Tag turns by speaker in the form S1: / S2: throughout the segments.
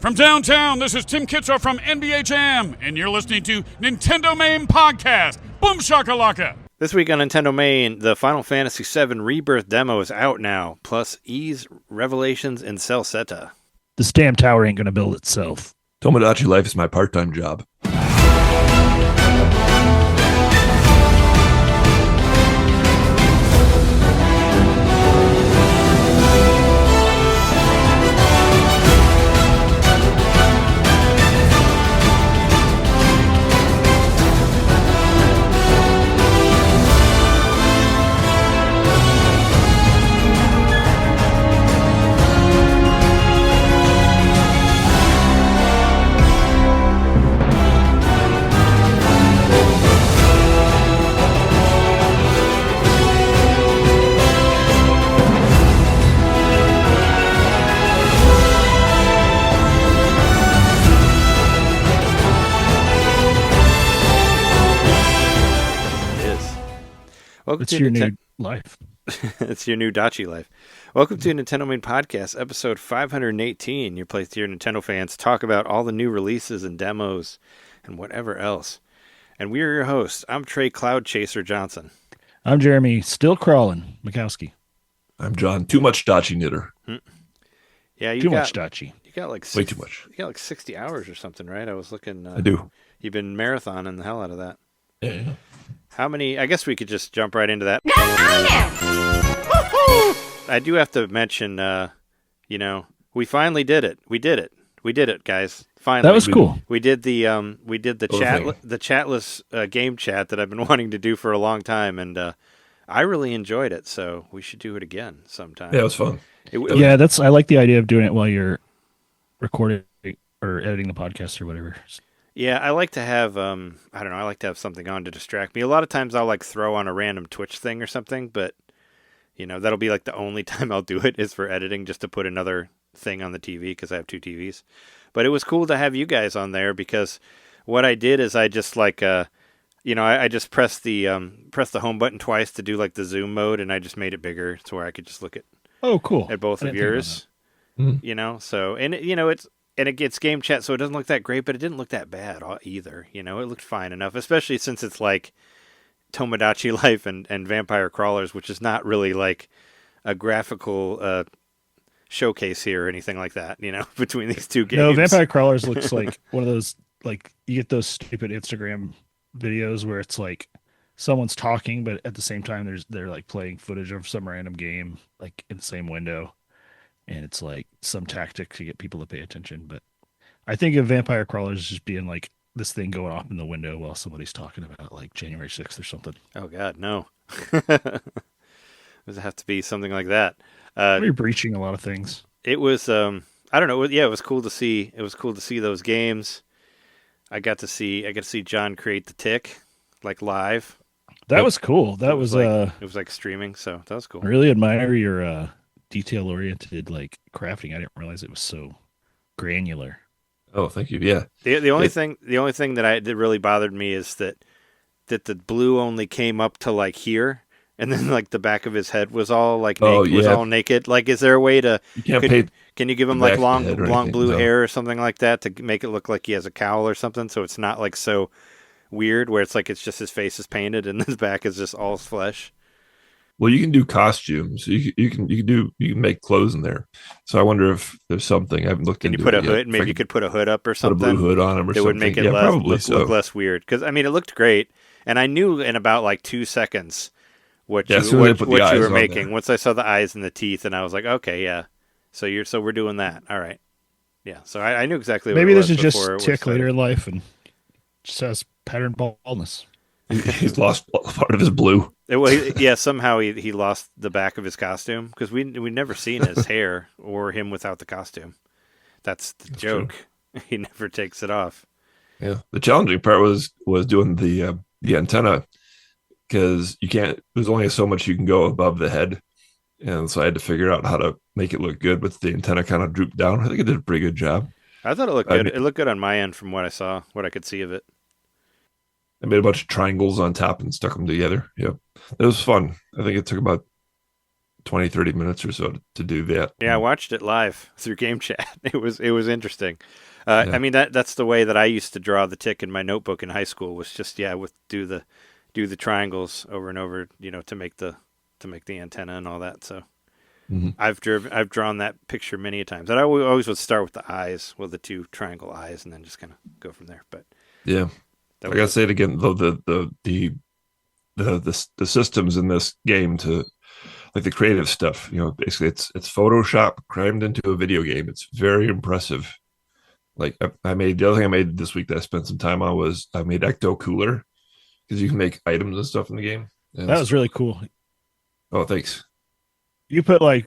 S1: From downtown, this is Tim Kitzrow from NBA Jam, and you're listening to NintenDomain Podcast. Boom shakalaka!
S2: This week on NintenDomain, the Final Fantasy VII Rebirth demo is out now, plus Ys, Revelations, and Celceta.
S3: This damn tower ain't gonna build itself.
S4: Tomodachi Life is my part-time job.
S3: It's your new life.
S2: It's your new Dachi life. Welcome to NintenDomain Podcast, episode 518. Your place here, Nintendo fans, talk about all the new releases and demos and whatever else. And we are your hosts. I'm Trey Cloud Chaser Johnson.
S3: I'm Jeremy, still crawling, Mikowski.
S4: I'm John, Toomuchdachi knitter.
S2: Yeah,
S3: Too much Dachi.
S2: You got like
S4: way too much.
S2: You got like 60 hours or something, right? I was looking.
S4: I do.
S2: You've been marathoning the hell out of that.
S4: Yeah.
S2: How many? I guess we could just jump right into that. I do have to mention, we finally did it. We did it, guys. Finally,
S3: that was cool.
S2: We did the chatless game chat that I've been wanting to do for a long time, and I really enjoyed it. So we should do it again sometime.
S4: Yeah, it was fun.
S3: I like the idea of doing it while you're recording or editing the podcast or whatever.
S2: Yeah, I like to have, I like to have something on to distract me. A lot of times I'll like throw on a random Twitch thing or something, but that'll be like the only time I'll do it is for editing, just to put another thing on the TV because I have two TVs. But it was cool to have you guys on there because what I did is I just like, I just pressed the home button twice to do like the zoom mode, and I just made it bigger to where I could just look at at both of yours. So it gets game chat, so it doesn't look that great, but it didn't look that bad either. It looked fine enough, especially since it's like Tomodachi Life and Vampire Crawlers, which is not really like a graphical showcase here or anything like that, between these two games.
S3: No, Vampire Crawlers looks like one of those, like, you get those stupid Instagram videos where it's like someone's talking, but at the same time they're like playing footage of some random game, like in the same window. And it's like some tactic to get people to pay attention. But I think of Vampire Crawlers just being like this thing going off in the window while somebody's talking about like January 6th or something.
S2: Oh, God, no. Does it have to be something like that?
S3: You're breaching a lot of things.
S2: It was, I don't know. Yeah, it was cool to see. It was cool to see those games. I got to see John create the tick, like live.
S3: That was cool. That was
S2: it was like streaming, so that was cool.
S3: I really admire your detail-oriented like crafting. I didn't realize it was so granular.
S4: Oh, thank you. Yeah.
S2: The only thing that really bothered me is that the blue only came up to like here, and then like the back of his head was all like was all naked. Like, is there a way to? Can you give him like long blue hair or something like that to make it look like he has a cowl or something, so it's not like so weird where it's like it's just his face is painted and his back is just all flesh.
S4: Well, you can do costumes. You can make clothes in there. So I wonder if there's something I haven't looked into.
S2: Can you put a hood? Maybe you could put a hood up or something.
S4: Put a blue hood on him or something.
S2: It would make it look less weird. Because I mean, it looked great, and I knew in about like 2 seconds what you were making. Once I saw the eyes and the teeth, and I was like, okay, yeah. So we're doing that. All right. Yeah. So I knew exactly.
S3: Maybe this is just tick later in life and just has pattern baldness.
S4: He's lost part of his blue.
S2: Somehow he lost the back of his costume because we never seen his hair or him without the costume. That's the joke. True. He never takes it off.
S4: Yeah, the challenging part was doing the antenna because you can't. There's only so much you can go above the head, and so I had to figure out how to make it look good with the antenna kind of drooped down. I think I did a pretty good job.
S2: I thought it looked good. It looked good on my end from what I saw, what I could see of it.
S4: I made a bunch of triangles on top and stuck them together. Yep. It was fun. I think it took about 20, 30 minutes or so to do that.
S2: Yeah, I watched it live through Game Chat. It was interesting.
S4: Yeah.
S2: I mean that's the way that I used to draw the tick in my notebook in high school, was just do the triangles over and over, to make the antenna and all that. So
S4: Mhm.
S2: I've drawn that picture many a times. And I always would start with the eyes, with the two triangle eyes, and then just kind of go from there. But
S4: Yeah. I gotta say it again, though, the systems in this game, to like the creative stuff, basically it's Photoshop crammed into a video game. It's very impressive. Like I made, the other thing I made this week that I spent some time on was I made Ecto Cooler, because you can make items and stuff in the game. And
S3: That was really cool.
S4: oh, thanks.
S3: You put like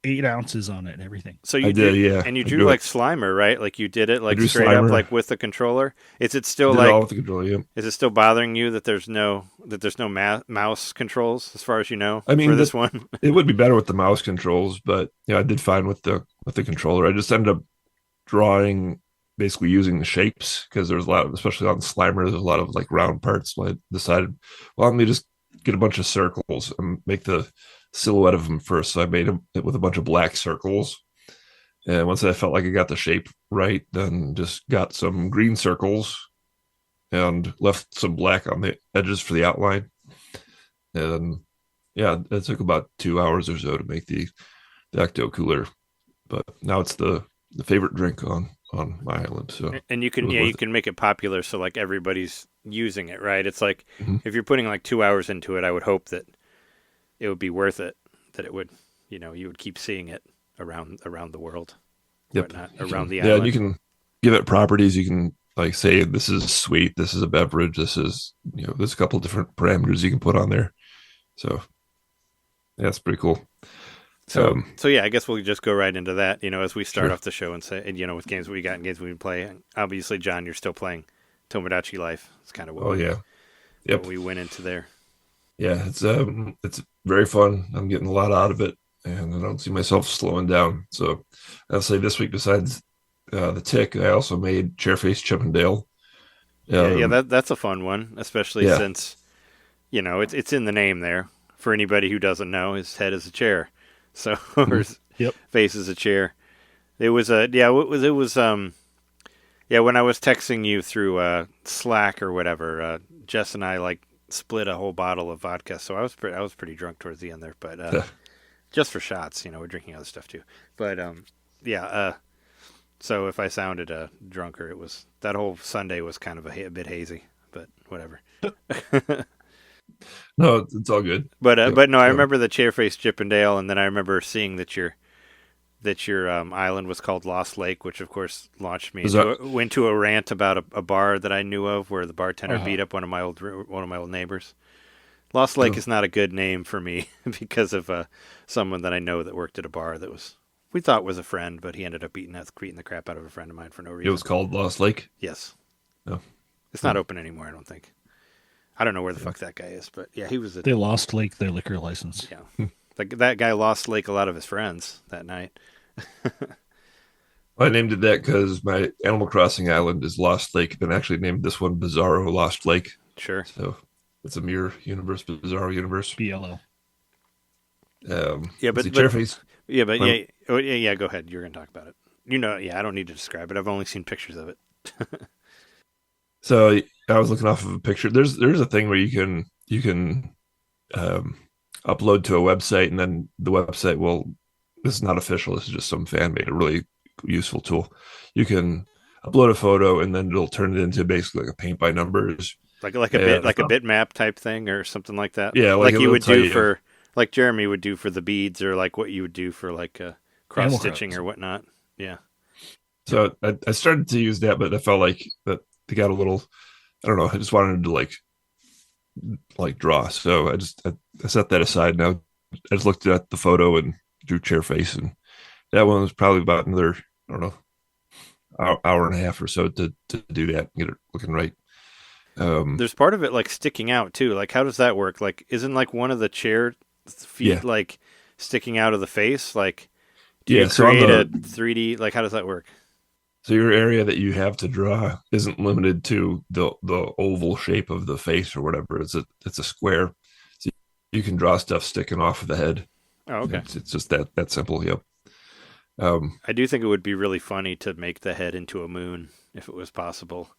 S3: 8 ounces on it and everything.
S2: so you
S4: I did, yeah.
S2: and you
S4: I
S2: drew
S4: drew
S2: like
S4: it.
S2: Slimer, right? Like you did it like
S4: drew
S2: straight up,
S4: Slimer.
S2: like with the controller. Is it still
S4: Did it all
S2: like?
S4: with the controller, yeah.
S2: Is it still bothering you that there's no mouse controls, as far as you know,
S4: I mean,
S2: for this one?
S4: It would be better with the mouse controls, but I did fine with the controller. I just ended up drawing, basically using the shapes, because there's a lot of, especially on Slimer, there's a lot of like round parts. So I decided, well, let me just get a bunch of circles and make the silhouette of them first. So I made it with a bunch of black circles. And once I felt like I got the shape right, then just got some green circles and left some black on the edges for the outline. And yeah, it took about 2 hours or so to make the Ecto Cooler. But now it's the favorite drink on my island. So
S2: And you can you can make it popular, so like everybody's using it, right? It's like
S4: Mhm.
S2: if you're putting like 2 hours into it, I would hope that it would be worth it. That it would, you would keep seeing it around the world,
S4: Yep.
S2: whatnot, around the
S4: Yeah,
S2: island.
S4: and you can give it properties. You can like say this is sweet, this is a beverage, this is there's a couple of different parameters you can put on there. So yeah, it's pretty cool.
S2: So yeah, I guess we'll just go right into that. As we start
S4: Sure.
S2: off the show and say, with games we got and games we can play. Obviously, John, you're still playing Tomodachi Life. It's kind of what
S4: Oh yeah, yep.
S2: what we went into there.
S4: Yeah, it's very fun. I'm getting a lot out of it, and I don't see myself slowing down. So I'll say this week, besides the tick, I also made Chairface Chippendale.
S2: That's a fun one, especially
S4: Yeah.
S2: since it's in the name there. For anybody who doesn't know, his head is a chair, so or his
S3: Yep.
S2: face is a chair. It was when I was texting you through Slack or whatever, Jess and I like split a whole bottle of vodka, so I was pretty drunk towards the end there, but just for shots, we're drinking other stuff too. But so if I sounded drunker, it was that whole Sunday was kind of a bit hazy, but whatever.
S4: No, it's all good.
S2: But
S4: Yeah,
S2: but no, I
S4: yeah.
S2: remember the Chairface Chippendale, and then I remember seeing that your island was called Lost Lake, which of course launched me went to a rant about a bar that I knew of where the bartender beat up one of my old neighbors. Lost Lake is not a good name for me because of someone that I know that worked at a bar that we thought was a friend, but he ended up beating the crap out of a friend of mine for no reason.
S4: It was called Lost Lake.
S2: Yes.
S4: Oh.
S2: It's not open anymore, I don't think. I don't know where the fuck that guy is, but yeah, he was
S3: They lost Lake their liquor license.
S2: yeah. That guy lost Lake a lot of his friends that night.
S4: I named it that because my Animal Crossing island is Lost Lake, and actually named this one Bizarro Lost Lake.
S2: Sure.
S4: So it's a mirror universe, Bizarro universe.
S3: BLO.
S4: Chairface.
S2: Yeah, but yeah. Go ahead. You're gonna talk about it. I don't need to describe it. I've only seen pictures of it.
S4: So I was looking off of a picture. There's a thing where you can upload to a website, and then the website will. This is not official. This is just some fan made a really useful tool. You can upload a photo, and then it'll turn it into basically like a paint by numbers,
S2: like a bitmap type thing or something like that.
S4: Yeah,
S2: like you would do
S4: for.
S2: Like Jeremy would do for the beads, or like what you would do for like cross stitching or whatnot. Yeah.
S4: So I started to use that, but I felt like that they got a little. I don't know. I just wanted to like draw, so I set that aside. Now I just looked at the photo and drew Chairface, and that one was probably about another hour and a half or so to do that and get it looking right.
S2: There's part of it like sticking out too. Like how does that work? Like isn't like one of the chair feet like sticking out of the face? Like do you create a 3D? Like how does that work?
S4: So your area that you have to draw isn't limited to the oval shape of the face or whatever. It's a square. So you can draw stuff sticking off of the head.
S2: Oh, okay.
S4: It's just that simple. Yep.
S2: I do think it would be really funny to make the head into a moon if it was possible,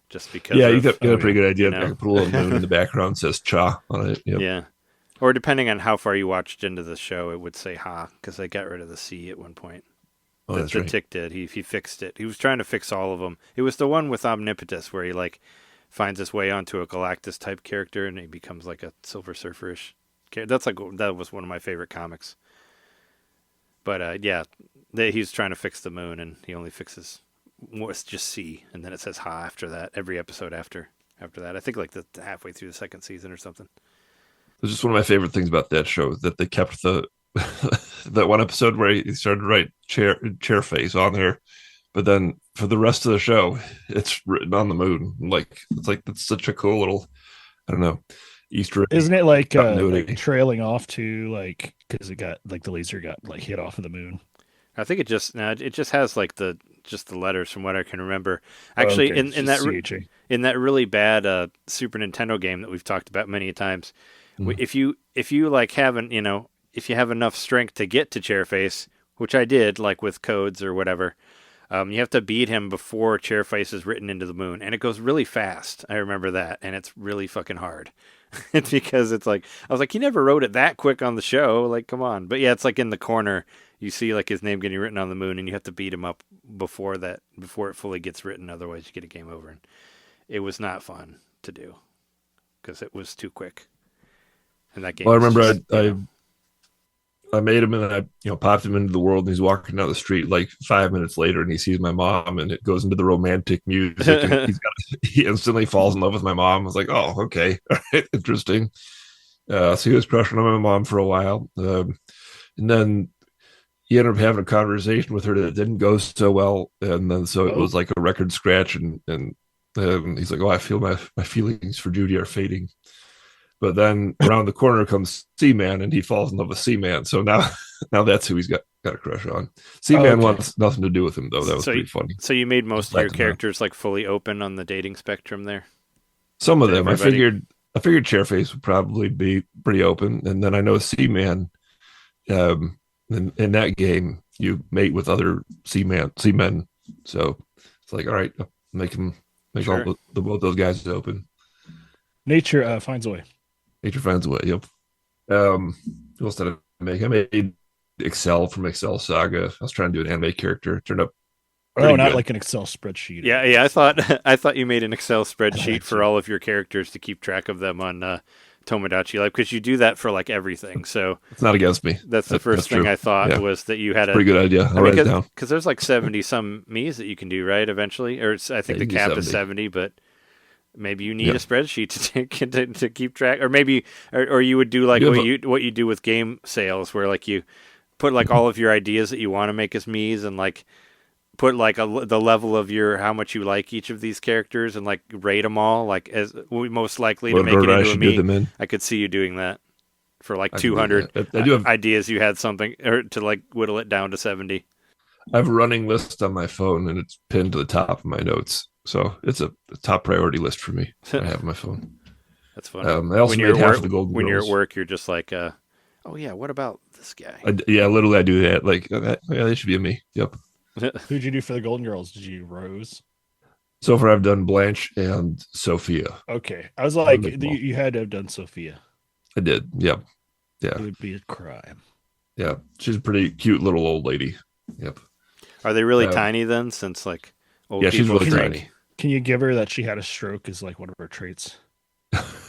S2: just because.
S4: Yeah,
S2: of,
S4: you got a pretty good idea.
S2: you know.
S4: I could put a little moon in the background says "cha" on it. Yep.
S2: Yeah. Or depending on how far you watched into the show, it would say "ha" because they got rid of the C at one point.
S4: Oh, that's
S2: the
S4: right.
S2: tick did. He fixed it. He was trying to fix all of them. It was the one with Omnipotus where he like finds his way onto a Galactus type character and he becomes like a Silver Surfer-ish. That was one of my favorite comics. But yeah, he's trying to fix the moon and he only fixes it's just C and then it says "ha" after that. Every episode after that. I think like the halfway through the second season or something.
S4: It's just one of my favorite things about that show that they kept the that one episode where he started to write chair face on there, but then for the rest of the show, it's written on the moon. That's such a cool little, I don't know, Easter egg.
S3: Isn't it like
S4: continuity.
S3: trailing off to like because it got like the laser got like hit off of the moon?
S2: I think it just has like the letters from what I can remember. Actually,
S3: Okay,
S2: in that
S3: CHA.
S2: in that really bad Super Nintendo game that we've talked about many times, if you like haven't if you have enough strength to get to Chairface, which I did, like with codes or whatever, you have to beat him before Chairface is written into the moon, and it goes really fast. I remember that, and it's really fucking hard. It's because it's like I was like, he never wrote it that quick on the show. Like, come on. But yeah, it's like in the corner. You see like his name getting written on the moon, and you have to beat him up before it fully gets written. Otherwise, you get a game over. And it was not fun to do because it was too quick. And that game.
S4: Well, I remember I made him and I popped him into the world, and he's walking down the street like 5 minutes later, and he sees my mom, and it goes into the romantic music, and he instantly falls in love with my mom. I was like, oh, okay, all right, interesting. So he was crushing on my mom for a while, and then he ended up having a conversation with her that didn't go so well, and then so it was like a record scratch, and he's like, oh, I feel my feelings for Judy are fading. But then around the corner comes Seaman, and he falls in love with Seaman. So now that's who he's got a crush on. Seaman wants nothing to do with him, though. That was pretty funny.
S2: So you made most of your characters like fully open on the dating spectrum there?
S4: Some of them. I figured Chairface would probably be pretty open. And then I know Seaman, in that game, you mate with other seamen. So it's like, all right, make all both those guys open.
S3: Nature finds a way.
S4: Nature finds a way. Yep. What else did I make? I made Excel from Excel Saga. I was trying to do an anime character. It turned up.
S3: Oh, not
S4: good.
S3: like an Excel spreadsheet.
S2: Yeah. I thought you made an Excel spreadsheet for all of your characters to keep track of them on Tomodachi Life because you do that for like everything. So
S4: it's not against me.
S2: That's the first thing I thought was that you had a
S4: pretty good idea. I'll write it down
S2: because there's like 70 some Miis that you can do right eventually, or I think the cap is 70, but. Maybe you need a spreadsheet to keep track, or maybe, or you would do like what you do with game sales, where like you put like all of your ideas that you want to make as Miis, and like put like the level of how much you like each of these characters, and like rate them all, like as most likely to make it into a Mii. I could see you doing that for like 200 ideas. You had something, or to like whittle it down to 70.
S4: I have a running list on my phone, and it's pinned to the top of my notes. So it's a top priority list for me. I have on my phone.
S2: That's funny.
S4: I also made half of the Golden Girls.
S2: When you're at work, you're just like, oh yeah, what about this guy?
S4: Literally I do that. Like, they should be a me. Yep.
S3: Who'd you do for the Golden Girls? Did you Rose?
S4: So far I've done Blanche and Sophia.
S3: Okay. I was like, you had to have done Sophia.
S4: I did. Yep. Yeah.
S3: It would be a crime.
S4: Yeah. She's a pretty cute little old lady. Yep.
S2: Are they really tiny then? Since like old
S4: she's really tiny.
S3: Can you give her that she had a stroke as like one of her traits?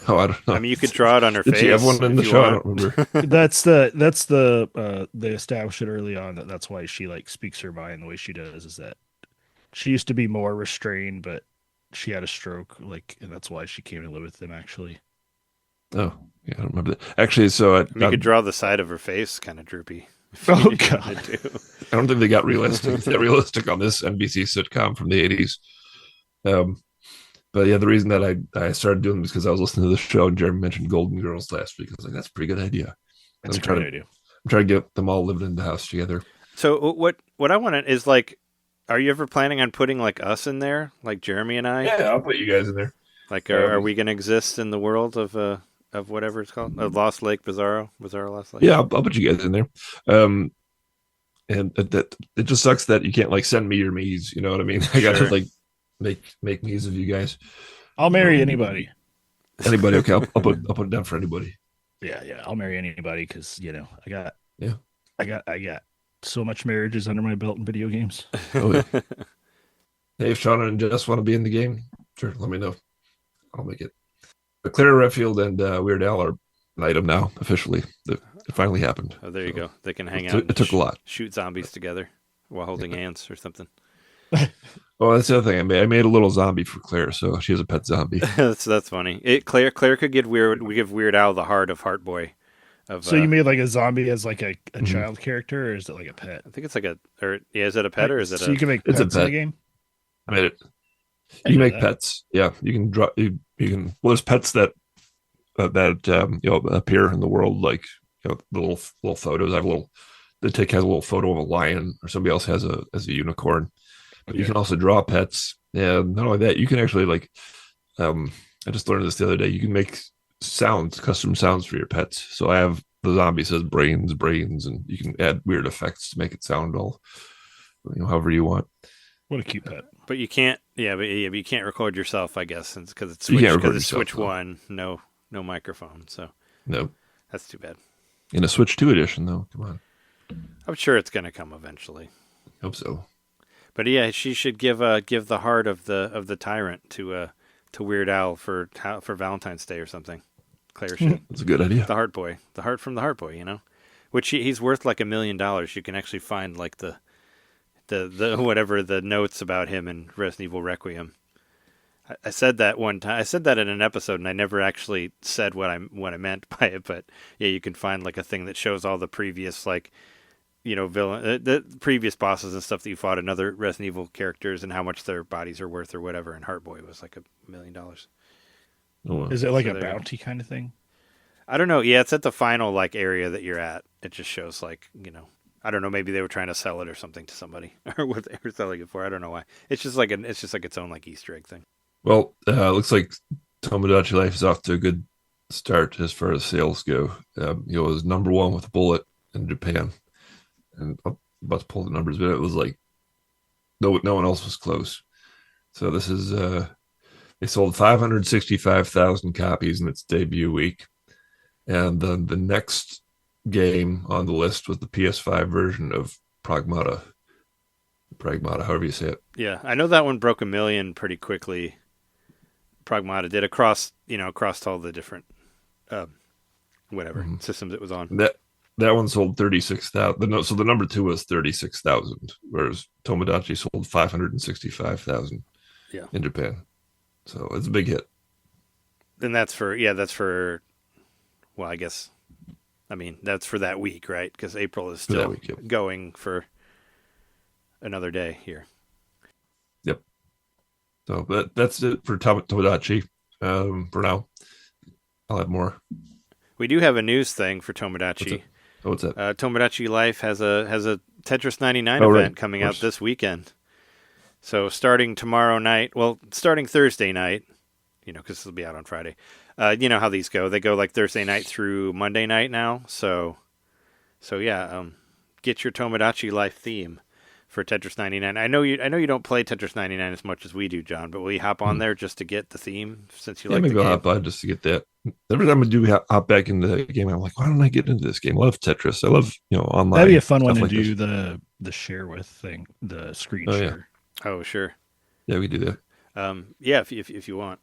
S4: Oh, I don't know.
S2: I mean, you could draw it on her face.
S4: Did she have one in the show? I don't remember.
S3: They established it early on that's why she like speaks her mind the way she does. Is that she used to be more restrained, but she had a stroke, like, and that's why she came to live with them. Actually.
S4: Oh, yeah, I don't remember that. Actually, so
S2: you could draw the side of her face kind of droopy.
S3: Oh God!
S4: I don't think they got realistic. They got realistic on this NBC sitcom from the 80s. But yeah, the reason that I started doing this because I was listening to the show and Jeremy mentioned Golden Girls last week. I was like, that's a pretty good idea.
S3: That's a great idea.
S4: I'm trying to get them all living in the house together.
S2: So what I want is like, are you ever planning on putting like us in there, like Jeremy and I?
S4: Yeah, I'll put you guys in there.
S2: Like, are we going to exist in the world of of whatever it's called, Lost Lake, Bizarro Lost Lake.
S4: Yeah, I'll put you guys in there. And that it just sucks that you can't like send me your Mii's. You know what I mean? I gotta
S2: Sure.
S4: like make Mii's of you guys.
S3: I'll marry anybody.
S4: Anybody? Okay, I'll put it down for anybody.
S3: Yeah, I'll marry anybody because
S4: Yeah.
S3: I got so much marriages under my belt in video games.
S4: Oh, yeah. Hey, if Sean and Jess want to be in the game, sure, let me know. I'll make it. But Clara Redfield and Weird Al are an item now officially. It finally happened.
S2: Oh, there you go. They can hang
S4: It
S2: out.
S4: took- it took a lot.
S2: Shoot zombies together while holding hands or something.
S4: Oh, that's the other thing. I made a little zombie for Claire, so she has a pet zombie.
S2: That's funny. Claire could give Weird Al the heart of Heart Boy.
S3: So you made like a zombie as like a
S4: Mhm.
S3: child character, or is it like a pet?
S2: I think it's like is it a pet or is it
S3: So you can make
S4: It's
S3: pets
S4: a
S3: in the
S4: pet.
S3: game?
S4: I made it.
S3: I
S4: You can
S3: know
S4: make
S3: that.
S4: pets. Yeah, you can draw. You can. Well, there's pets that appear in the world, like the little photos. I have a little. The tick has a little photo of a lion, or somebody else has a unicorn. But you can also draw pets. And not only that, you can actually like. I just learned this the other day. You can make custom sounds for your pets. So I have the zombie says brains, and you can add weird effects to make it sound all, however you want.
S3: What a cute pet.
S2: But you can't. But you can't record yourself, I guess, because it's
S4: You
S2: Switch.
S4: can't record
S2: Because it's
S4: yourself,
S2: Switch
S4: no.
S2: 1, no microphone. So
S4: No,
S2: that's too bad.
S4: in a Switch 2 edition though. Come on,
S2: I'm sure it's gonna come eventually.
S4: hope so.
S2: But yeah, she should give the heart of the tyrant to Weird Al for Valentine's Day or something. Claire should.
S4: That's a good idea.
S2: The Heart Boy, the heart from the Heart Boy, which he's worth like $1 million. You can actually find like the whatever the notes about him in Resident Evil Requiem. I said that one time. I said that in an episode, and I never actually said what I meant by it. But yeah, you can find like a thing that shows all the previous villain, the previous bosses and stuff that you fought in other Resident Evil characters and how much their bodies are worth or whatever. And Heart Boy was like $1 million.
S4: Oh, well.
S3: Is it like
S2: So
S3: a
S2: there you go.
S3: bounty kind of thing?
S2: I don't know. Yeah, it's at the final like area that you're at. It just shows like, I don't know, maybe they were trying to sell it or something to somebody or what they were selling it for. I don't know why. It's just like its own like Easter egg thing.
S4: Well, looks like Tomodachi Life is off to a good start as far as sales go. It was number one with a bullet in Japan, and I'm about to pull the numbers, but it was like no one else was close. So this is they sold 565,000 copies in its debut week, and then the next game on the list was the PS5 version of Pragmata, however you say it.
S2: Yeah, I know that one broke 1 million pretty quickly. Pragmata did across all the different systems it was on.
S4: That one sold 36,000. So the number two was 36,000, whereas Tomodachi sold 565,000 in Japan. So it's a big hit.
S2: And that's for well, I guess, that's for that week, right? Because April is
S4: For that
S2: still
S4: week, yep.
S2: going for another day here.
S4: Yep. So that's it for Tomodachi for now. I'll have more.
S2: We do have a news thing for Tomodachi.
S4: What's that?
S2: Tomodachi Life has a Tetris 99
S4: Oh,
S2: event
S4: right,
S2: coming
S4: of
S2: out
S4: course.
S2: this weekend. So starting starting Thursday night, because it'll be out on Friday. You know how these go. They go like Thursday night through Monday night now. So yeah, get your Tomodachi Life theme for Tetris 99. I know you don't play Tetris 99 as much as we do, John, but will you hop on there just to get the theme since you like the
S4: maybe I'll
S2: game?
S4: hop on just to get that. Every time I do hop back into the game, I'm like, why don't I get into this game? I love Tetris. I love online.
S3: That'd be a fun one
S4: stuff
S3: to
S4: like
S3: do
S4: this.
S3: the share with thing, the screen
S4: Oh, yeah.
S3: share.
S2: Oh, sure.
S4: Yeah, we do that.
S2: Yeah, if you want.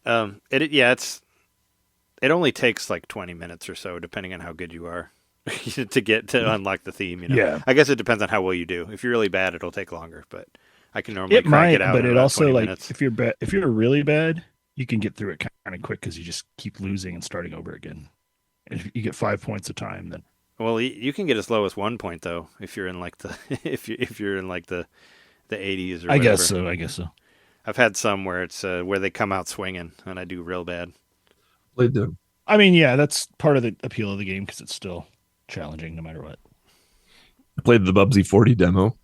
S2: It only takes like 20 minutes or so, depending on how good you are, to unlock the theme.
S3: Yeah.
S2: I guess it depends on how well you do. If you're really bad, it'll take longer, but I can normally
S3: It
S2: crack
S3: might,
S2: it out.
S3: but
S2: in
S3: it
S2: about
S3: also
S2: 20
S3: like
S2: minutes.
S3: if you're really bad, you can get through it kind of quick because you just keep losing and starting over again. If you get 5 points a time, then
S2: Well, you can get as low as 1 point though if you're in like the if you're in like the 80s or
S3: I
S2: whatever.
S3: guess so.
S2: I've had some where it's where they come out swinging and I do real bad.
S4: Played them.
S3: I mean, yeah, that's part of the appeal of the game because it's still challenging no matter what.
S4: I played the Bubsy 40 demo.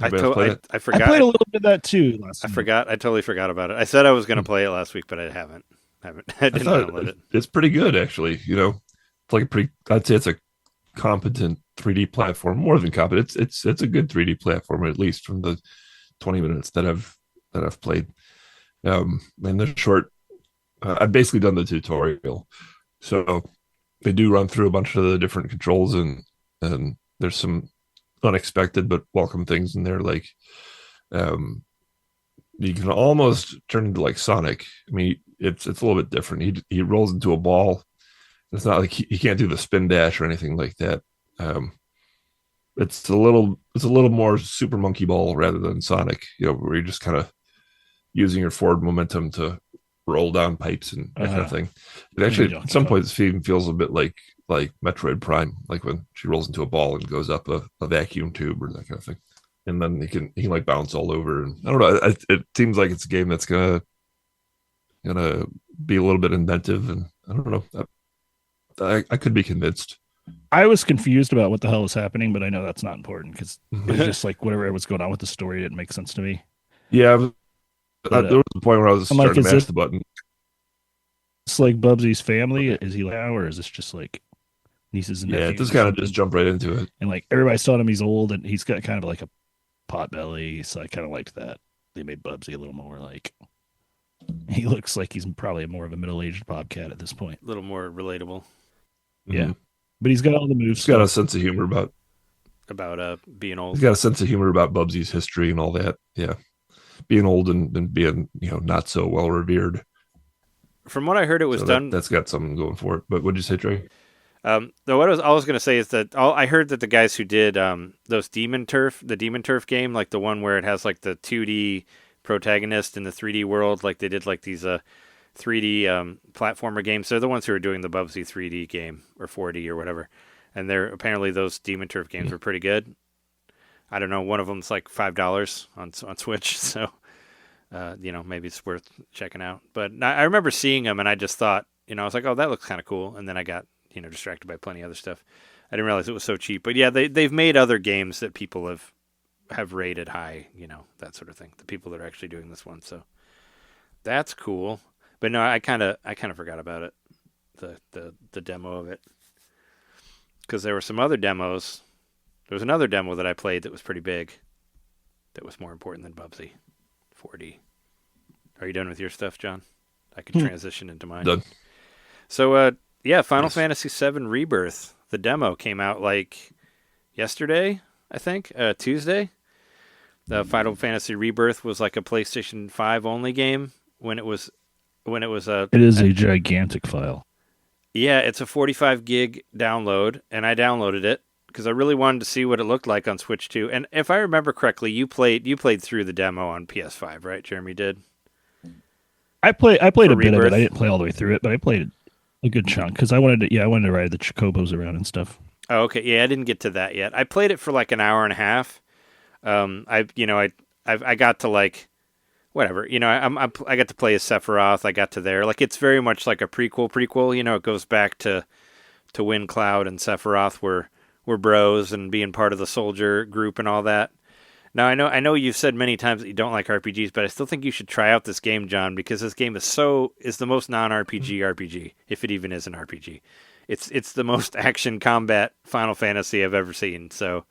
S2: I
S4: Anybody else play it?
S2: forgot.
S3: I played a little bit of that too last
S2: I
S3: night.
S2: forgot. I totally forgot about it. I said I was going to play it last week, but I haven't. I
S4: I
S2: didn't
S4: thought
S2: download it.
S4: it's pretty good, actually. It's like I'd say it's a competent 3D platform, more than competent. It's a good 3D platform, at least from the 20 minutes that I've played. And the short, I've basically done the tutorial, so they do run through a bunch of the different controls, and there's some unexpected but welcome things in there, like you can almost turn into like Sonic. I mean, it's a little bit different. He rolls into a ball. It's not like he can't do the spin dash or anything like that. It's a little more Super Monkey Ball rather than Sonic, where you're just kind of using your forward momentum to roll down pipes and that kind of thing. It actually, at some points, it even feels a bit like Metroid Prime, like when she rolls into a ball and goes up a vacuum tube or that kind of thing. And then he can like bounce all over. And I don't know. It seems like it's a game that's gonna be a little bit inventive, and I don't know. I could be convinced.
S3: I was confused about what the hell was happening, but I know that's not important because it was just like whatever was going on with the story didn't make sense to me.
S4: Yeah, there was a point where I was starting to mash the button.
S3: It's like Bubsy's family. Is he now, or is this just like nieces and nephews?
S4: Yeah, just kind of just jump right into it.
S3: And like everybody's telling him he's old, and he's got kind of like a pot belly, so I kind of liked that. They made Bubsy a little more like he looks like he's probably more of a middle-aged bobcat at this point.
S2: A little more relatable.
S3: Yeah, but he's got all the moves.
S4: He's got a sense of humor about
S2: being old.
S4: He's got a sense of humor about Bubsy's history and all that. Yeah, being old and being not so well revered.
S2: From what I heard, it was done.
S4: That's got something going for it. But what did you say, Trey?
S2: What I was going to say is that I heard that the guys who did those the Demon Turf game, like the one where it has like the 2D protagonist in the 3D world, like they did like these 3D platformer games. They're the ones who are doing the Bubsy 3D game or 4D or whatever. And apparently those Demon Turf games were pretty good. I don't know. One of them's like $5 on Switch, so maybe it's worth checking out. But I remember seeing them, and I just thought, I was like, oh, that looks kind of cool. And then I got distracted by plenty of other stuff. I didn't realize it was so cheap. But yeah, they've made other games that people have rated high, that sort of thing. The people that are actually doing this one, so that's cool. But no, I kind of forgot about it, the demo of it, because there were some other demos. There was another demo that I played that was pretty big, that was more important than Bubsy 4D. Are you done with your stuff, John? I could transition into mine.
S4: Done.
S2: So, Final Fantasy VII Rebirth. The demo came out like yesterday, I think, Tuesday. The Final Fantasy Rebirth was like a PlayStation 5 only game when it was
S3: It is a gigantic file.
S2: Yeah, it's a 45 gig download, and I downloaded it because I really wanted to see what it looked like on Switch 2. And if I remember correctly, you played through the demo on PS5, right? Jeremy did.
S3: I played a
S2: Rebirth?
S3: bit of it. I didn't play all the way through it, but I played a good chunk because I wanted to ride the Chocobos around and stuff.
S2: Oh, okay. Yeah, I didn't get to that yet. I played it for like an hour and a half. I got to like whatever. I got to play as Sephiroth. I got to there. Like it's very much like a prequel. It goes back to when Cloud and Sephiroth were bros and being part of the soldier group and all that. Now I know you've said many times that you don't like RPGs, but I still think you should try out this game, John, because this game is the most non-RPG RPG, if it even is an RPG. It's the most action combat Final Fantasy I've ever seen. So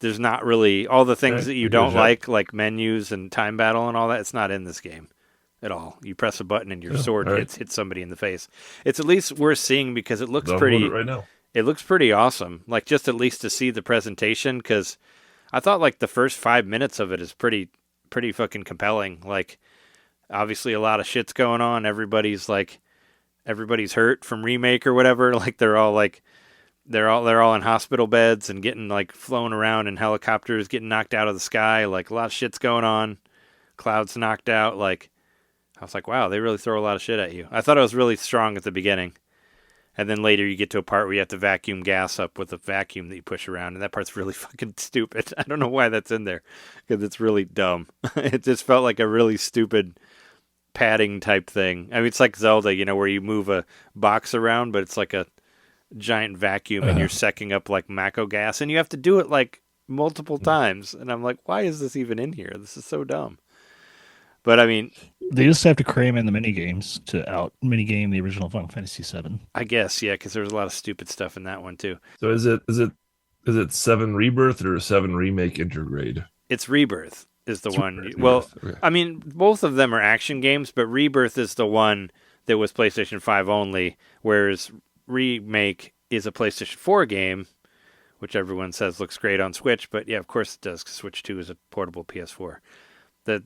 S2: there's not really all the things that you don't like menus and time battle and all that. It's not in this game at all. You press a button and your sword hits somebody in the face. It's at least worth seeing because it looks pretty.
S4: Right now.
S2: It looks pretty awesome. Like just at least to see the presentation, because I thought like the first 5 minutes of it is pretty fucking compelling. Like obviously a lot of shit's going on. Everybody's hurt from Remake or whatever. Like they're all in hospital beds and getting like flown around in helicopters, getting knocked out of the sky. Like a lot of shit's going on. Cloud's knocked out. Like I was like, wow, they really throw a lot of shit at you. I thought it was really strong at the beginning. And then later you get to a part where you have to vacuum gas up with a vacuum that you push around. And that part's really fucking stupid. I don't know why that's in there because it's really dumb. It just felt like a really stupid padding type thing. I mean, it's like Zelda, where you move a box around, but it's like a giant vacuum and you're sucking up like Mako gas. And you have to do it like multiple times. And I'm like, why is this even in here? This is so dumb. But I mean,
S3: They just have to cram in the mini games to out mini game the original Final Fantasy VII.
S2: I guess, yeah, because there was a lot of stupid stuff in that one too.
S4: So is it 7 Rebirth or 7 Remake Intergrade?
S2: It's Rebirth is the
S4: It's
S2: one.
S4: Rebirth.
S2: Well,
S4: Okay.
S2: I mean, both of them are action games, but Rebirth is the one that was PlayStation 5 only, whereas Remake is a PlayStation 4 game, which everyone says looks great on Switch, but yeah, of course it does, 'cause Switch 2 is a portable PS4. That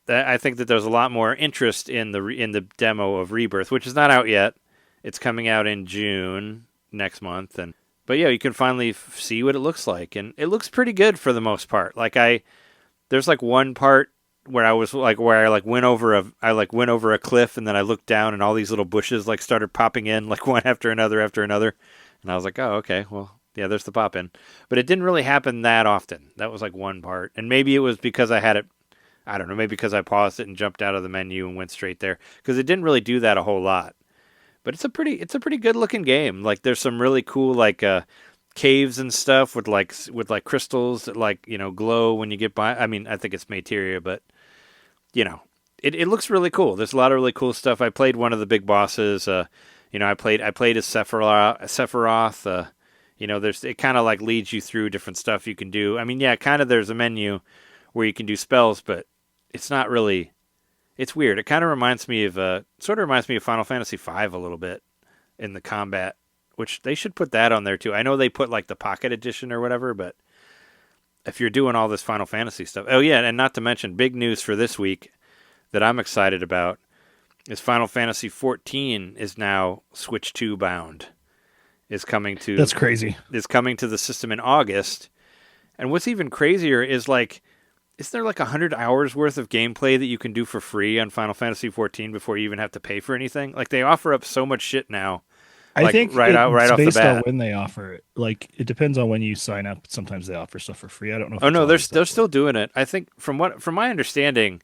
S2: I think that there's a lot more interest in the demo of Rebirth, which is not out yet. It's coming out in June next month, but yeah, you can finally see what it looks like, and it looks pretty good for the most part. There's like one part where I went over a cliff, and then I looked down, and all these little bushes like started popping in like one after another, and I was like, oh, okay, well, yeah, there's the pop in, but it didn't really happen that often. That was like one part, and maybe it was because I had it. I don't know, maybe because I paused it and jumped out of the menu and went straight there, because it didn't really do that a whole lot. But it's a pretty good looking game. Like there's some really cool caves and stuff with crystals that glow when you get by. I mean, I think it's materia, but it looks really cool. There's a lot of really cool stuff. I played one of the big bosses. I played as Sephiroth. It kind of like leads you through different stuff you can do. I mean, yeah, kind of there's a menu where you can do spells, but it's not really. It's weird. It kind of reminds me of Final Fantasy V a little bit in the combat, which they should put that on there too. I know they put like the Pocket Edition or whatever, but if you're doing all this Final Fantasy stuff, oh yeah, and not to mention big news for this week that I'm excited about is Final Fantasy XIV is now Switch 2 bound. That's
S3: crazy.
S2: Is coming to the system in August, and what's even crazier is is there 100 hours worth of gameplay that you can do for free on Final Fantasy XIV before you even have to pay for anything? Like they offer up so much shit now.
S3: I think
S2: right off the
S3: based
S2: bat.
S3: on when they offer it. Like it depends on when you sign up. Sometimes they offer stuff for free. I don't know.
S2: Oh no, they're still doing it. I think from my understanding,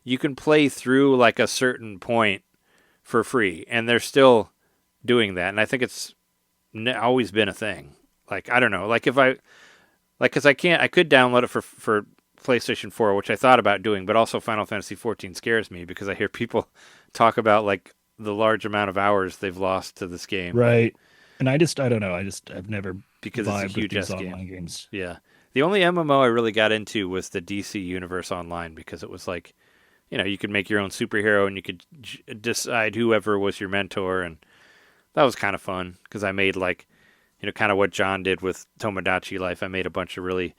S2: you can play through a certain point for free, and they're still doing that. And I think it's always been a thing. I don't know. Because I could download it for PlayStation 4, which I thought about doing, but also Final Fantasy XIV scares me because I hear people talk about the large amount of hours they've lost to this game.
S3: Right. And I don't know. I've never
S2: because it's a huge
S3: with these
S2: game.
S3: Online games.
S2: Yeah. The only MMO I really got into was the DC Universe Online because it was you could make your own superhero and you could decide whoever was your mentor, and that was kind of fun because I made kind of what John did with Tomodachi Life. I made a bunch of really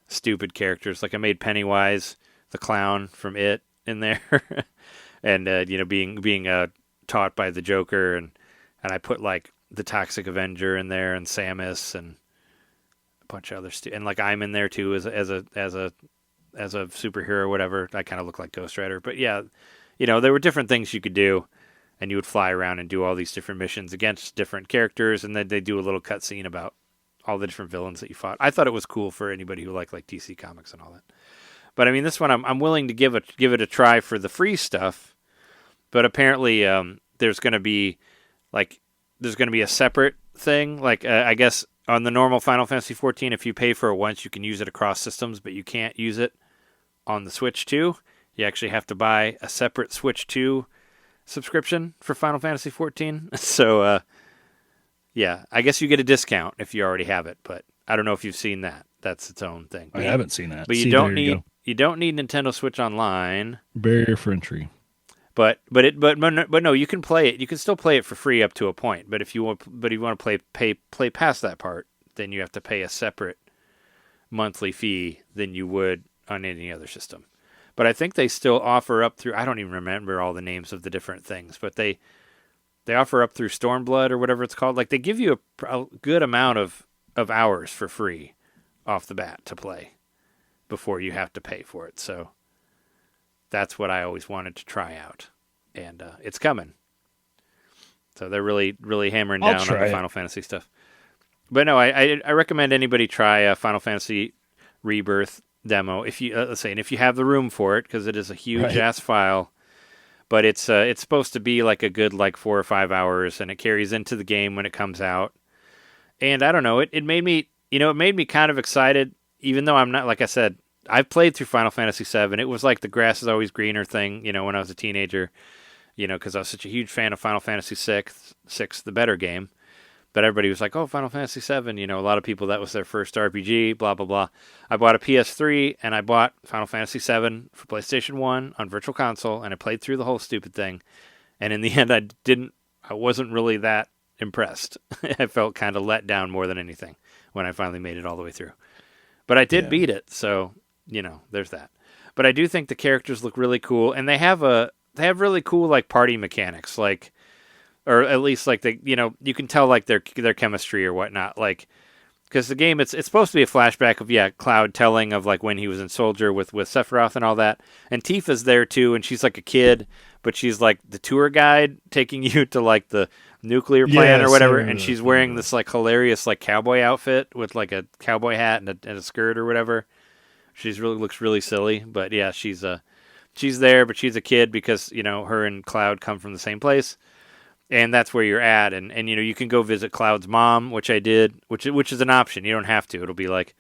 S2: stupid characters. I made Pennywise the clown from It in there, and being taught by the Joker, and I put the Toxic Avenger in there, and Samus, and a bunch of other and I'm in there too as a superhero or whatever. I kind of look like Ghost Rider, but yeah, there were different things you could do, and you would fly around and do all these different missions against different characters, and then they do a little cutscene about all the different villains that you fought. I thought it was cool for anybody who liked DC Comics and all that. But I mean, this one I'm willing to give it a try for the free stuff. But apparently, there's going to be a separate thing. I guess on the normal Final Fantasy XIV, if you pay for it once, you can use it across systems, but you can't use it on the Switch 2. You actually have to buy a separate Switch 2 subscription for Final Fantasy XIV. So. Yeah, I guess you get a discount if you already have it, but I don't know if you've seen that. That's its own thing.
S3: I haven't seen that.
S2: But you don't need Nintendo Switch Online.
S3: Barrier for entry.
S2: But no, you can play it. You can still play it for free up to a point. But if you want to play past that part, then you have to pay a separate monthly fee than you would on any other system. But I think they still offer up through. I don't even remember all the names of the different things, but they offer up through Stormblood or whatever it's called. They give you a good amount of hours for free off the bat to play before you have to pay for it. So that's what I always wanted to try out. And it's coming. So they're really, really hammering down on the Final Fantasy stuff. But no, I recommend anybody try Final Fantasy Rebirth demo if you if you have the room for it, because it is a huge ass file. But it's supposed to be a good 4 or 5 hours, and it carries into the game when it comes out. And I don't know, it made me kind of excited, even though I'm not, like I said, I've played through Final Fantasy VII. It was like the grass is always greener thing, when I was a teenager, because I was such a huge fan of Final Fantasy VI, the better game. But everybody was like, oh, Final Fantasy VII, a lot of people, that was their first RPG, blah, blah, blah. I bought a PS3, and I bought Final Fantasy VII for PlayStation 1 on Virtual Console, and I played through the whole stupid thing. And in the end, I wasn't really that impressed. I felt kind of let down more than anything when I finally made it all the way through. But I did beat it, so, there's that. But I do think the characters look really cool, and they have really cool, like, party mechanics, like, or at least, like, you can tell, like, their chemistry or whatnot, like, because the game, it's supposed to be a flashback of, Cloud telling of, like, when he was in Soldier with Sephiroth and all that, and Tifa's there, too, and she's, like, a kid, but she's, like, the tour guide taking you to, like, the nuclear plant or whatever, and she's wearing this, like, hilarious, like, cowboy outfit with, like, a cowboy hat and a skirt or whatever. Looks really silly, but, yeah, she's there, but she's a kid because, her and Cloud come from the same place. And that's where you're at, and you can go visit Cloud's mom, which I did, which is an option. You don't have to. It'll be like,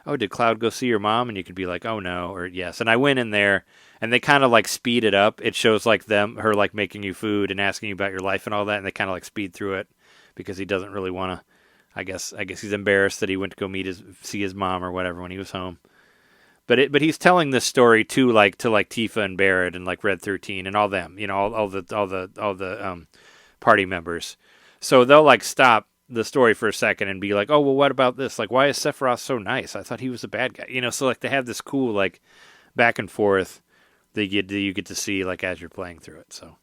S2: oh, did Cloud go see your mom? And you could be like, oh no, or yes. And I went in there, and they kind of like speed it up. It shows like her like making you food and asking you about your life and all that, and they kind of like speed through it because he doesn't really want to. I guess he's embarrassed that he went to go see his mom or whatever when he was home. But he's telling this story to Tifa and Barrett and like Red 13 and all them, all the party members. So they'll like stop the story for a second and be like, oh, well, what about this? Like, why is Sephiroth so nice? I thought he was a bad guy. So like they have this cool like back and forth that you get to see like as you're playing through it. So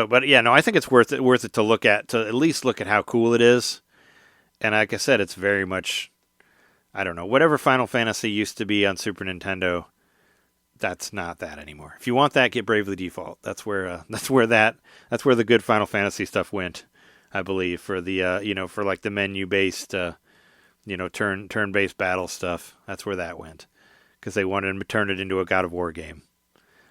S2: but yeah, no, I think it's worth it to look at least look at how cool it is. And like I said, it's very much, I don't know, whatever Final Fantasy used to be on Super Nintendo, that's not that anymore. If you want that, get Bravely Default. That's where the good Final Fantasy stuff went, I believe, for the for like the menu based turn based battle stuff. That's where that went, because they wanted to turn it into a God of War game.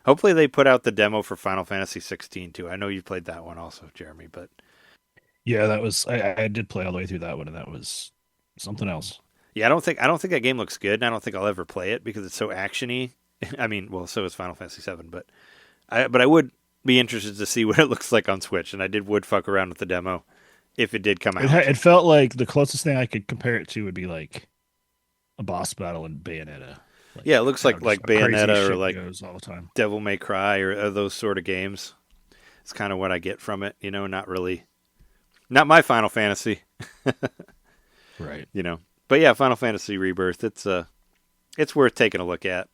S2: Hopefully they put out the demo for Final Fantasy 16 too. I know you played that one also, Jeremy, but
S3: yeah, that was I did play all the way through that one, and that was something else.
S2: Yeah, I don't think that game looks good, and I don't think I'll ever play it because it's so actiony. I mean, well, so is Final Fantasy VII, but I would be interested to see what it looks like on Switch, and I would fuck around with the demo if it did come out.
S3: It felt like the closest thing I could compare it to would be like a boss battle in Bayonetta. Like,
S2: yeah, it looks like Bayonetta or like
S3: goes all the time.
S2: Devil May Cry or those sort of games. It's kind of what I get from it, not really, not my Final Fantasy,
S3: right?
S2: But yeah, Final Fantasy Rebirth, it's worth taking a look at.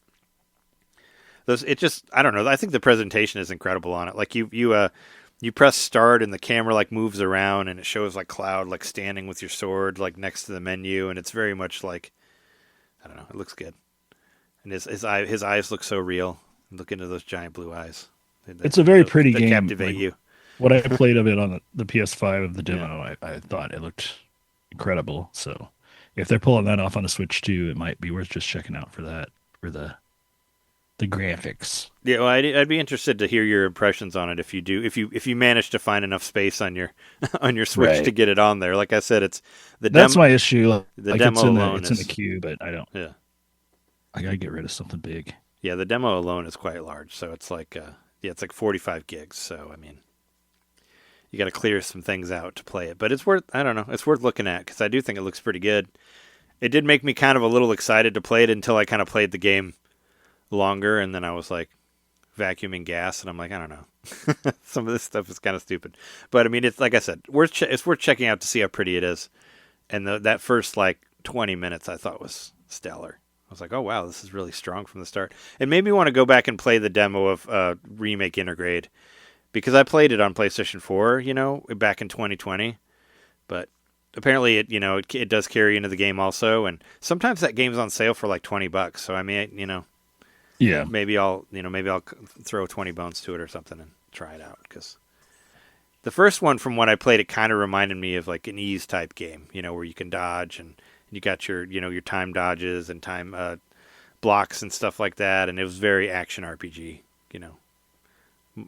S2: I don't know. I think the presentation is incredible on it. Like you press start and the camera like moves around and it shows like Cloud like standing with your sword like next to the menu, and it's very much like, I don't know. It looks good, and his eyes look so real. Look into those giant blue eyes.
S3: It's a very pretty game.
S2: Captivate you.
S3: What I played of it on the PS5 of the demo, I thought it looked incredible. So if they're pulling that off on a Switch too, it might be worth just checking out for that, for the graphics. Yeah,
S2: well, I'd be interested to hear your impressions on it if you manage to find enough space on your Switch to get it on there. Like I said, it's
S3: that's my issue.
S2: The demo alone
S3: it's in the queue, but I don't.
S2: Yeah,
S3: I gotta get rid of something big.
S2: Yeah, the demo alone is quite large, so it's like it's like 45 gigs. So I mean, you got to clear some things out to play it, but it's worth looking at because I do think it looks pretty good. It did make me kind of a little excited to play it until I kind of played the game longer, and then I was like vacuuming gas, and I'm like, I don't know. Some of this stuff is kind of stupid, but I mean, it's like I said, it's worth checking out to see how pretty it is. And that first like 20 minutes I thought was stellar. I was like, oh wow, this is really strong from the start. It made me want to go back and play the demo of Remake Intergrade, because I played it on PlayStation 4, back in 2020, but apparently it does carry into the game also, and sometimes that game's on sale for like $20. So I mean,
S3: yeah,
S2: maybe I'll throw 20 bones to it or something and try it out, because the first one, from what I played, it kind of reminded me of like an Ys type game, where you can dodge and you got your your time dodges and time blocks and stuff like that, and it was very action RPG,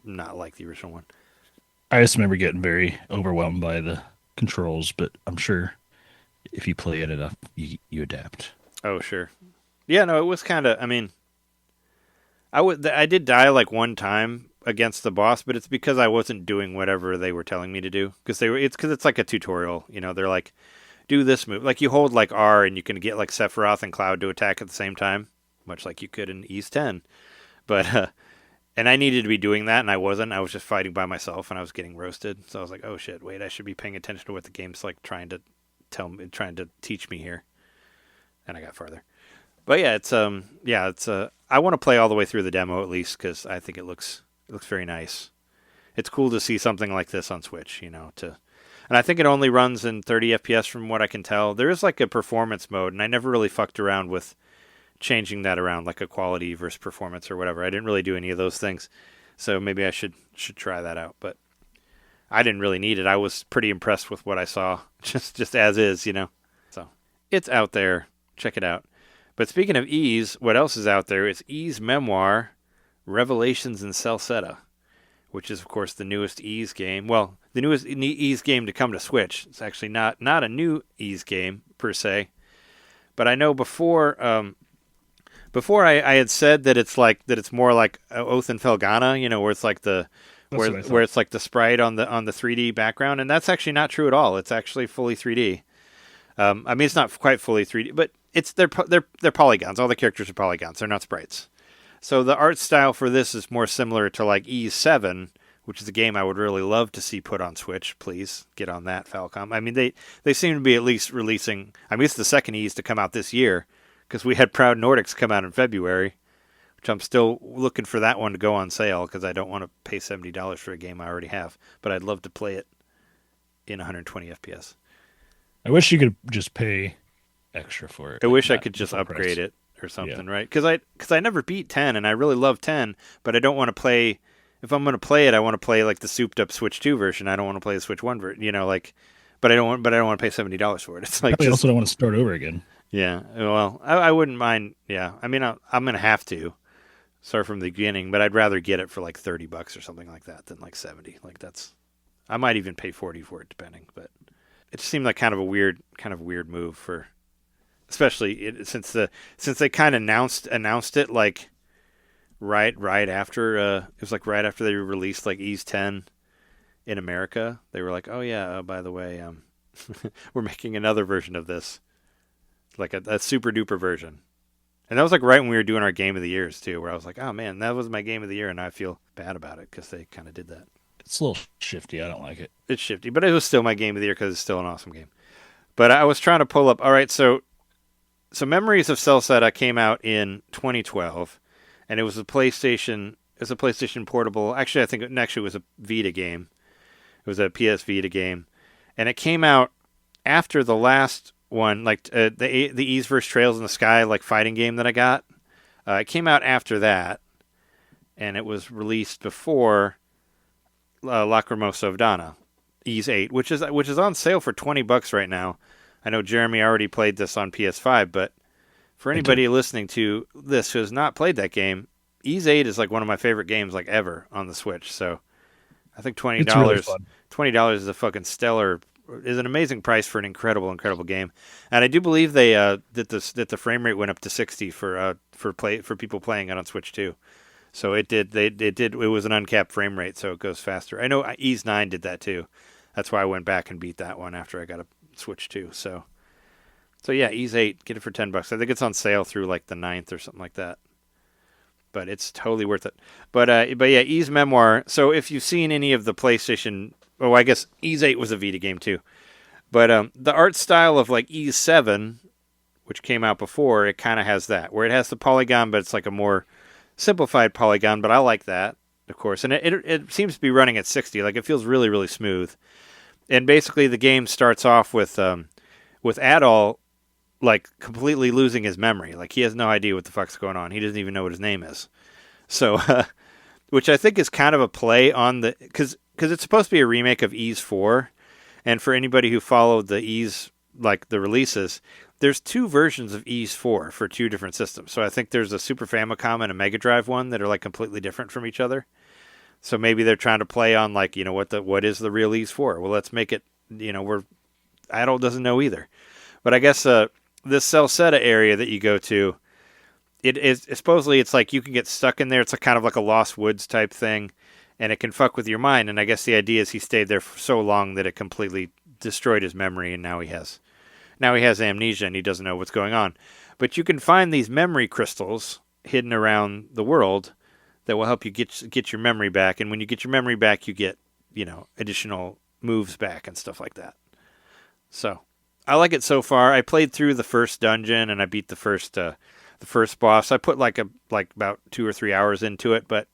S2: not like the original one.
S3: I just remember getting very overwhelmed by the controls, but I'm sure if you play it enough, you adapt.
S2: Oh sure. Yeah, no, it was kind of. I mean, I did die like one time against the boss, but it's because I wasn't doing whatever they were telling me to do. Because it's like a tutorial. You know, they're like, do this move. Like you hold like R and you can get like Sephiroth and Cloud to attack at the same time, much like you could in Ys 10. But and I needed to be doing that, and I wasn't. I was just fighting by myself, and I was getting roasted. So I was like, oh shit, wait, I should be paying attention to what the game's like trying to teach me here. And I got farther. But yeah, it's I want to play all the way through the demo at least because I think it looks very nice. It's cool to see something like this on Switch, you know. And I think it only runs in 30 FPS from what I can tell. There is like a performance mode, and I never really fucked around with changing that around, like a quality versus performance or whatever. I didn't really do any of those things, so maybe I should try that out. But I didn't really need it. I was pretty impressed with what I saw, just as is, you know. So it's out there. Check it out. But speaking of Ys, what else is out there? It's Ys Memoire, Revelations in Celceta, which is, of course, the newest Ys game. Well, the newest Ys game to come to Switch. It's actually not a new Ys game, per se. But I know before I had said that it's more like Oath and Felghana, you know, where it's like where it's like the sprite on the 3D background, and that's actually not true at all. It's actually fully 3D. I mean, it's not quite fully 3D, but they're polygons. All the characters are polygons. They're not sprites. So the art style for this is more similar to like Ys 7, which is a game I would really love to see put on Switch. Please get on that, Falcom. I mean, they seem to be at least releasing. I mean, it's the second Ys to come out this year because we had Proud Nordics come out in February, which I'm still looking for that one to go on sale because I don't want to pay $70 for a game I already have, but I'd love to play it in 120 FPS.
S3: I wish you could just pay extra for it.
S2: I wish I could just upgrade it or something, right? Because I never beat 10, and I really love 10, but I don't want to play. If I'm going to play it, I want to play like the souped up Switch 2 version. I don't want to play the Switch 1 version, you know, like. But I don't want to pay $70 for it. It's like
S3: I also don't want to start over again.
S2: Yeah, well, I wouldn't mind. Yeah, I mean, I'm going to have to start from the beginning, but I'd rather get it for like $30 or something like that than like 70. Like I might even pay 40 for it, depending. But it just seemed like kind of a weird move for, especially since they kind of announced it like right after it was like right after they released like Ys 10 in America. They were like, oh yeah, by the way, we're making another version of this. Like a super duper version. And that was like right when we were doing our Game of the Years too, where I was like, oh man, that was my Game of the Year, and I feel bad about it because they kind of did that.
S3: It's a little shifty. I don't like it.
S2: It's shifty, but it was still my Game of the Year because it's still an awesome game. But I was trying to pull up. All right, so Memories of Celceta came out in 2012, and it was a PlayStation portable. Actually, I think it was a Vita game. It was a PS Vita game, and it came out after the last one, like the Ys vs. Trails in the Sky, like fighting game that I got. It came out after that, and it was released before Lacrimosa of Dana, Ys 8, which is on sale for $20 right now. I know Jeremy already played this on PS5, but for anybody listening to this who has not played that game, Ys 8 is like one of my favorite games like ever on the Switch. So I think $20 is a fucking is an amazing price for an incredible game. And I do believe they that the frame rate went up to 60 for people playing it on Switch too. So it was an uncapped frame rate, so it goes faster. I know Ys 9 did that too. That's why I went back and beat that one after I got a Switch 2. So yeah, Ys 8, get it for $10. I think it's on sale through like the 9th or something like that. But it's totally worth it. But yeah, Ys Memoire. So if you've seen any of the PlayStation, I guess Ys 8 was a Vita game too. But the art style of like Ys 7, which came out before, it kind of has that, where it has the polygon, but it's like a more simplified polygon. But I like that, of course. And it seems to be running at 60. Like it feels really, really smooth. And basically the game starts off with Adol like completely losing his memory. Like he has no idea what the fuck's going on. He doesn't even know what his name is. So, which I think is kind of a play on because it's supposed to be a remake of Ys 4. And for anybody who followed the Ys, like the releases, there's two versions of Ys 4 for two different systems. So I think there's a Super Famicom and a Mega Drive one that are like completely different from each other. So maybe they're trying to play on like, you know, what is the real Ys 4? Well, let's make it, you know, Adol doesn't know either. But I guess this Celceta area that you go to, it is supposedly it's like you can get stuck in there. It's a kind of like a Lost Woods type thing, and it can fuck with your mind. And I guess the idea is he stayed there for so long that it completely destroyed his memory, and now he has amnesia and he doesn't know what's going on. But you can find these memory crystals hidden around the world that will help you get your memory back. And when you get your memory back, you get, additional moves back and stuff like that. So I like it so far. I played through the first dungeon and I beat the first boss. I put like about 2 or 3 hours into it, but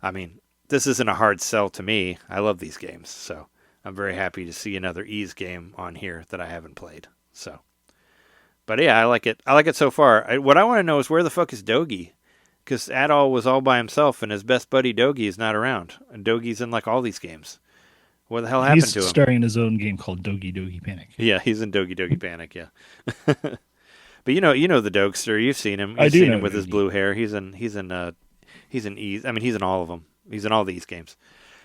S2: I mean, this isn't a hard sell to me. I love these games, so I'm very happy to see another Ys game on here that I haven't played. So, but yeah, I like it. I like it so far. What I want to know is where the fuck is Dogi? Because Adol was all by himself, and his best buddy Dogi is not around. And Dogi's in like all these games. What the hell happened to him?
S3: He's starring in his own game called Dogi Dogi Panic.
S2: Yeah, he's in Dogi Dogi Panic. Yeah, but you know the Dogster. You've seen him.
S3: You've
S2: seen him with his blue hair. He's in Ys. I mean, he's in all of them. He's in all these games,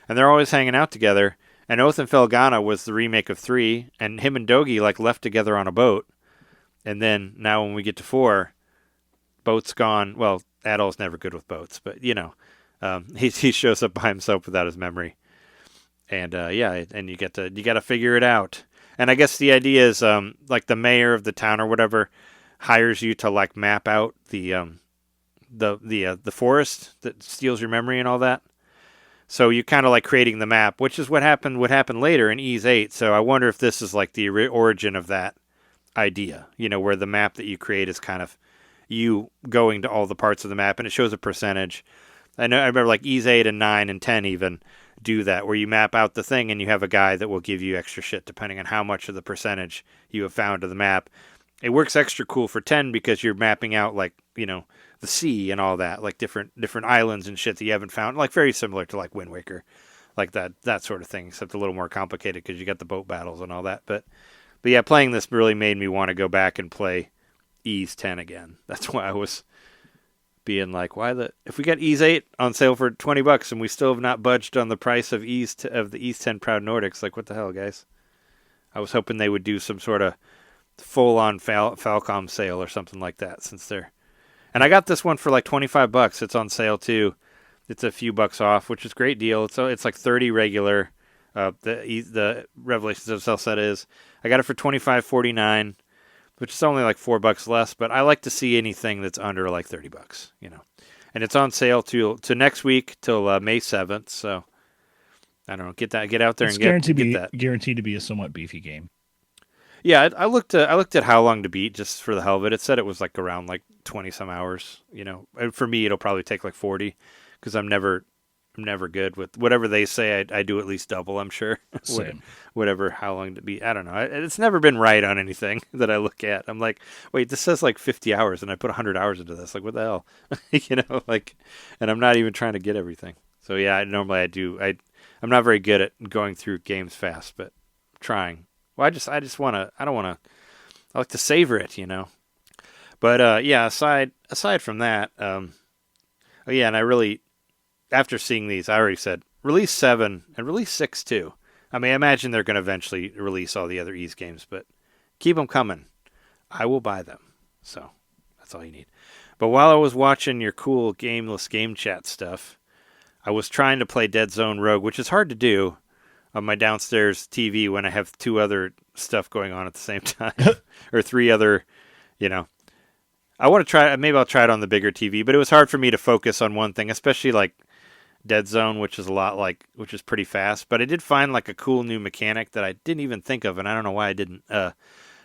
S2: and they're always hanging out together. And Oath and Felghana was the remake of 3, and him and Dogi like left together on a boat. And then now when we get to 4, boat's gone. Well, Adol's never good with boats, but he shows up by himself without his memory. And and you got to figure it out. And I guess the idea is like the mayor of the town or whatever hires you to like map out the forest that steals your memory and all that. So you're kind of like creating the map, which is what happened later in Ys 8. So I wonder if this is like the origin of that idea, where the map that you create is kind of you going to all the parts of the map, and it shows a percentage. I remember like Ys 8 and 9 and 10 even do that, where you map out the thing and you have a guy that will give you extra shit depending on how much of the percentage you have found of the map. It works extra cool for 10 because you're mapping out like, the sea and all that, like different islands and shit that you haven't found, like very similar to like Wind Waker, like that sort of thing, except a little more complicated because you got the boat battles and all that. But yeah, playing this really made me want to go back and play Ys 10 again. That's why I was being like, if we got Ys 8 on sale for $20 and we still have not budged on the price of the Ys 10 Proud Nordics, like what the hell, guys? I was hoping they would do some sort of full-on Falcom sale or something like that, since they're. And I got this one for like $25. It's on sale too. It's a few bucks off, which is a great deal. It's like 30 regular. The Revelations of Celceta is. I got it for $25.49, which is only like $4 less. But I like to see anything that's under like $30, And it's on sale to next week till May 7th. So I don't know. Get out there and get that.
S3: Guaranteed to be a somewhat beefy game.
S2: Yeah, I looked at how long to beat just for the hell of it. It said it was like around like 20 some hours. And for me, it'll probably take like 40 because I'm never good with whatever they say. I do at least double. I'm sure.
S3: Same.
S2: Whatever, how long to beat. I don't know. It's never been right on anything that I look at. I'm like, wait, this says like 50 hours, and I put 100 hours into this. Like, what the hell? And I'm not even trying to get everything. So yeah, normally I do. I'm not very good at going through games fast, but I'm trying. Well, I just want to. I don't want to. I like to savor it, But yeah, aside from that, and I really, after seeing these, I already said release 7 and release 6 too. I mean, I imagine they're going to eventually release all the other Ys games, but keep them coming. I will buy them. So that's all you need. But while I was watching your cool gameless game chat stuff, I was trying to play Dead Zone Rogue, which is hard to do on my downstairs TV when I have 2 other stuff going on at the same time, or 3 other, I want to try. Maybe I'll try it on the bigger TV, but it was hard for me to focus on one thing, especially like Dead Zone, which is pretty fast. But I did find like a cool new mechanic that I didn't even think of, and I don't know why I didn't.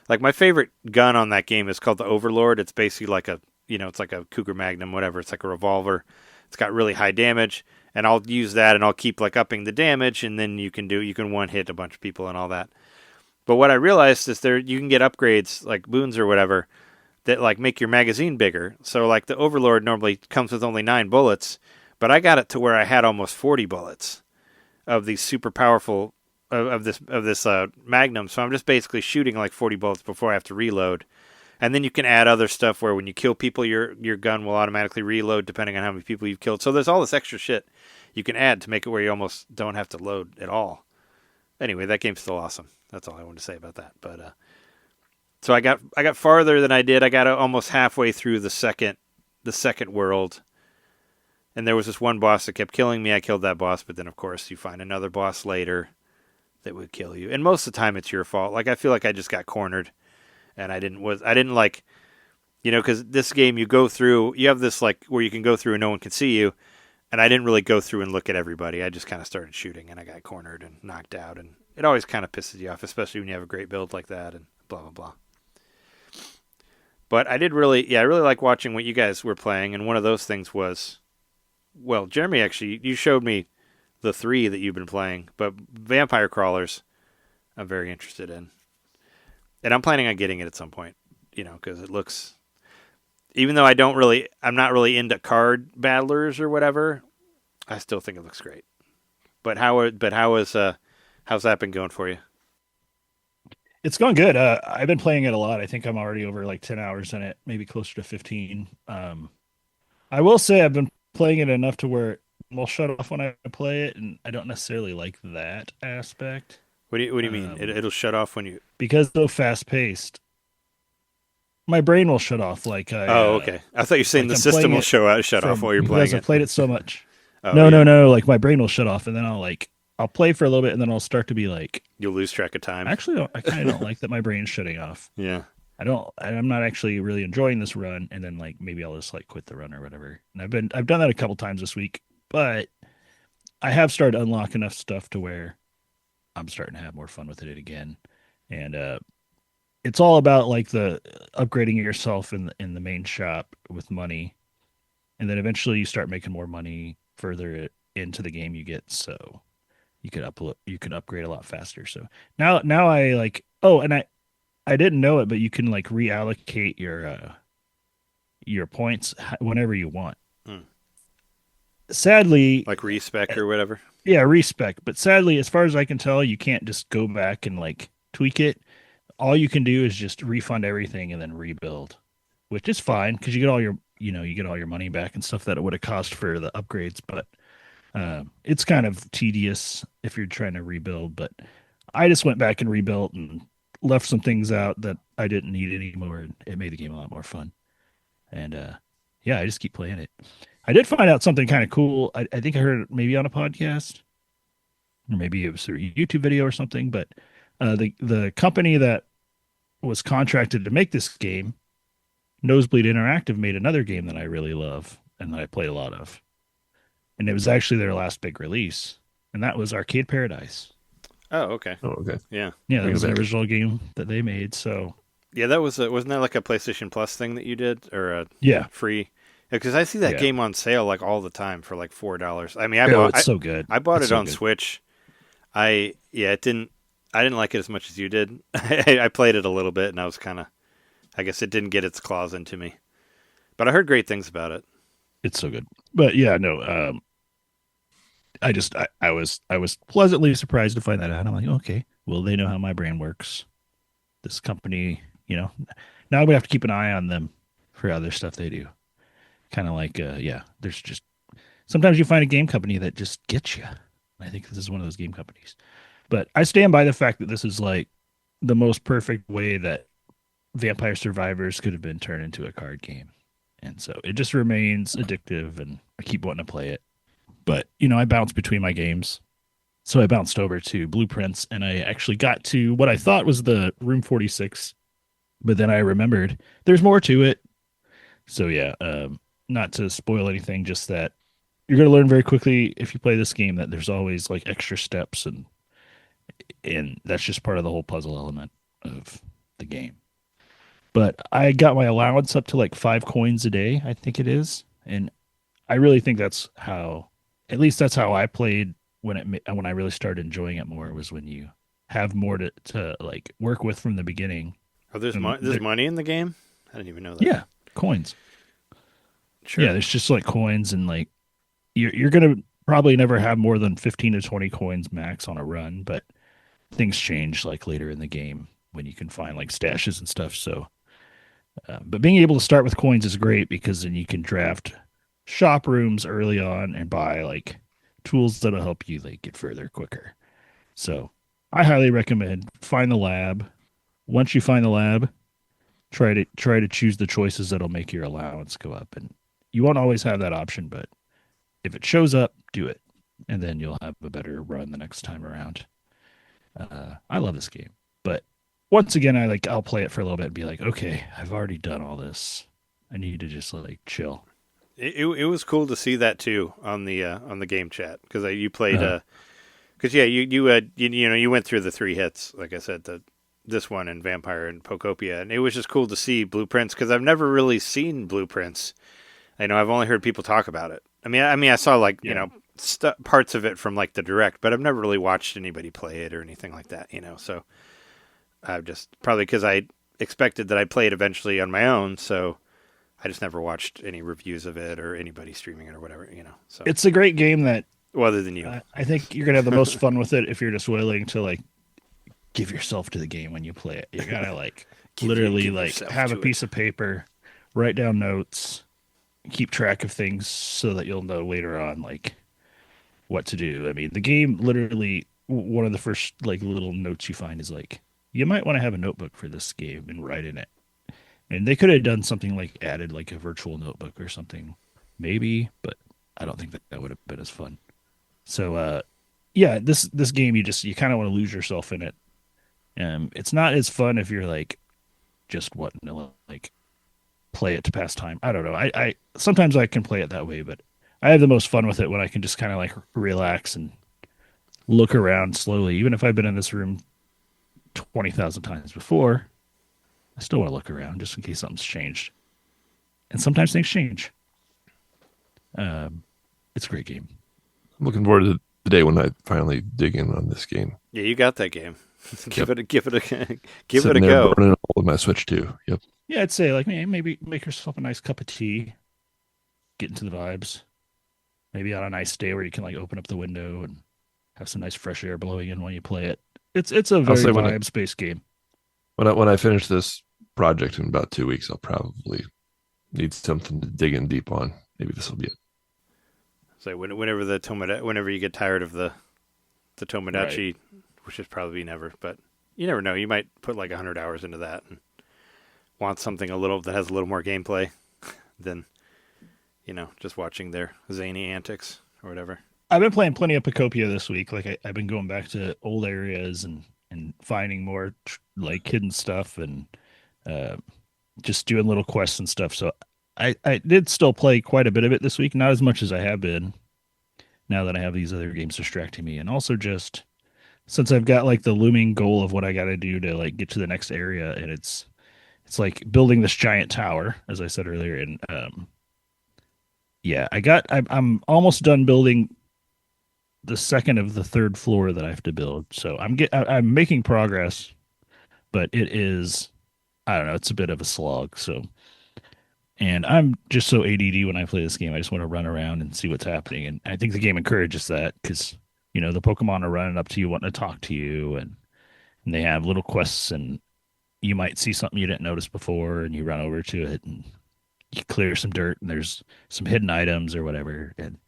S2: Like my favorite gun on that game is called the Overlord. It's basically like it's like a Cougar Magnum, whatever. It's like a revolver. It's got really high damage. And I'll use that, and I'll keep like upping the damage, and then you can one hit a bunch of people and all that. But what I realized is you can get upgrades like boons or whatever that like make your magazine bigger. So like the Overlord normally comes with only 9 bullets, but I got it to where I had almost 40 bullets of these super powerful of this Magnum. So I'm just basically shooting like 40 bullets before I have to reload. And then you can add other stuff where when you kill people, your gun will automatically reload depending on how many people you've killed. So there's all this extra shit you can add to make it where you almost don't have to load at all. Anyway, that game's still awesome. That's all I wanted to say about that. But so I got farther than I did. I got almost halfway through the second the second world. And there was this one boss that kept killing me. I killed that boss, but then of course you find another boss later that would kill you. And most of the time it's your fault. Like I feel like I just got cornered, and I didn't like, because this game you have this like where you can go through and no one can see you, and I didn't really go through and look at everybody. I just kind of started shooting, and I got cornered and knocked out, and it always kind of pisses you off, especially when you have a great build like that and blah blah blah. But I really like watching what you guys were playing, and one of those things was, well, Jeremy, actually, you showed me the 3 that you've been playing, but Vampire Crawlers, I'm very interested in. And I'm planning on getting it at some point, because it looks, even though I'm not really into card battlers or whatever, I still think it looks great. But how's that been going for you?
S3: It's going good. I've been playing it a lot. I think I'm already over like 10 hours in it, maybe closer to 15. I will say I've been playing it enough to where it will shut off when I play it, and I don't necessarily like that aspect.
S2: What do you mean? It'll shut off when you...
S3: Because it's so fast-paced, my brain will shut off. Like
S2: okay. I thought you were saying the system will shut off while you're playing it.
S3: Because I played it so much. No. Like my brain will shut off, and then I'll play for a little bit, and then I'll start to be like... You'll
S2: lose track of time.
S3: Actually, I kind of don't like that my brain's shutting off.
S2: Yeah.
S3: I'm not actually really enjoying this run, and then like maybe I'll just like quit the run or whatever. And I've done that a couple times this week, but I have started to unlock enough stuff to where I'm starting to have more fun with it again. And it's all about like the upgrading yourself in the main shop with money, and then eventually you start making more money further into the game you get, so you can upgrade a lot faster. So now I like, and I didn't know it, but you can like reallocate your points whenever you want. Sadly,
S2: like respec or whatever.
S3: Yeah, respec. But sadly, as far as I can tell, you can't just go back and like tweak it. All you can do is just refund everything and then rebuild, which is fine because you get all your money back and stuff that it would have cost for the upgrades. But it's kind of tedious if you're trying to rebuild. But I just went back and rebuilt and left some things out that I didn't need anymore. It made the game a lot more fun. And I just keep playing it. I did find out something kind of cool. I think I heard it maybe on a podcast, or maybe it was a YouTube video or something. But the company that was contracted to make this game, Nosebleed Interactive, made another game that I really love and that I played a lot of. And it was actually their last big release, and that was Arcade Paradise.
S2: Oh, okay. Yeah.
S3: Yeah, that was an original game that they made. So
S2: yeah, that wasn't that like a PlayStation Plus thing that you did, or free? Because I see that game on sale like all the time for like $4. I mean,
S3: it's so good.
S2: I bought it on Switch. I didn't like it as much as you did. I played it a little bit, and I was I guess it didn't get its claws into me. But I heard great things about it.
S3: It's so good. But yeah, no. I was pleasantly surprised to find that out. I'm like, okay, well, they know how my brain works. This company, now I'm gonna have to keep an eye on them for other stuff they do. Kind of like, there's just sometimes you find a game company that just gets you. I think this is one of those game companies. But I stand by the fact that this is like the most perfect way that Vampire Survivors could have been turned into a card game. And so it just remains addictive, and I keep wanting to play it. But, I bounce between my games. So I bounced over to Blueprints, and I actually got to what I thought was the Room 46. But then I remembered there's more to it. So yeah, not to spoil anything, just that you're going to learn very quickly if you play this game that there's always like extra steps, and that's just part of the whole puzzle element of the game. But I got my allowance up to like 5 coins a day, I think it is. And I really think that's how I played when I really started enjoying it more, was when you have more to like work with from the beginning.
S2: Oh, there's money in the game? I didn't even know that.
S3: Yeah, coins.
S2: Sure.
S3: Yeah, there's just like coins, and like you're going to probably never have more than 15 to 20 coins max on a run, but things change like later in the game when you can find like stashes and stuff. So but being able to start with coins is great, because then you can draft shop rooms early on and buy like tools that'll help you like get further quicker. So I highly recommend find the lab. Once you find the lab, try to choose the choices that'll make your allowance go up, and you won't always have that option, but if it shows up, do it, and then you'll have a better run the next time around. I love this game, but once again, I'll play it for a little bit and be like, okay, I've already done all this. I need to just like chill.
S2: It was cool to see that too on the game chat because you played because you went through the 3 hits, like I said, this one and Vampire and Pokopia, and it was just cool to see blueprints because I've never really seen blueprints. I know I've only heard people talk about it. I mean I saw parts of it from like the direct, but I've never really watched anybody play it or anything like that. So I've just probably because I expected that I'd play it eventually on my own, so I just never watched any reviews of it or anybody streaming it or whatever. So
S3: it's a great game that.
S2: Well, other than you,
S3: I think you're gonna have the most fun with it if you're just willing to like give yourself to the game when you play it. You gotta like literally like have a piece of paper, write down notes, keep track of things so that you'll know later on like what to do. I mean, the game literally one of the first like little notes you find is like you might want to have a notebook for this game and write in it. And they could have done something like added like a virtual notebook or something, maybe, but I don't think that would have been as fun. So, this game you kind of want to lose yourself in it. It's not as fun if you're like just wanting to like play it to pass time. I don't know. I sometimes I can play it that way, but I have the most fun with it when I can just kind of like relax and look around slowly. Even if I've been in this room 20,000 times before, I still want to look around just in case something's changed. And sometimes things change. It's a great game.
S4: I'm looking forward to the day when I finally dig in on this game.
S2: Yeah, you got that game. give it a
S4: Sitting there
S2: go.
S4: burning a hole with my Switch too. Yep.
S3: Yeah, I'd say like maybe make yourself a nice cup of tea, get into the vibes. Maybe on a nice day where you can like open up the window and have some nice fresh air blowing in when you play it. It's a very vibes-based game.
S4: When I finish this project in about 2 weeks, I'll probably need something to dig in deep on. Maybe this will be it.
S2: So whenever you get tired of the Tomodachi, right, which is probably never, but you never know. You might put like 100 hours into that and want something that has a little more gameplay than just watching their zany antics or whatever.
S3: I've been playing plenty of Pokopia this week. Like I've been going back to old areas and finding more like hidden stuff and just doing little quests and stuff. So I did still play quite a bit of it this week, not as much as I have been now that I have these other games distracting me. And also just since I've got like the looming goal of what I got to do to like get to the next area, and it's like building this giant tower, as I said earlier. And I'm almost done building the second of the third floor that I have to build. So I'm making progress, but it is, I don't know, it's a bit of a slog. So, and I'm just so ADD when I play this game. I just want to run around and see what's happening. And I think the game encourages that because, the Pokemon are running up to you, wanting to talk to you, and they have little quests, and you might see something you didn't notice before, and you run over to it, and you clear some dirt, and there's some hidden items or whatever. And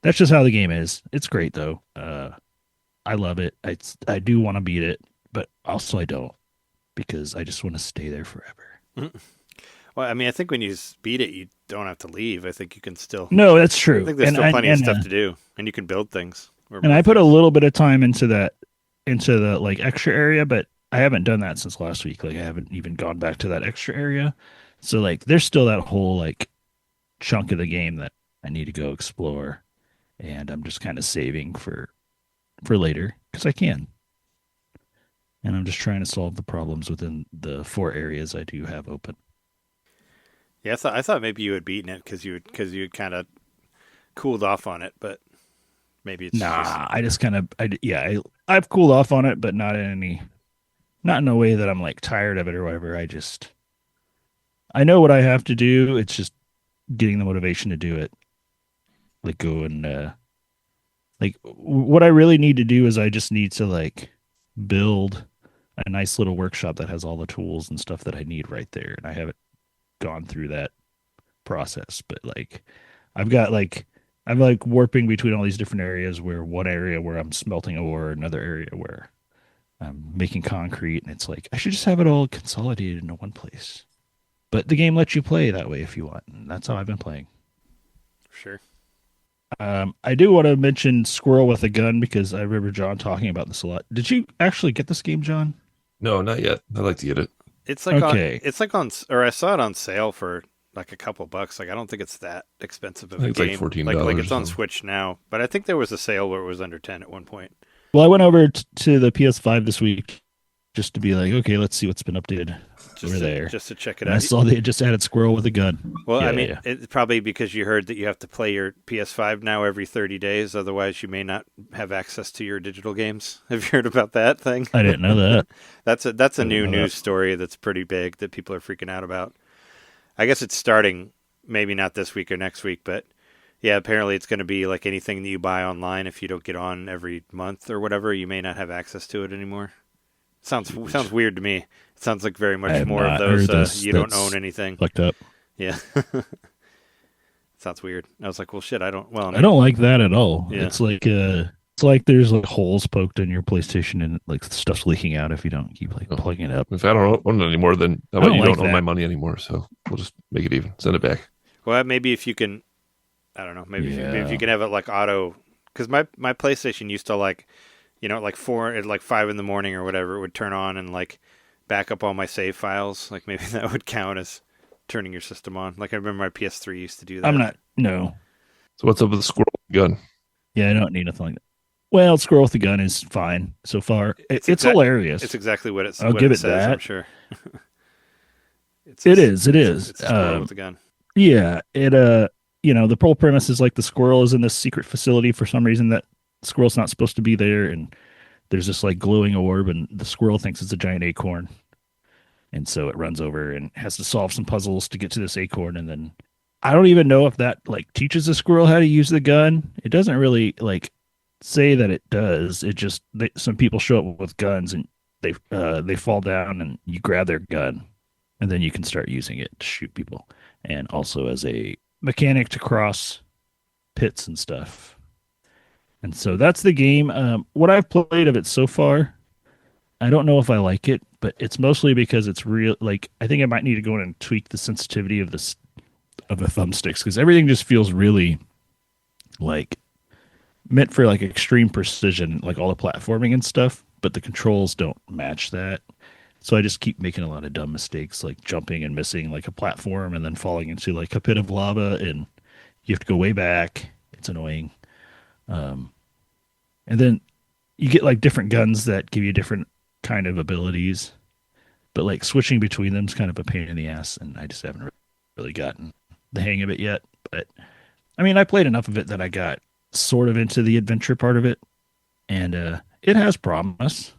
S3: that's just how the game is. It's great, though. I love it. I do want to beat it, but also I don't because I just want to stay there forever.
S2: Mm-hmm. Well, I mean, I think when you beat it, you don't have to leave. I think you can still...
S3: No, that's true.
S2: I think there's still plenty of stuff to do, and you can build things.
S3: And I put a little bit of time into the like extra area, but I haven't done that since last week. Like I haven't even gone back to that extra area. So like there's still that whole like chunk of the game that I need to go explore, and I'm just kind of saving for later because I can. And I'm just trying to solve the problems within the 4 areas I do have open.
S2: Yeah, I thought maybe you had beaten it because you kind of cooled off on it, but maybe it's
S3: I just kind of I've cooled off on it, but not in a way that I'm like tired of it or whatever. I know what I have to do. It's just getting the motivation to do it. Like go and like what I really need to do is I just need to like build a nice little workshop that has all the tools and stuff that I need right there, and I haven't gone through that process. But like I'm like warping between all these different areas, where one area where I'm smelting ore, another area where I'm making concrete, and it's like I should just have it all consolidated into one place. But the game lets you play that way if you want. And that's how I've been playing.
S2: Sure.
S3: I do want to mention Squirrel with a Gun because I remember John talking about this a lot. Did you actually get this game, John?
S4: No, not yet. I'd like to get it.
S2: It's like
S3: Okay.
S2: or I saw it on sale for like a couple bucks. Like I don't think it's that expensive of a
S4: I think it's
S2: game.
S4: like $14
S2: Like
S4: or
S2: it's on
S4: something.
S2: Switch now, but I think there was a sale where it was under 10 at one point.
S3: Well, I went over to the PS5 this week just to be like, okay, let's see what's been updated over there.
S2: Just to check it
S3: And I
S2: out.
S3: saw they had just added Squirrel with a Gun.
S2: Well,
S3: Yeah,
S2: I mean,
S3: yeah.
S2: it's probably because you heard that you have to play your PS5 now every 30 days. Otherwise, you may not have access to your digital games. Have you heard about that thing?
S3: I didn't know that.
S2: That's a
S3: didn't
S2: new
S3: know
S2: news
S3: that.
S2: story that's pretty big that people are freaking out about. I guess it's starting maybe not this week or next week, but yeah, apparently it's going to be like anything that you buy online. If you don't get on every month or whatever, you may not have access to it anymore. Sounds weird to me. It sounds like very
S3: I
S2: much
S3: have
S2: more of
S3: not
S2: those
S3: heard this.
S2: you don't
S3: That's
S2: own anything.
S3: Fucked up.
S2: Yeah. Sounds weird. I was like, well, shit, I don't. Well,
S3: I don't like that at all.
S2: Yeah.
S3: It's like there's like holes poked in your PlayStation and like stuff's leaking out if you don't keep like
S4: Oh.
S3: plugging it up.
S4: If I don't own it anymore, then how
S3: I
S4: about
S3: don't
S4: you
S3: like
S4: don't own
S3: that.
S4: my money anymore? So we'll just make it even. Send it back.
S2: Well, maybe if you can, I don't know. Maybe if
S3: Yeah.
S2: you can have it like auto, because my PlayStation used to like, at like 5 in the morning or whatever, it would turn on and like back up all my save files. Like maybe that would count as turning your system on. Like I remember my PS3 used to do that.
S3: No.
S4: So what's up with the squirrel gun?
S3: Yeah, I don't need nothing like that. Well, Squirrel with the Gun is fine so far. It's hilarious.
S2: It's exactly what it's.
S3: I'll
S2: what
S3: give it
S2: says, I'm
S3: that.
S2: sure.
S3: It is.
S2: It's a squirrel with a gun.
S3: Yeah, the whole premise is like the squirrel is in this secret facility for some reason that the squirrel's not supposed to be there, and there's this like glowing orb, and the squirrel thinks it's a giant acorn, and so it runs over and has to solve some puzzles to get to this acorn, and then I don't even know if that like teaches the squirrel how to use the gun. It doesn't really like say that it does. It just some people show up with guns and they fall down and you grab their gun, and then you can start using it to shoot people, and also as a mechanic to cross pits and stuff. And so that's the game. What I've played of it so far, I don't know if I like it, but it's mostly because it's real. Like I think I might need to go in and tweak the sensitivity of the thumbsticks because everything just feels really like meant for like extreme precision, like all the platforming and stuff. But the controls don't match that. So I just keep making a lot of dumb mistakes, like jumping and missing like a platform and then falling into like a pit of lava, and you have to go way back. It's annoying. And then you get like different guns that give you different kind of abilities, but like switching between them is kind of a pain in the ass, and I just haven't really gotten the hang of it yet. But I mean, I played enough of it that I got sort of into the adventure part of it, and it has promise.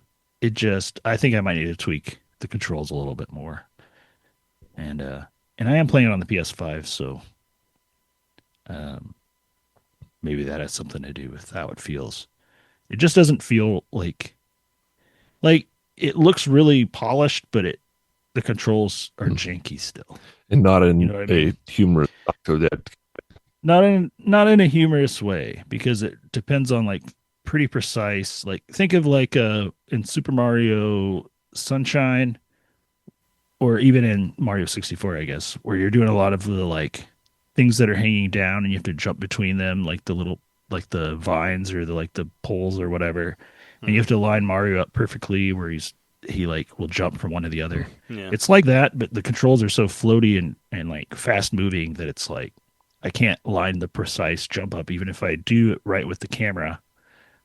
S3: I think I might need to tweak the controls a little bit more, and I am playing it on the PS5, so maybe that has something to do with how it feels. It just doesn't feel like it looks really polished, but the controls are janky still.
S4: And not in
S3: You know what I mean?
S4: a humorous that
S3: Not in a humorous way, because it depends on like pretty precise. Like think of like in Super Mario Sunshine, or even in Mario 64, I guess, where you're doing a lot of the like things that are hanging down and you have to jump between them, like the little like the vines or the poles or whatever, and you have to line Mario up perfectly where he like will jump from one to the other.
S2: Yeah.
S3: It's like that, but the controls are so floaty and like fast moving that it's like I can't line the precise jump up. Even if I do it right with the camera,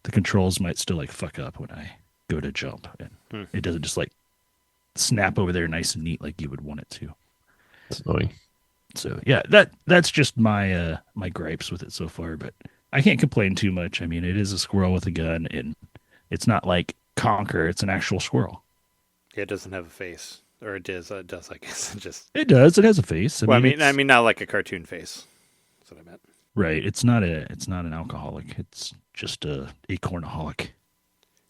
S3: the controls might still like fuck up when I go to jump, and it doesn't just like snap over there nice and neat like you would want it to.
S4: it's annoying.
S3: So yeah, that's just my my gripes with it so far, but I can't complain too much. I mean, it is a squirrel with a gun, and it's not like Conker. It's an actual squirrel.
S2: It doesn't have a face, or it does. It does, I guess.
S3: It does. It has a face.
S2: I
S3: it's-
S2: mean, not like a cartoon face. That's what I meant.
S3: right. It's not an alcoholic. It's just a acornaholic.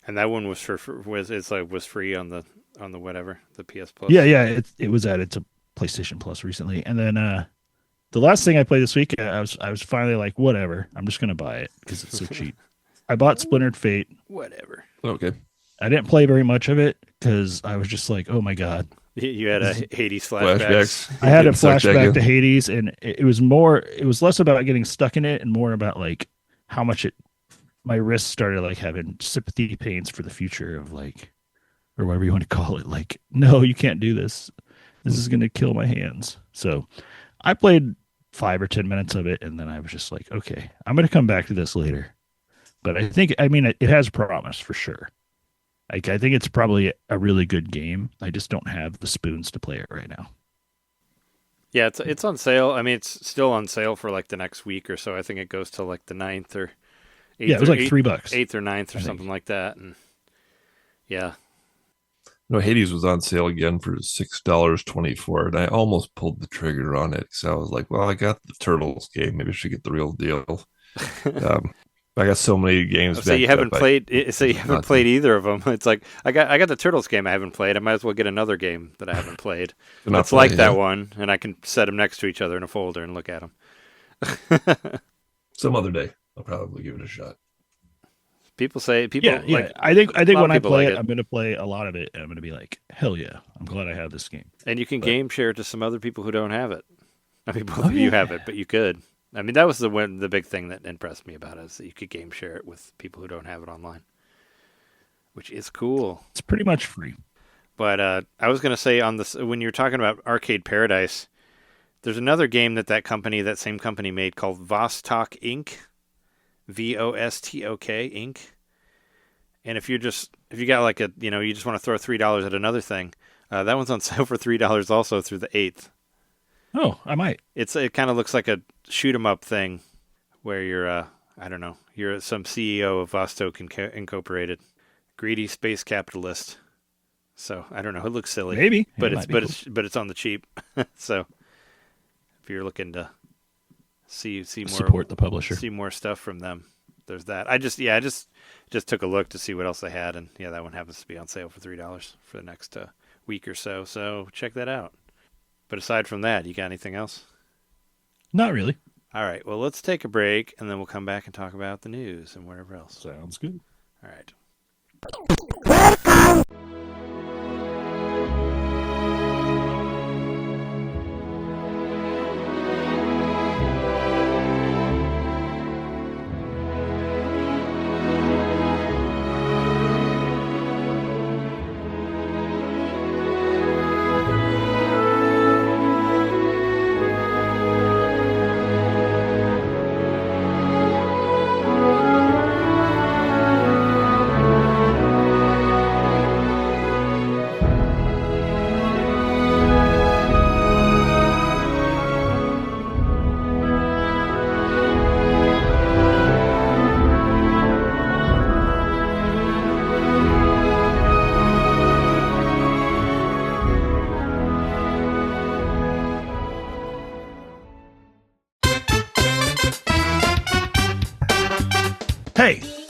S2: And that one was was free on the whatever, the PS Plus.
S3: Yeah. It was added to PlayStation Plus recently, and then the last thing I played this week, I was finally like, whatever, I'm just gonna buy it because it's so cheap. I bought Splintered Fate.
S2: Whatever.
S4: Okay.
S3: I didn't play very much of it because I was just like, oh my god,
S2: You had a Hades flashbacks.
S3: I had a
S4: Sucked back
S3: flashback
S4: in.
S3: to Hades, and it was less about getting stuck in it and more about like how much my wrists started like having sympathy pains for the future of like, or whatever you want to call it. Like, no, you can't do this. This is going to kill my hands. So I played 5 or 10 minutes of it, and then I was just like, okay, I'm going to come back to this later. But I mean, it has promise for sure. Like, I think it's probably a really good game. I just don't have the spoons to play it right now.
S2: Yeah, it's on sale. I mean, it's still on sale for like the next week or so. I think it goes till like the 9th or 8th.
S3: Yeah, it was like $3.
S2: 8th or 9th or something like that. And yeah.
S4: No, Hades was on sale again for $6.24, and I almost pulled the trigger on it because I was like, well, I got the Turtles game. Maybe I should get the real deal. I got so many games.
S2: So you haven't played either of them. It's like I got the Turtles game I haven't played. I might as well get another game that I haven't played. It's like that one, and I can set them next to each other in a folder and look at them.
S4: Some other day, I'll probably give it a shot.
S2: People.
S3: Yeah.
S2: Like,
S3: I think when I play
S2: like
S3: it, I'm going to play a lot of it, and I'm going to be like, hell yeah, I'm glad I have this game.
S2: And you can game share it to some other people who don't have it. I mean, both of you have it, but you could. I mean, that was the big thing that impressed me about it, is that you could game share it with people who don't have it online, which is cool.
S3: It's pretty much free.
S2: But I was going to say, on this, when you're talking about Arcade Paradise, there's another game that same company made called Vostok Inc. Vostok Inc. And if you got like you just want to throw $3 at another thing, that one's on sale for $3 also through the 8th.
S3: Oh, I might.
S2: It kind of looks like a shoot 'em up thing where you're you're some CEO of Vostok Incorporated, greedy space capitalist. So I don't know. It looks silly,
S3: maybe,
S2: but it's on the cheap. So if you're looking to see more,
S3: support the publisher,
S2: see more stuff from them, there's that. I just took a look to see what else they had, and yeah, that one happens to be on sale for $3 for the next week or so. So check that out. But aside from that, you got anything else?
S3: Not really.
S2: All right. Well, let's take a break, and then we'll come back and talk about the news and whatever else.
S3: Sounds good.
S2: All right.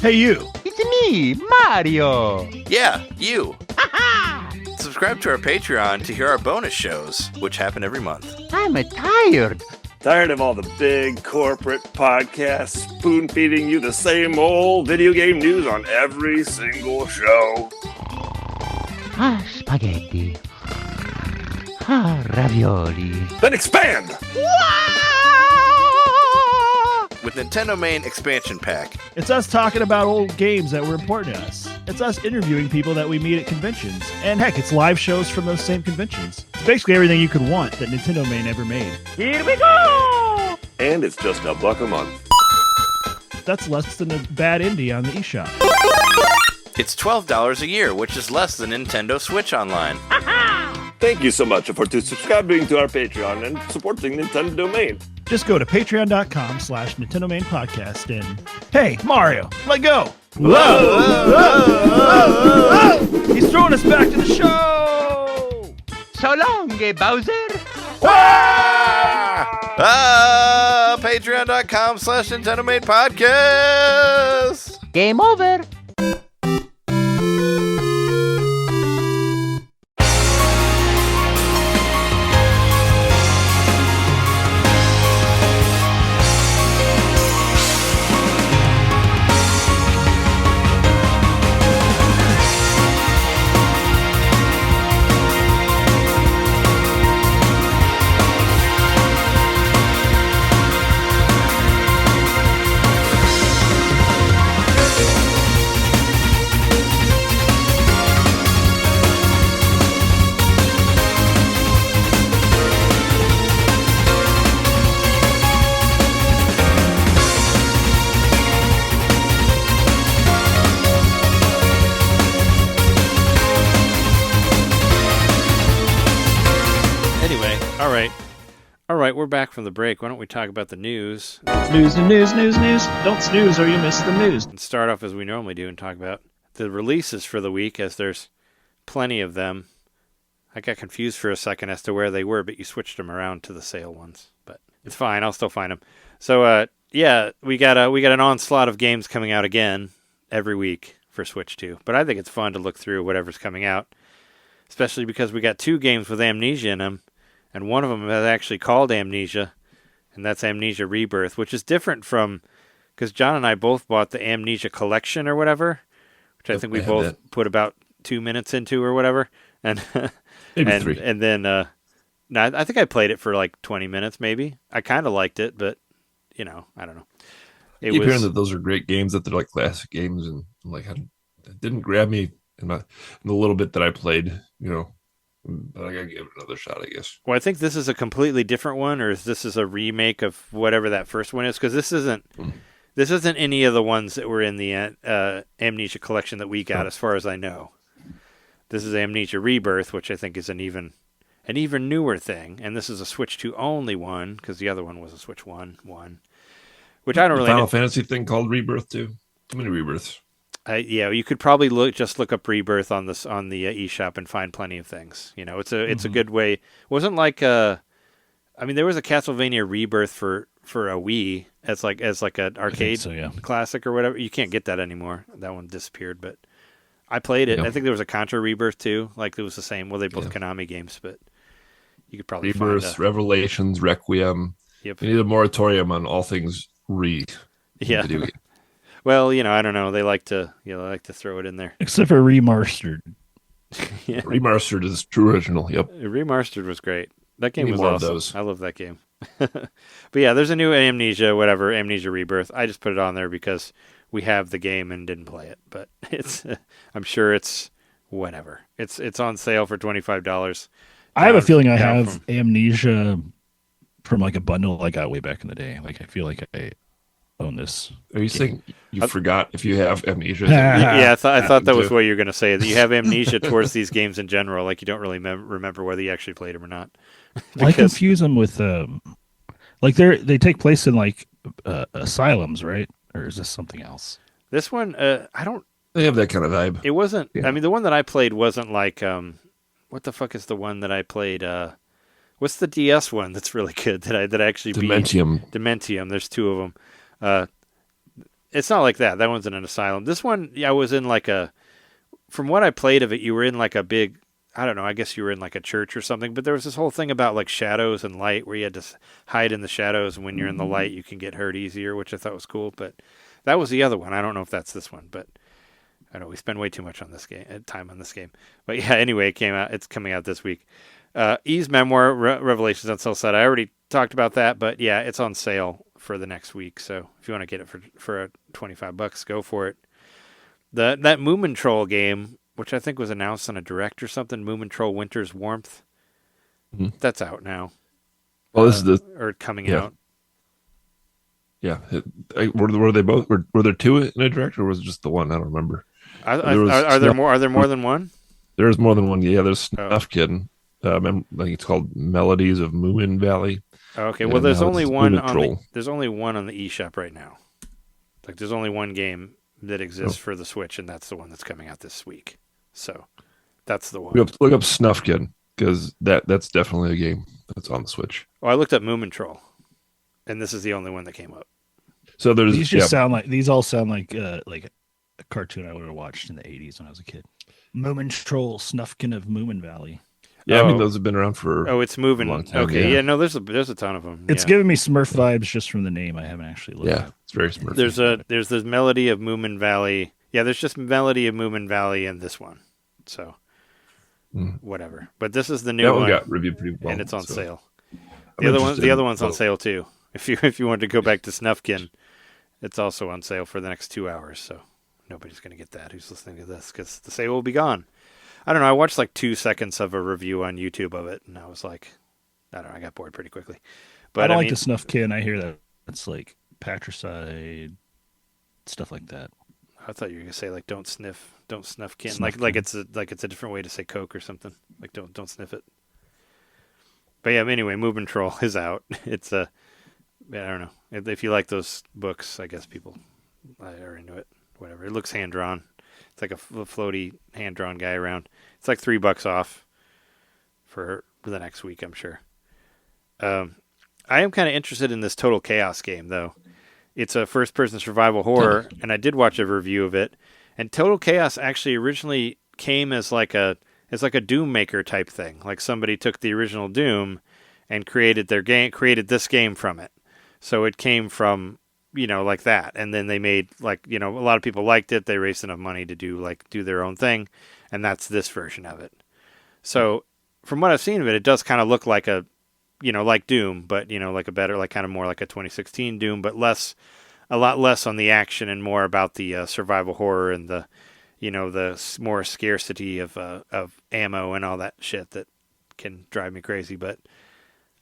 S3: Hey, you.
S5: It's me, Mario.
S6: Yeah, you. Subscribe to our Patreon to hear our bonus shows, which happen every month.
S5: I'm tired.
S7: Tired of all the big corporate podcasts spoon-feeding you the same old video game news on every single show?
S5: Spaghetti. Ravioli.
S7: Then expand!
S6: With NintenDomain Expansion Pack.
S3: It's us talking about old games that were important to us. It's us interviewing people that we meet at conventions. And heck, it's live shows from those same conventions. It's basically everything you could want that NintenDomain ever made.
S5: Here we go!
S7: And it's just $1 a month.
S3: That's less than a bad indie on the eShop.
S6: It's $12 a year, which is less than Nintendo Switch Online.
S7: Thank you so much for subscribing to our Patreon and supporting NintenDomain.
S3: Just go to patreon.com/NintenDomain podcast and, hey, Mario, let go. Whoa! He's throwing us back to the show.
S5: So long, Bowser.
S6: Patreon.com/NintenDomain podcast.
S5: Game over.
S2: All right, we're back from the break. Why don't we talk about the news?
S3: News. Don't snooze or you miss the news.
S2: And start off as we normally do and talk about the releases for the week, as there's plenty of them. I got confused for a second as to where they were, but you switched them around to the sale ones. But it's fine. I'll still find them. So, we got an onslaught of games coming out again every week for Switch 2. But I think it's fun to look through whatever's coming out, especially because we got 2 games with Amnesia in them, and one of them is actually called Amnesia, and that's Amnesia Rebirth, which is different from, because John and I both bought the Amnesia Collection or whatever, which I think we both put about 2 minutes into or whatever, and
S4: Maybe 3.
S2: And then, I think I played it for like 20 minutes maybe. I kind of liked it, but I don't know.
S4: I keep hearing that those are great games, that they're like classic games, and like it didn't grab me in the little bit that I played, But I gotta give it another shot, I guess.
S2: Well, I think this is a completely different one, or this is a remake of whatever that first one is, because this isn't any of the ones that were in the Amnesia Collection that we got, as far as I know. This is Amnesia Rebirth, which I think is an even newer thing, and this is a Switch 2 only one, because the other one was a Switch 1, which I don't really.
S4: Final Fantasy thing called Rebirth too. Too many rebirths.
S2: You could probably look up Rebirth on the eShop and find plenty of things. It's a good way. It wasn't like there was a Castlevania Rebirth for a Wii as like an arcade classic or whatever. You can't get that anymore. That one disappeared, but I played it. Yeah. I think there was a Contra Rebirth too. Like it was the same. Well, they both Konami games, but you could probably
S4: Rebirth, Revelations, Requiem.
S2: Yep.
S4: You need a moratorium on all things
S2: Yeah. Well, I don't know. They like to throw it in there.
S3: Except for Remastered.
S2: Yeah.
S4: Remastered is true original. Yep.
S2: Remastered was great. That game was
S4: more
S2: awesome.
S4: Of those.
S2: I love that game. But yeah, there's a new Amnesia Rebirth. I just put it on there because we have the game and didn't play it. But I'm sure it's whatever. It's on sale for $25.
S3: I have a feeling I have Amnesia from like a bundle I got way back in the day. Like I feel like I own this.
S4: Are you saying you forgot if you have Amnesia?
S2: Yeah, I thought that was what you were going to say. That you have amnesia towards these games in general, like you don't really remember whether you actually played them or not.
S3: I confuse them with like they take place in like asylums, right? Or is this something else?
S2: This one, I don't.
S4: They have that kind of vibe.
S2: It wasn't. Yeah. I mean, the one that I played wasn't like. What the fuck is the one that I played? What's the DS one that's really good that I actually beat? Dementium. There's 2 of them. It's not like that. That one's in an asylum. This one, I was in like from what I played of it, you were in like a big, I don't know, I guess you were in like a church or something, but there was this whole thing about like shadows and light where you had to hide in the shadows, and when you're in the light, you can get hurt easier, which I thought was cool, but that was the other one. I don't know if that's this one, but I don't know, we spend way too much on this time on this game. But yeah, anyway, it's coming out this week. Ys Memoire, Revelations on Celceta. I already talked about that, but yeah, it's on sale for the next week. So if you want to get it for $25, go for it. That Moomin Troll game, which I think was announced on a direct or something, Moomin Troll Winter's Warmth, that's out now.
S4: Well, this is
S2: or coming out.
S4: Yeah, were they both? Were there 2 in a direct, or was it just the one? I don't remember.
S2: Are there more? Are there more than one?
S4: There's more than one. Yeah, there's Snuff Kid. I think it's called Melodies of Moomin Valley.
S2: Okay, well, there's only one on the eShop right now. Like, there's only one game that exists for the Switch, and that's the one that's coming out this week. So, that's the one.
S4: Look up Snuff Kid, because that's definitely a game that's on the Switch.
S2: Oh, I looked up Moomin Troll, and this is the only one that came up.
S4: So there's
S3: these all sound like a cartoon I would have watched in the 80s when I was a kid. Moomin Troll, Snuffkin of Moomin Valley.
S4: Yeah, I mean, those have been around for
S2: it's moving.
S4: a long time.
S2: Okay, there's a ton of them.
S3: It's giving me Smurf vibes just from the name. I haven't actually looked at it.
S4: It's very Smurf.
S2: There's this Melody of Moomin Valley. Yeah, there's just Melody of Moomin Valley and this one. So, whatever. But this is the new one.
S4: Got reviewed pretty well,
S2: and it's on sale. The other one's on sale too. If you wanted to go back to Snuffkin, it's also on sale for the next 2 hours. So nobody's going to get that who's listening to this, because the sale will be gone. I don't know. I watched like 2 seconds of a review on YouTube of it, and I was like, I don't know. I got bored pretty quickly. But
S3: I don't like the Snuffkin. I hear that it's like patricide, stuff like that.
S2: I thought you were gonna say like don't snuff kin, like it's a different way to say Coke or something. Like don't sniff it. But yeah, anyway, Moob and Troll is out. It's I don't know. If you like those books, I guess people are into it. Whatever. It looks hand-drawn. It's like a floaty hand-drawn guy around. It's like $3 off for the next week, I'm sure. I am kind of interested in this Total Chaos game, though. It's a first-person survival horror, and I did watch a review of it. And Total Chaos actually originally came as like a Doom Maker type thing. Like somebody took the original Doom and created this game from it. So it came from, like that. And then they made a lot of people liked it. They raised enough money to do their own thing. And that's this version of it. So from what I've seen of it, it does kind of look like like Doom, but, like a better, like kind of more like a 2016 Doom, but a lot less on the action and more about the survival horror and the more scarcity of ammo and all that shit that can drive me crazy. But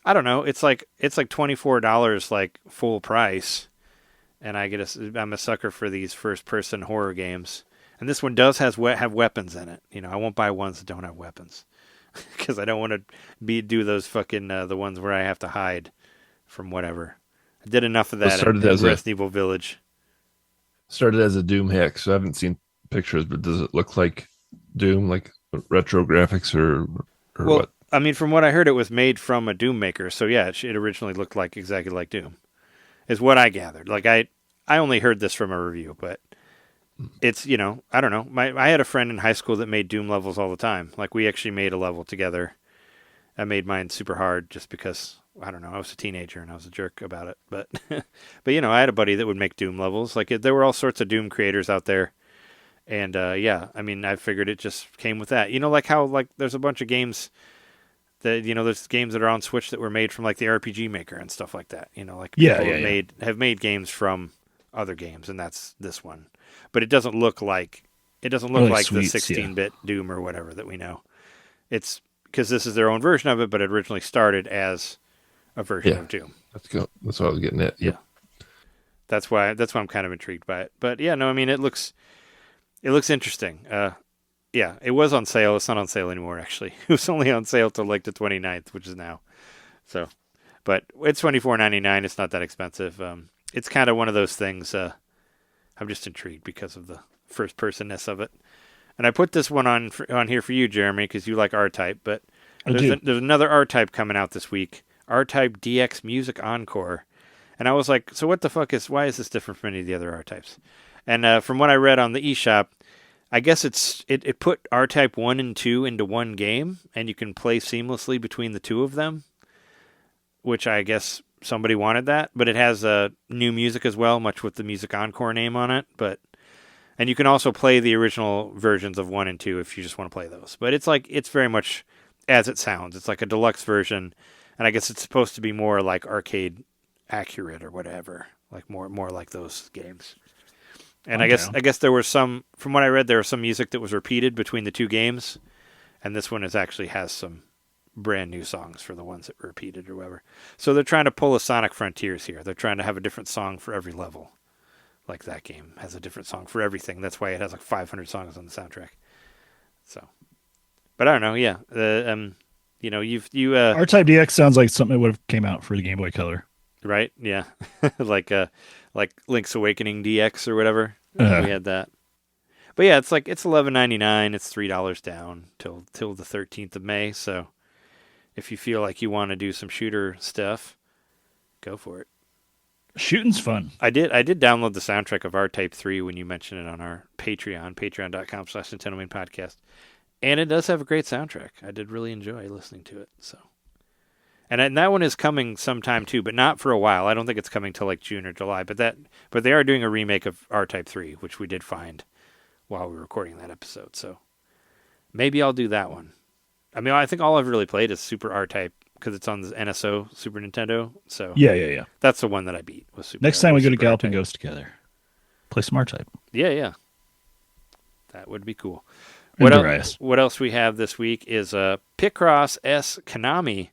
S2: I don't know. It's like $24 like full price, and I'm a sucker for these first person horror games. And this one does have weapons in it. I won't buy ones that don't have weapons because I don't want to do those fucking the ones where I have to hide from whatever. I did enough of that in Resident Evil Village.
S4: Started as a Doom hack, so I haven't seen pictures, but does it look like Doom, like retro graphics or what?
S2: I mean, from what I heard, it was made from a Doom maker, so yeah, it originally looked exactly like Doom, is what I gathered. Like I only heard this from a review, but it's I don't know. I had a friend in high school that made Doom levels all the time. Like we actually made a level together. I made mine super hard just because I don't know. I was a teenager and I was a jerk about it, but but I had a buddy that would make Doom levels. Like there were all sorts of Doom creators out there. And, yeah, I mean, I figured it just came with that. Like how, there's a bunch of games that, there's games that are on Switch that were made from, the RPG Maker and stuff like that. People have made games from other games, and that's this one. But it doesn't look like the 16-bit Doom or whatever that we know. It's because this is their own version of it, but it originally started as a version of Doom.
S4: That's what I was getting at.
S2: Yeah. That's why I'm kind of intrigued by it. But, yeah, no, I mean, it looks interesting. Yeah, it was on sale. It's not on sale anymore, actually. It was only on sale till the 29th, which is now. So, but it's $24.99. It's not that expensive. It's kind of one of those things. I'm just intrigued because of the first-personness of it. And I put this one on here for you, Jeremy, because you like R-Type. But there's another R-Type coming out this week. R-Type DX Music Encore. And I was like, so what the fuck why is this different from any of the other R-Types? And from what I read on the eShop, I guess it put R-Type 1 and 2 into one game, and you can play seamlessly between the two of them, which I guess somebody wanted that. But it has new music as well, much with the Music Encore name on it. And you can also play the original versions of 1 and 2 if you just want to play those. But it's very much as it sounds. It's like a deluxe version, and I guess it's supposed to be more like arcade accurate or whatever, like more like those games. And okay. I guess there was some, from what I read, there was some music that was repeated between the two games, and this one actually has some brand new songs for the ones that were repeated or whatever. So they're trying to pull a Sonic Frontiers here. They're trying to have a different song for every level. Like that game has a different song for everything. That's why it has 500 songs on the soundtrack. So, but I don't know. Yeah,
S3: R-Type DX sounds like something that would have came out for the Game Boy Color.
S2: Right? Yeah, like Link's Awakening DX or whatever. We had that. But yeah, it's $11.99. It's $3 down till the 13th of May. So if you feel like you want to do some shooter stuff, go for it.
S3: Shooting's fun.
S2: I did download the soundtrack of R-Type 3 when you mentioned it on our Patreon, patreon.com/NintenDomain podcast. And it does have a great soundtrack. I did really enjoy listening to it. So. And that one is coming sometime too, but not for a while. I don't think it's coming till June or July. But they are doing a remake of R-Type 3, which we did find while we were recording that episode. So maybe I'll do that one. I mean, I think all I've really played is Super R-Type because it's on the NSO Super Nintendo. So
S3: yeah.
S2: That's the one that I beat. Was Super.
S3: Next time we go to Galloping Ghost together, play some R-Type.
S2: Yeah. That would be cool.
S3: What
S2: else we have this week is Picross S Konami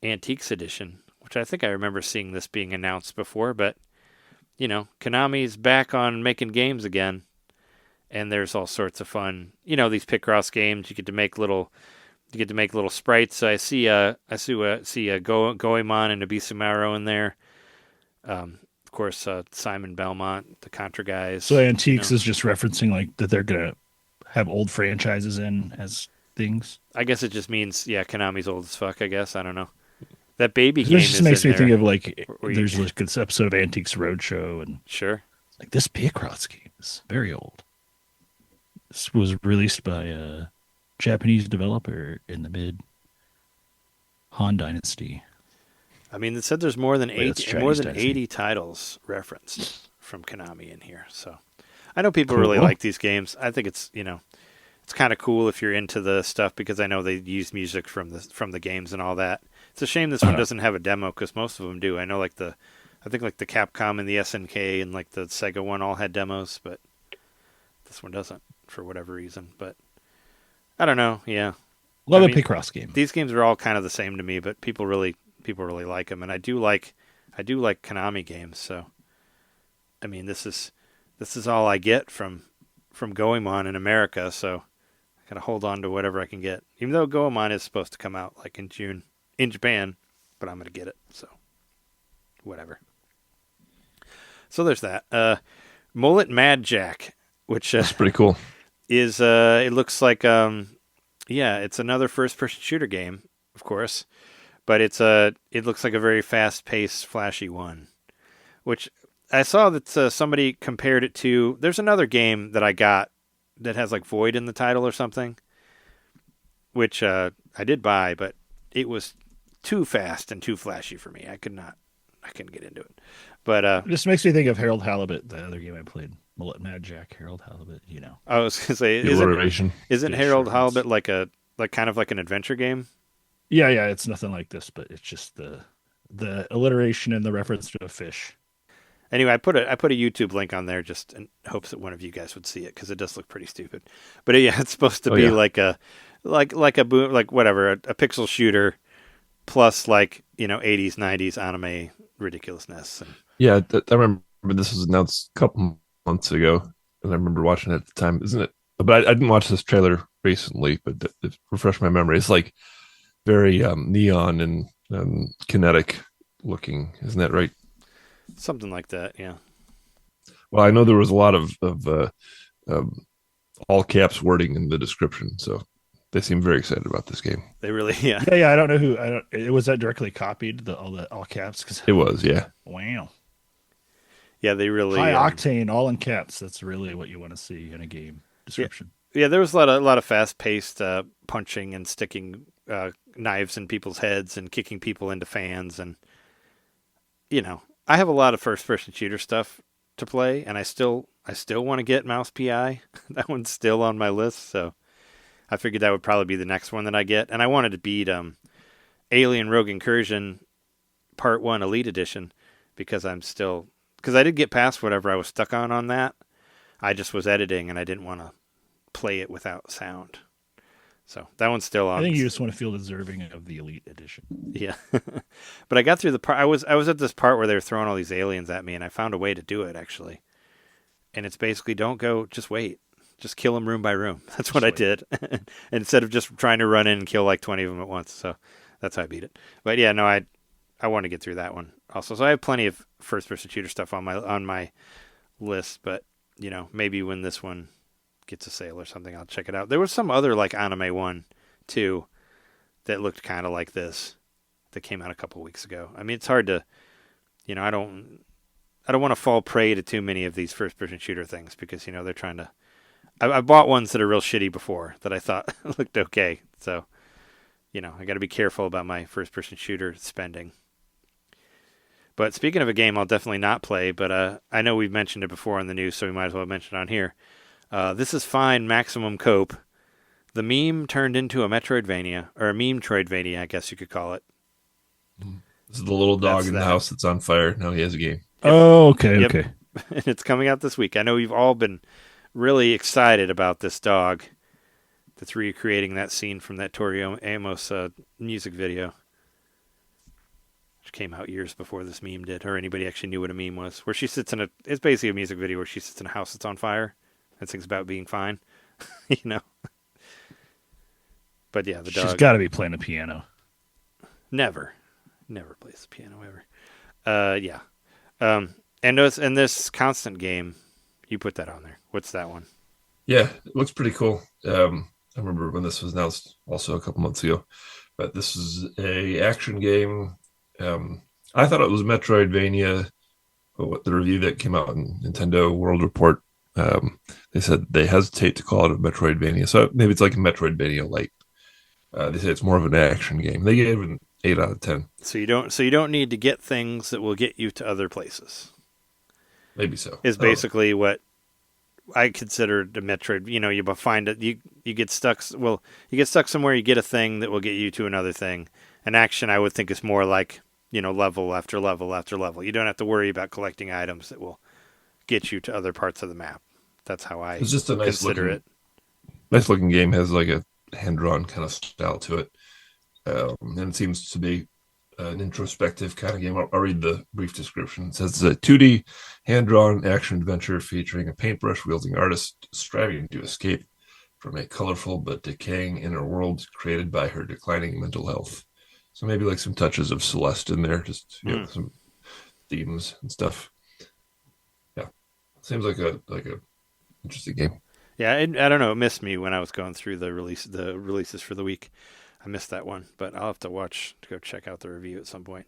S2: Antiques Edition, which I think I remember seeing this being announced before, but Konami's back on making games again, and there's all sorts of fun. These Picross games, you get to make little You get to make little sprites. So I see Goemon and Abisumaro in there. Of course, Simon Belmont, the Contra guys.
S3: So Antiques is just referencing like that they're gonna have old franchises in as things.
S2: I guess it just means Konami's old as fuck. I guess I don't know. That baby
S3: It
S2: game
S3: just
S2: is
S3: makes
S2: in
S3: me think
S2: there.
S3: of like
S2: Where you-
S3: there's like this episode of Antiques Roadshow, and
S2: Sure.
S3: like this Picross game is very old. This was released by a Japanese developer in the mid Han Dynasty.
S2: I mean, it said there's more than
S3: Wait, that's
S2: 80,
S3: Chinese
S2: more than
S3: Dynasty.
S2: 80 titles referenced from Konami in here. So I know people
S3: Cool.
S2: really like these games. I think it's it's kind of cool if you're into the stuff because I know they use music from the games and all that. It's a shame this one doesn't have a demo because most of them do. I know I think the Capcom and the SNK and like the Sega one all had demos, but this one doesn't for whatever reason. But I don't know. Yeah,
S3: Love
S2: I
S3: a
S2: mean,
S3: Picross game.
S2: these games are all kind of the same to me, but people really like them, and I do like Konami games. So, I mean, this is all I get from Goemon in America. So, I gotta hold on to whatever I can get. Even though Goemon is supposed to come out like in June in Japan, but I'm gonna get it. So, whatever. So there's that. Mullet Mad Jack, which
S4: That's pretty cool.
S2: is it looks like it's another first-person shooter game, of course. But it looks like a very fast-paced, flashy one, which I saw that somebody compared it to. There's another game that I got that has like Void in the title or something, which I did buy, but it was too fast and too flashy for me. I couldn't get into it. But
S3: It just makes me think of Harold Halibut, the other game I played. Mullet Mad Jack, Harold Halibut,
S2: I was gonna say,
S4: The alliteration.
S2: isn't
S3: Fish
S2: Harold
S3: reference.
S2: Halibut like kind of like an adventure game?
S3: Yeah, it's nothing like this, but it's just the alliteration and the reference to a fish.
S2: Anyway, I put a YouTube link on there just in hopes that one of you guys would see it because it does look pretty stupid. But yeah, it's supposed to be like a pixel shooter plus 80s 90s anime ridiculousness. And
S4: Yeah, I remember this was announced a couple months ago, and I remember watching it at the time. Isn't it? But I didn't watch this trailer recently, but it refreshed my memory. It's like very neon and kinetic looking. Isn't that right?
S2: something like that, yeah.
S4: Well, I know there was a lot of all caps wording in the description, so they seem very excited about this game.
S2: They really, yeah.
S3: Yeah, I don't know it was that directly copied all caps because
S4: It was, yeah.
S3: wow.
S2: Yeah, they really
S3: High octane, all in caps. That's really what you want to see in a game description.
S2: Yeah, there was a lot of fast-paced punching and sticking knives in people's heads and kicking people into fans, and I have a lot of first-person shooter stuff to play, and I still want to get Mouse PI. That one's still on my list, so I figured that would probably be the next one that I get. And I wanted to beat Alien Rogue Incursion Part 1 Elite Edition because I did get past whatever I was stuck on that. I just was editing and I didn't want to play it without sound. So that one's still on.
S3: I think you just want to feel deserving of the Elite Edition.
S2: Yeah. But I got through the part. I was at this part where they were throwing all these aliens at me, and I found a way to do it, actually. And it's basically just wait. Just kill them room by room. That's what I did. Instead of just trying to run in and kill like 20 of them at once. So that's how I beat it. But yeah, no, I want to get through that one also. So I have plenty of first-person shooter stuff on my list, but maybe when this one gets a sale or something, I'll check it out. There was some other like anime one too that looked kind of like this that came out a couple weeks ago. I mean, it's hard to, I don't want to fall prey to too many of these first-person shooter things because they're trying to. I bought ones that are real shitty before that I thought looked okay, so I got to be careful about my first-person shooter spending. But speaking of a game I'll definitely not play, but I know we've mentioned it before on the news, so we might as well mention it on here. This is fine, Maximum Cope. The meme turned into a Metroidvania, or a meme-troidvania, I guess you could call it.
S4: This is the little dog
S2: That's
S4: in the
S2: that.
S4: house that's on fire. Now he has a game.
S3: Oh, okay,
S2: Yep.
S3: okay.
S2: And it's coming out this week. I know you've all been really excited about this dog that's recreating that scene from that Tori Amos music video, which came out years before this meme did, or anybody actually knew what a meme was, where she sits it's basically a music video where she sits in a house that's on fire and sings about being fine. But yeah, the
S3: She's
S2: dog
S3: got to be playing the piano.
S2: never plays the piano ever. Yeah. And this constant game, you put that on there. What's that one?
S4: Yeah, it looks pretty cool. I remember when this was announced also a couple months ago, but this is a action game. I thought it was Metroidvania, but what the review that came out in Nintendo World Report, they said they hesitate to call it a Metroidvania. So maybe it's like a Metroidvania Lite. They say it's more of an action game. They gave it an 8 out of 10.
S2: So you don't need to get things that will get you to other places.
S4: Maybe so.
S2: Is basically what I consider the Metroid. You find it, you get stuck. Well, you get stuck somewhere. You get a thing that will get you to another thing. An action, I would think, is more like level after level after level. You don't have to worry about collecting items that will get you to other parts of the map. That's how I
S4: it's just a
S2: consider it.
S4: Nice looking game. Has like a hand drawn kind of style to it, and it seems to be an introspective kind of game. I'll read the brief description. It says it's a 2D hand-drawn action adventure featuring a paintbrush-wielding artist striving to escape from a colorful but decaying inner world created by her declining mental health. So maybe like some touches of Celeste in there, just some themes and stuff. Yeah, seems like a interesting game.
S2: Yeah, I don't know. It missed me when I was going through the releases for the week. I missed that one, but I'll have to go check out the review at some point.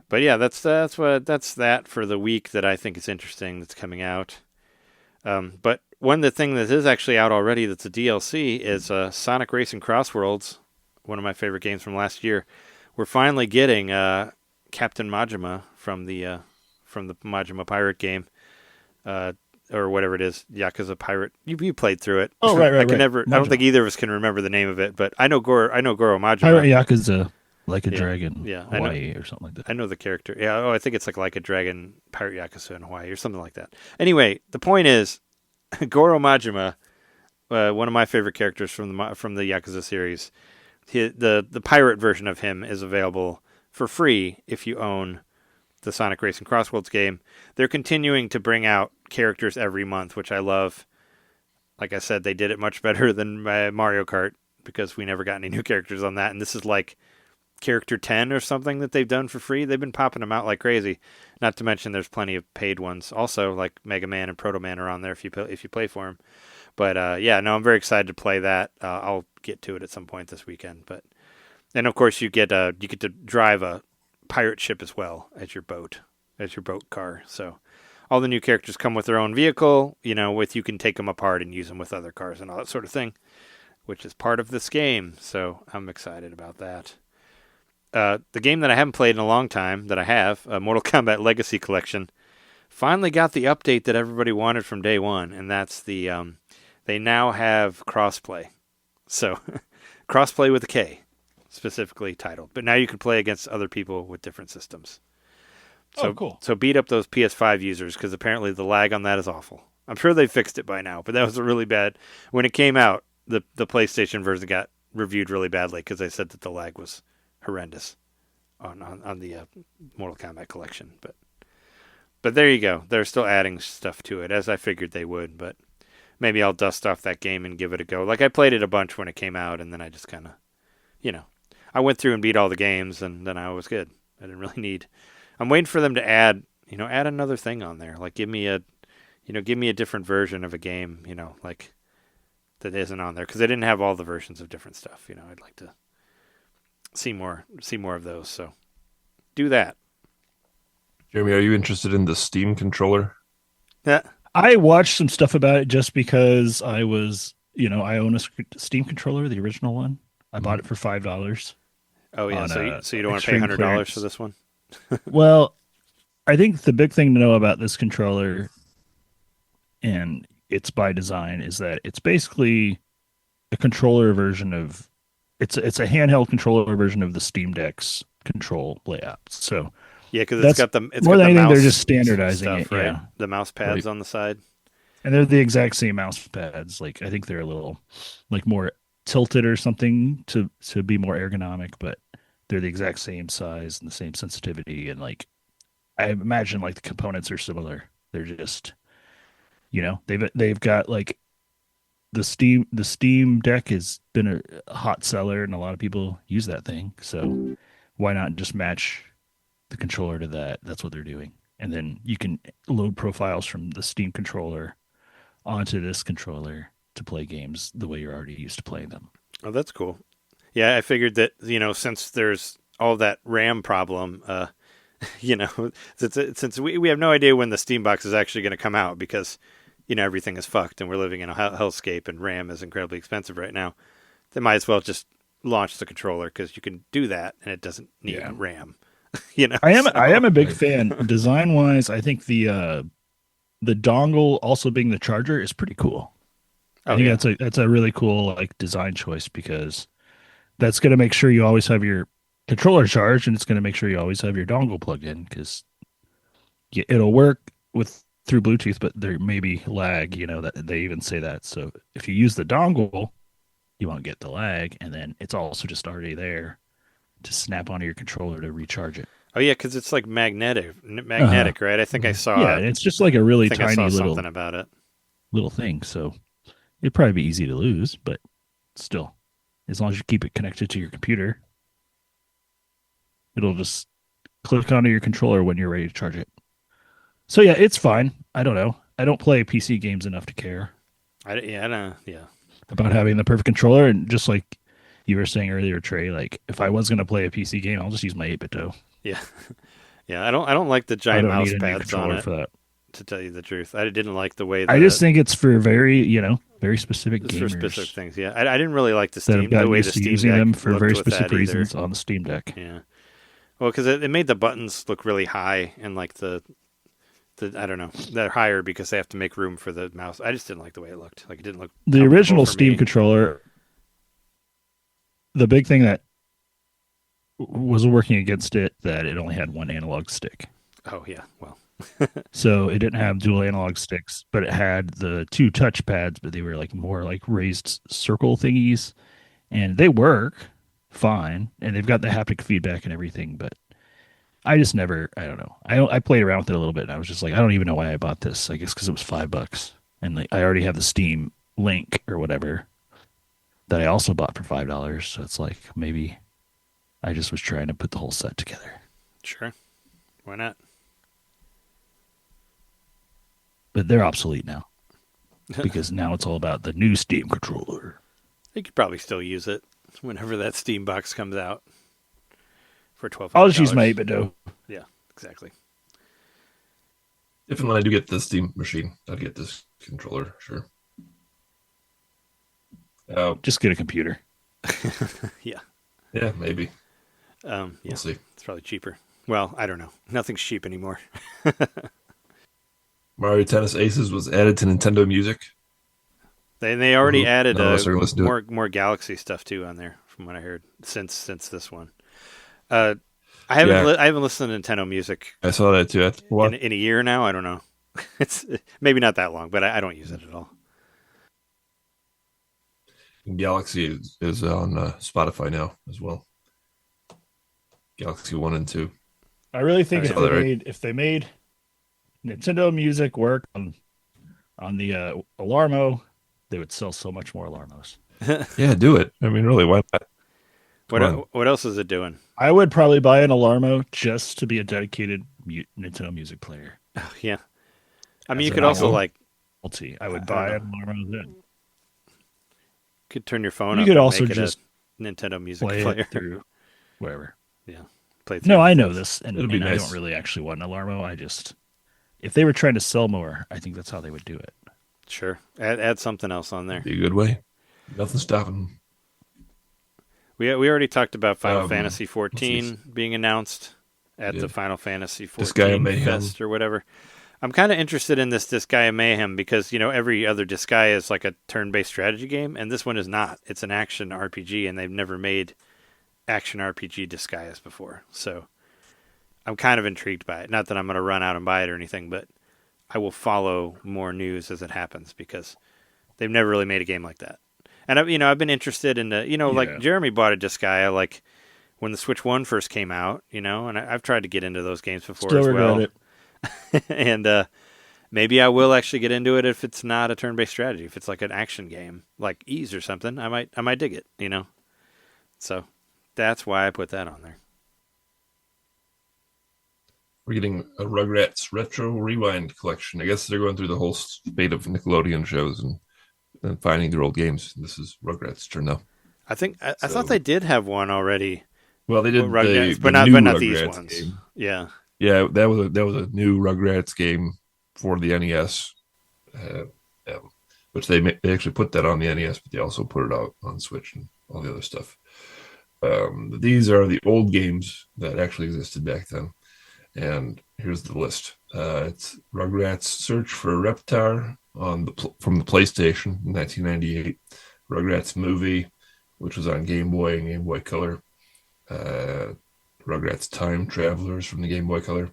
S2: But yeah, that's that for the week that I think is interesting that's coming out. But one of the things that is actually out already that's a DLC is Sonic Racing Crossworlds, one of my favorite games from last year. We're finally getting Captain Majima from the Majima Pirate game, or whatever it is, Yakuza Pirate. You played through it.
S3: Oh, right.
S2: I don't think either of us can remember the name of it, but I know Goro Majima.
S3: Pirate Yakuza, like a dragon,
S2: yeah,
S3: Hawaii or something like that.
S2: I know the character. Yeah, I think it's like a dragon, Pirate Yakuza in Hawaii or something like that. Anyway, the point is, Goro Majima, one of my favorite characters from the Yakuza series. The pirate version of him is available for free if you own the Sonic Racing Crossworlds game. They're continuing to bring out characters every month, which I love. Like I said, they did it much better than Mario Kart because we never got any new characters on that. And this is like character 10 or something that they've done for free. They've been popping them out like crazy. Not to mention there's plenty of paid ones. Also, like Mega Man and Proto Man are on there if you play for them. But I'm very excited to play that. I'll get to it at some point this weekend. And of course you get to drive a pirate ship as well as your boat car. So all the new characters come with their own vehicle, you can take them apart and use them with other cars and all that sort of thing, which is part of this game. So I'm excited about that. The game that I haven't played in a long time that I have, Mortal Kombat Legacy Collection, finally got the update that everybody wanted from day one, and that's they now have crossplay. So crossplay with a K, specifically titled. But now you can play against other people with different systems. So,
S3: cool.
S2: So beat up those PS5 users because apparently the lag on that is awful. I'm sure they fixed it by now, but that was really bad. When it came out, the PlayStation version got reviewed really badly because they said that the lag was horrendous on the Mortal Kombat collection. But there you go. They're still adding stuff to it, as I figured they would. But maybe I'll dust off that game and give it a go. Like I played it a bunch when it came out, and then I just kind of, I went through and beat all the games, and then I was good. I didn't really need. I'm waiting for them to add another thing on there. Like give me a different version of a game, like that isn't on there because they didn't have all the versions of different stuff. I'd like to see more of those. So do that.
S4: Jeremy, are you interested in the Steam controller?
S2: Yeah.
S3: I watched some stuff about it just because I was, I own a Steam controller, the original one. I bought it for $5.
S2: Oh yeah, so you don't want to pay $100 for this one?
S3: Well, I think the big thing to know about this controller, and it's by design, is that it's basically a controller version of it's a handheld controller version of the Steam Deck's control layout. So
S2: yeah, because it's got the
S3: more than anything,
S2: mouse
S3: they're just standardizing
S2: stuff,
S3: it,
S2: right?
S3: yeah.
S2: The mouse pads on the side,
S3: and they're the exact same mouse pads. Like I think they're a little like more tilted or something to be more ergonomic, but they're the exact same size and the same sensitivity, and like I imagine like the components are similar. They're just they've got like the Steam Deck has been a hot seller, and a lot of people use that thing. So why not just match the controller to that? That's what they're doing, and then you can load profiles from the Steam controller onto this controller to play games the way you're already used to playing them.
S2: Oh, that's cool. Yeah, I figured that, since there's all that RAM problem, since we have no idea when the Steam box is actually going to come out because, everything is fucked and we're living in a hellscape and RAM is incredibly expensive right now, they might as well just launch the controller because you can do that and it doesn't need RAM.
S3: I am a big fan. Design-wise, I think the dongle also being the charger is pretty cool. I think that's a really cool design choice because that's going to make sure you always have your controller charged, and it's going to make sure you always have your dongle plugged in because it'll work through Bluetooth, but there may be lag. That they even say that. So if you use the dongle, you won't get the lag, and then it's also just already there to snap onto your controller to recharge it.
S2: Oh yeah, because it's like magnetic, right? I think I saw.
S3: Yeah, it's just like a really tiny little
S2: something about it.
S3: Little thing. So it'd probably be easy to lose, but still, as long as you keep it connected to your computer, it'll just click onto your controller when you're ready to charge it. So yeah, it's fine. I don't know. I don't play PC games enough to care.
S2: I don't know.
S3: About having the perfect controller, and just like you were saying earlier, Trey, like if I was going to play a PC game, I'll just use my 8-bit-toe.
S2: Yeah. I don't like the giant mouse pads on it.
S3: For that.
S2: To tell you the truth, I didn't like the way.
S3: I just think it's for very specific gamers.
S2: For specific things, yeah. I didn't really like the
S3: Steam.
S2: The way the Steam
S3: using
S2: Deck
S3: them for very
S2: specific
S3: reasons on the Steam Deck.
S2: Yeah. Well, because it made the buttons look really high and like the I don't know, they're higher because they have to make room for the mouse. I just didn't like the way it looked. Like it didn't look.
S3: The original Steam controller. The big thing that was working against it, that it only had one analog stick.
S2: Oh yeah, well.
S3: So it didn't have dual analog sticks, but it had the 2 touch pads, but they were more raised circle thingies, and they work fine, and they've got the haptic feedback and everything, but I just never, I don't know. I played around with it a little bit, and I was just like, I don't even know why I bought this. I guess because it was $5, and I already have the Steam Link or whatever that I also bought for $5, so it's like maybe I just was trying to put the whole set together.
S2: Sure, why not?
S3: But they're obsolete now because now it's all about the new Steam controller.
S2: You could probably still use it whenever that Steam box comes out for $12.
S3: I'll just use my 8-bit-toe.
S2: Yeah, exactly.
S4: If and when I do get the Steam machine, I'd get this controller, sure.
S3: Just get a computer.
S2: Yeah.
S4: Yeah, maybe.
S2: Yeah,
S4: we'll see.
S2: It's probably cheaper. Well, I don't know. Nothing's cheap anymore.
S4: Mario Tennis Aces was added to Nintendo Music.
S2: They already added
S4: more
S2: Galaxy stuff too on there, from what I heard since this one. I haven't listened to Nintendo Music.
S4: I saw that too.
S2: In a year now. I don't know. It's maybe not that long, but I don't use it at all.
S4: Galaxy is on Spotify now as well. Galaxy 1 and 2.
S3: I really think if they made Nintendo Music work on the Alarmo, they would sell so much more Alarmos.
S4: Yeah, do it. I mean, really, why not?
S2: What else is it doing?
S3: I would probably buy an Alarmo just to be a dedicated Nintendo Music player.
S2: Oh, yeah. I mean, you could also
S3: I would buy an Alarmo then.
S2: You could turn your phone up.
S3: You could
S2: and
S3: also
S2: make it
S3: just
S2: a Nintendo Music
S3: play
S2: player
S3: it through wherever.
S2: Yeah. Play through.
S3: No, I know this, and
S4: It'll be nice.
S3: I don't really actually want an Alarmo. If they were trying to sell more, I think that's how they would do it.
S2: Sure. Add something else on there.
S4: Be a good way. Nothing stopping them.
S2: We already talked about Final Fantasy XIV being announced at the Final Fantasy XIV Fest or whatever. I'm kind of interested in this Disgaea Mayhem because, every other Disgaea is like a turn-based strategy game, and this one is not. It's an action RPG, and they've never made action RPG Disgaeas before. So I'm kind of intrigued by it. Not that I'm going to run out and buy it or anything, but I will follow more news as it happens because they've never really made a game like that. And I've been interested in like Jeremy bought a Disgaea like when the Switch 1 first came out, and I've tried to get into those games before as well.
S3: It.
S2: And Maybe I will actually get into it if it's not a turn-based strategy. If it's like an action game, like Ease or something, I might dig it. So that's why I put that on there.
S4: We're getting a Rugrats Retro Rewind collection. I guess they're going through the whole spate of Nickelodeon shows and finding their old games. This is Rugrats' turn now.
S2: I thought they did have one already.
S4: Well, they did
S2: Rugrats,
S4: the
S2: but
S4: new
S2: not
S4: Rugrats
S2: these ones.
S4: game.
S2: Yeah.
S4: Yeah, that was a new Rugrats game for the NES, which they actually put that on the NES, but they also put it out on Switch and all the other stuff. These are the old games that actually existed back then, and here's the list. It's Rugrats Search for Reptar from the PlayStation in 1998, Rugrats Movie, which was on Game Boy and Game Boy Color, Rugrats Time Travelers from the Game Boy Color,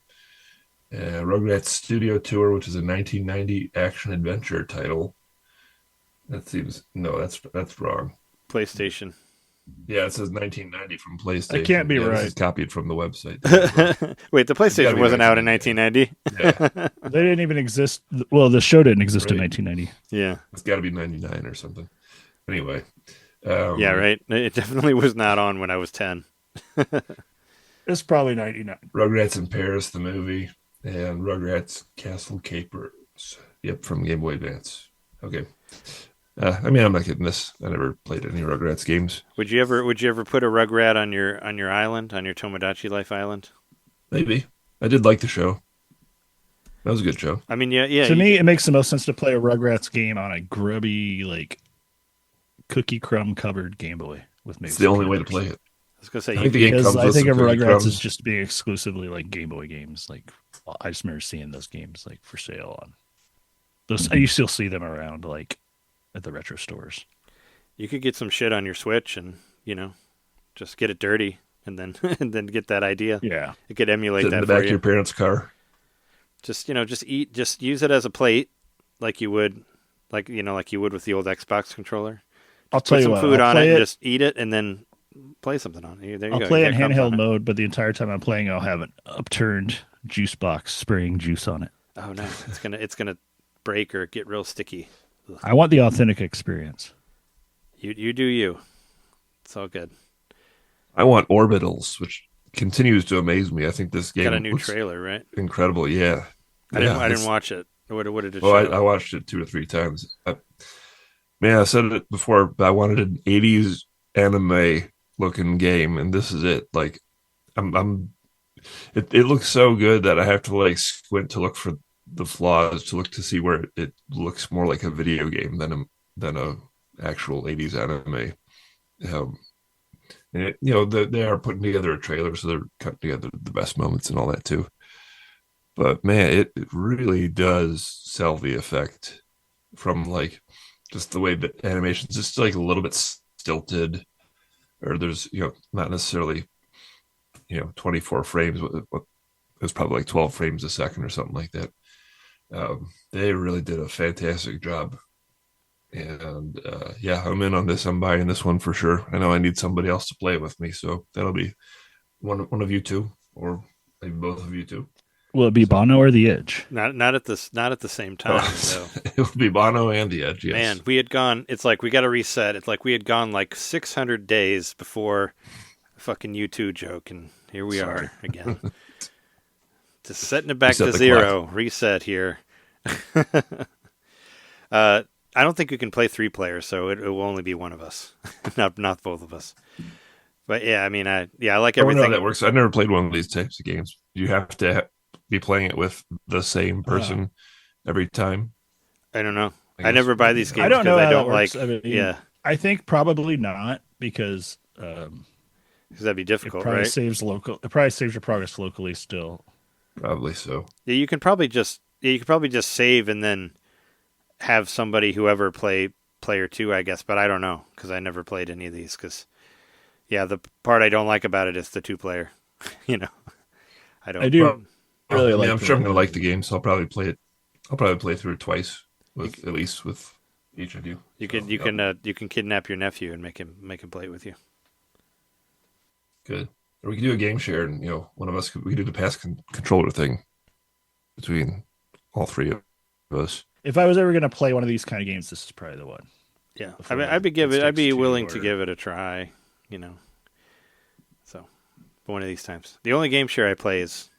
S4: Rugrats Studio Tour, which is a 1990 action adventure title. That's wrong.
S2: PlayStation.
S4: Yeah, it says 1990 from PlayStation.
S3: That can't be right.
S4: This is copied from the website.
S2: Wait, the PlayStation wasn't out in 1990?
S4: Yeah.
S3: They didn't even exist. Well, the show didn't exist in
S4: Right.
S3: 1990.
S2: Yeah.
S4: It's got to be 99 or something. Anyway.
S2: Yeah, right. It definitely was not on when I was 10.
S3: It's probably 99.
S4: Rugrats in Paris, the movie, and Rugrats Castle Capers. Yep, from Game Boy Advance. Okay. I'm not getting this. I never played any Rugrats games.
S2: Would you ever put a Rugrat on your island, on your Tomodachi Life island?
S4: Maybe. I did like the show. That was a good show.
S2: I mean, yeah.
S3: To me, it makes the most sense to play a Rugrats game on a grubby, like, cookie crumb covered Game Boy with
S4: It's the only way to play it.
S2: I was gonna say
S4: I think the game
S3: Because
S4: comes
S3: I
S4: with
S3: think
S4: some
S3: of
S4: cookie
S3: Rugrats
S4: crumbs.
S3: as just being exclusively like Game Boy games. Like, I just remember seeing those games like for sale on those. You still see them around like at the retro stores.
S2: you could get some shit on your Switch and just get it dirty and then and then get that idea.
S3: Yeah,
S2: It could emulate
S4: Sit in
S2: that
S4: the
S2: for
S4: back of
S2: you.
S4: your parents' car.
S2: Just use it as a plate, like you would with the old Xbox controller.
S3: I'll tell
S2: Put
S3: you
S2: some
S3: what.
S2: food
S3: I'll
S2: on it,
S3: play
S2: and just eat it, and then play something on it. There you
S3: I'll
S2: go.
S3: play
S2: You
S3: it in
S2: got crumbs
S3: handheld
S2: on it.
S3: mode, but the entire time I'm playing, I'll have an upturned juice box spraying juice on it.
S2: Oh no, it's gonna break or get real sticky. Ugh.
S3: I want the authentic experience.
S2: You do you. It's all good.
S4: I want Orbitals, which continues to amaze me. I think this game
S2: Got a new
S4: looks
S2: trailer, right?
S4: incredible. Yeah.
S2: I didn't watch it. What did it show?
S4: Well, I watched it 2 or 3 times. I said it before, but I wanted an 80s anime looking game, and this is it. Like, it looks so good that I have to like squint to look for the flaws, to look to see where it looks more like a video game than a actual 80s anime. And they are putting together a trailer, so they're cutting together the best moments and all that too. But man, it really does sell the effect from like just the way that animation's just like a little bit stilted, or there's not necessarily 24 frames. What it's probably like 12 frames a second or something like that. They really did a fantastic job. And I'm in on this. I'm buying this one for sure. I know I need somebody else to play with me, so that'll be one of you two, or maybe both of you two.
S3: Will it be Bono or The Edge?
S2: Not at the same time. though.
S4: It would be Bono and The Edge. Yes.
S2: Man, we had gone. It's like we got to reset. It's like we had gone like 600 days before fucking U2 joke, and here we are again. Just setting it back
S4: Reset
S2: to
S4: the
S2: zero. Reset here. I don't think you can play 3 players, so it will only be one of us, not both of us. But yeah, I mean, I like
S4: I wonder
S2: everything.
S4: how that works. I've never played one of these types of games. You have to be playing it with the same person every time.
S2: I don't know.
S4: I
S2: I
S4: guess.
S2: never buy these games
S3: I don't know
S2: because
S3: how
S2: I don't
S3: that works.
S2: like.
S3: I mean,
S2: Yeah,
S3: I think probably not because
S2: because that'd be
S3: it
S2: difficult,
S3: probably
S2: right?
S3: saves local. It probably saves your progress locally still.
S4: Probably so.
S2: Yeah, you could probably just save and then have somebody whoever play player 2, I guess. But I don't know because I never played any of these. Because the part I don't like about it is the 2-player. I don't.
S3: I do
S4: Well,
S3: really like.
S4: I'm sure I'm going to like the game, so I'll probably play it. I'll probably play through it twice, at least with each of you.
S2: You
S4: So,
S2: can kidnap your nephew and make him play it with you.
S4: Good. Or we could do a game share, and one of us we could do the pass controller thing between all 3 of us.
S3: If I was ever going to play one of these kind of games, this is probably the one.
S2: Yeah,
S3: Before
S2: I'd be
S3: Sticks
S2: willing
S3: 2
S2: to
S3: or-
S2: give it a try. So one of these times. The only game share I play is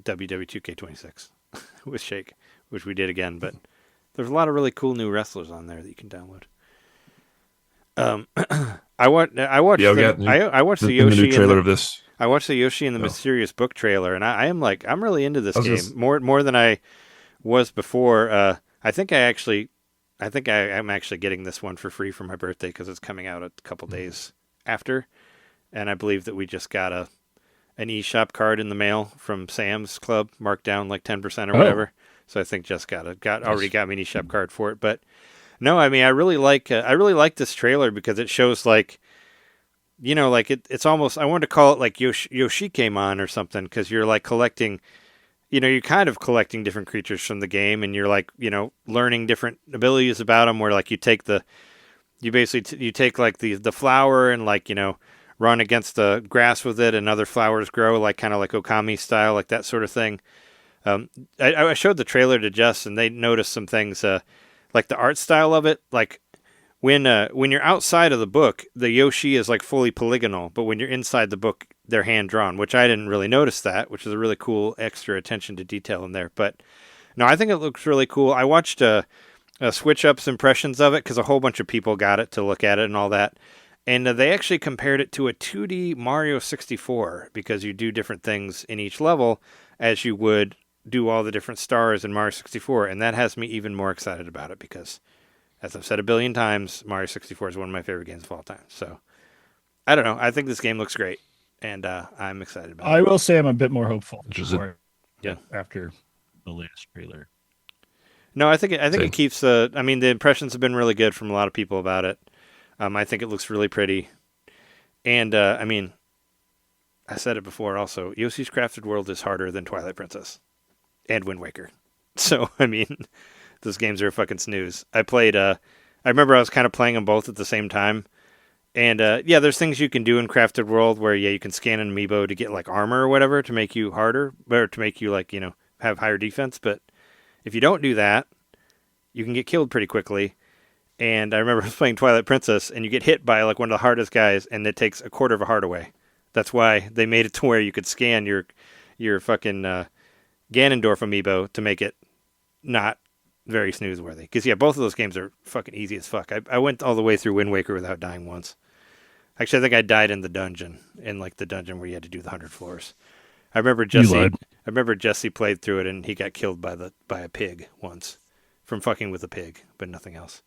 S2: WW2K26 with Shake, which we did again. But there's a lot of really cool new wrestlers on there that you can download. I watched the
S4: In the new
S2: Yoshi
S4: trailer of this.
S2: I watched the Yoshi and the
S4: Oh.
S2: Mysterious Book trailer, and I'm really into this
S4: I was
S2: game
S4: just-
S2: more than I was before. I think I'm actually getting this one for free for my birthday because it's coming out a couple days after, and I believe that we just got an eShop card in the mail from Sam's Club, marked down like 10% or whatever. So I think Jess already got me an eShop card for it. But no, I mean I really like this trailer because it shows it's almost, I wanted to call it like Yoshikemon or something, because you're like collecting. You're kind of collecting different creatures from the game, and you're like, learning different abilities about them. Where like you take the flower and run against the grass with it, and other flowers grow, like kind of like Okami style, like that sort of thing. I showed the trailer to Jess, and they noticed some things, like the art style of it. Like when you're outside of the book, the Yoshi is like fully polygonal, but when you're inside the book, they're hand drawn, which I didn't really notice that, which is a really cool extra attention to detail in there. But no, I think it looks really cool. I watched Switch Up's impressions of it because a whole bunch of people got it to look at it and all that. And they actually compared it to a 2D Mario 64 because you do different things in each level as you would do all the different stars in Mario 64. And that has me even more excited about it because, as I've said a billion times, Mario 64 is one of my favorite games of all time. So I don't know. I think this game looks great. And I'm excited about it.
S3: I will say I'm a bit more hopeful.
S4: Just a-
S2: Yeah.
S3: After the latest trailer.
S2: No, I think
S4: Same.
S2: it keeps the impressions have been really good from a lot of people about it. I think it looks really pretty. And I said it before also, Yoshi's Crafted World is harder than Twilight Princess and Wind Waker. So, those games are a fucking snooze. I remember I was kind of playing them both at the same time. And there's things you can do in Crafted World where you can scan an amiibo to get like armor or whatever to make you harder, or to make you have higher defense. But if you don't do that, you can get killed pretty quickly. And I remember I was playing Twilight Princess, and you get hit by like one of the hardest guys, and it takes a quarter of a heart away. That's why they made it to where you could scan your fucking Ganondorf amiibo to make it not very snooze-worthy. Because, both of those games are fucking easy as fuck. I went all the way through Wind Waker without dying once. Actually, I think I died in the dungeon, where you had to do the 100 floors. I remember Jesse played through it, and he got killed by a pig once from fucking with a pig, but nothing else.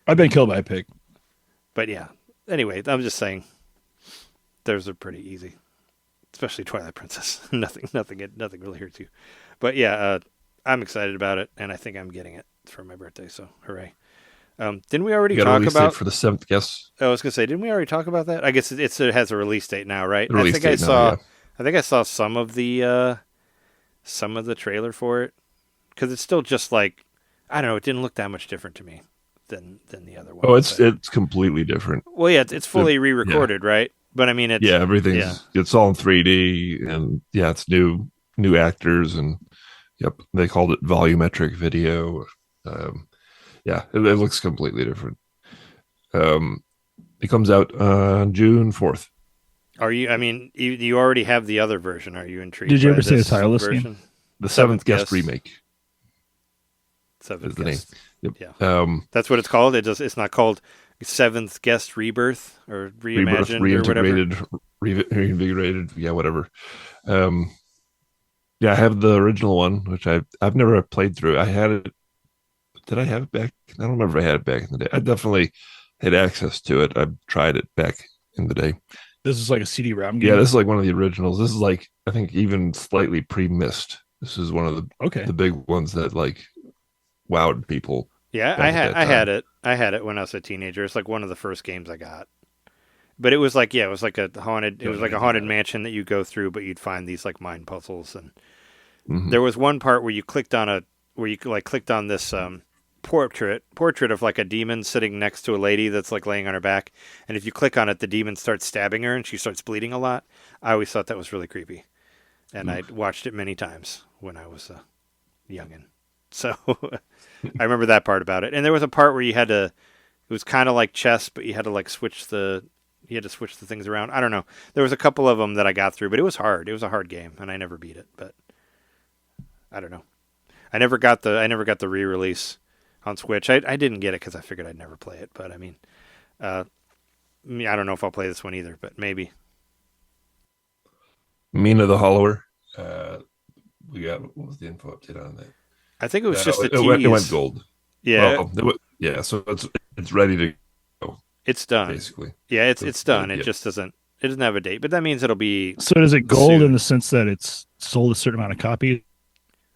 S3: I've been killed by a pig.
S2: But yeah, anyway, I'm just saying, those are pretty easy, especially Twilight Princess. nothing really hurts you. But yeah, I'm excited about it, and I think I'm getting it for my birthday. So hooray! Didn't we already
S4: You got a
S2: talk
S4: release
S2: about
S4: date for the 7th guest?
S2: I was gonna say, didn't we already talk about that? I guess it has a release date now, right?
S4: The release
S2: I think
S4: date now, yeah.
S2: I think I saw some of the trailer for it because it's still just like, I don't know. It didn't look that much different to me than the other one.
S4: Oh, it's completely different.
S2: Well, yeah, it's fully re-recorded, right? But it's
S4: It's all in 3D, and it's new actors, and they called it volumetric video. It looks completely different. It comes out on June 4th.
S2: Are you? You already have the other version. Are you intrigued?
S3: Did you
S2: by
S3: ever see the
S2: this
S3: title of this
S2: version?
S3: game?
S4: The 7th guest remake
S2: Seventh
S4: is the name.
S2: guest.
S4: Yep.
S2: Yeah. That's what it's called. It's not called Seventh Guest Rebirth or Reimagined or whatever.
S4: Reinvigorated, whatever. I have the original one, which I've never played through. I had it. Did I have it back? I don't remember if I had it back in the day. I definitely had access to it. I tried it back in the day.
S3: This is like a CD-ROM game?
S4: Yeah, this is like one of the originals. This is like, I think, even slightly pre-missed. This is one of the big ones that like wowed people.
S2: Yeah, I had it when I was a teenager. It's like one of the first games I got. But it was like a haunted mansion that you go through, but you'd find these like mind puzzles, and there was one part where you clicked on this portrait of like a demon sitting next to a lady that's like laying on her back, and if you click on it, the demon starts stabbing her and she starts bleeding a lot. I always thought that was really creepy, and I watched it many times when I was a youngin. So I remember that part about it. And there was a part where you had to. It was kind of like chess, but you had to like switch the things around. I don't know. There was a couple of them that I got through, but it was hard. It was a hard game, and I never beat it. But I don't know. I never got the re-release on Switch. I didn't get it because I figured I'd never play it. But I mean, I don't know if I'll play this one either. But maybe.
S4: Mina the Hollower. We got what was the info update on that?
S2: I think it was just a
S4: it went
S2: tease.
S4: gold.
S2: Yeah.
S4: Well, so it's ready to go.
S2: It's done.
S4: Basically.
S2: Yeah, it's done. It just doesn't. It doesn't have a date, but that means it'll be.
S3: So is it gold
S2: soon.
S3: in the sense that it's sold a certain amount of copies?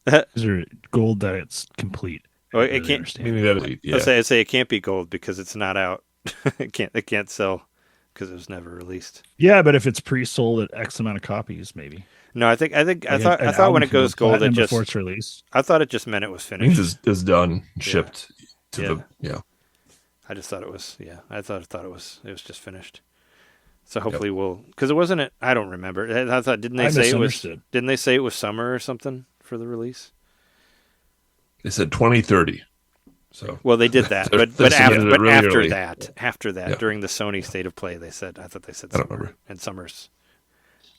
S3: Is there gold that it's complete?
S2: Well,
S3: I
S2: it
S3: don't
S2: can't.
S3: understand.
S4: Maybe that. Yeah.
S2: I say it can't be gold because it's not out. It can't sell because it was never released.
S3: Yeah, but if it's pre-sold at X amount of copies, maybe.
S2: No, I thought
S3: An
S2: when it
S3: album
S2: goes gold, it
S3: platinum
S2: just
S3: before it's released.
S2: I thought it just meant it was
S4: I think
S2: finished.
S4: it's done, shipped to the
S2: I just thought it was I thought it was just finished. So hopefully we'll because it wasn't it. I don't remember. I thought didn't they say it was summer or something for the release?
S4: They said 2030. So
S2: Well, they did that,
S4: They're
S2: but
S4: submitted it really
S2: after
S4: early.
S2: that, during the Sony State of Play, they said I thought they said
S4: I don't
S2: summer,
S4: remember.
S2: and summer's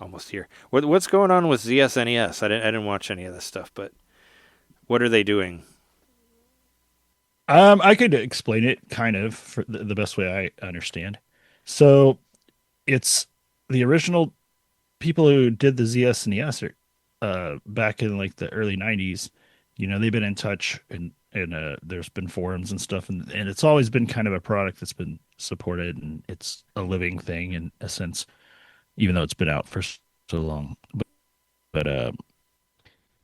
S2: almost here. What's going on with ZSNES? I didn't watch any of this stuff, but what are they doing?
S3: I could explain it kind of for the best way I understand. So it's the original people who did the ZS and ES back in like the early 90s. You know, they've been in touch and there's been forums and stuff, and it's always been kind of a product that's been supported, and it's a living thing in a sense, even though it's been out for so long. But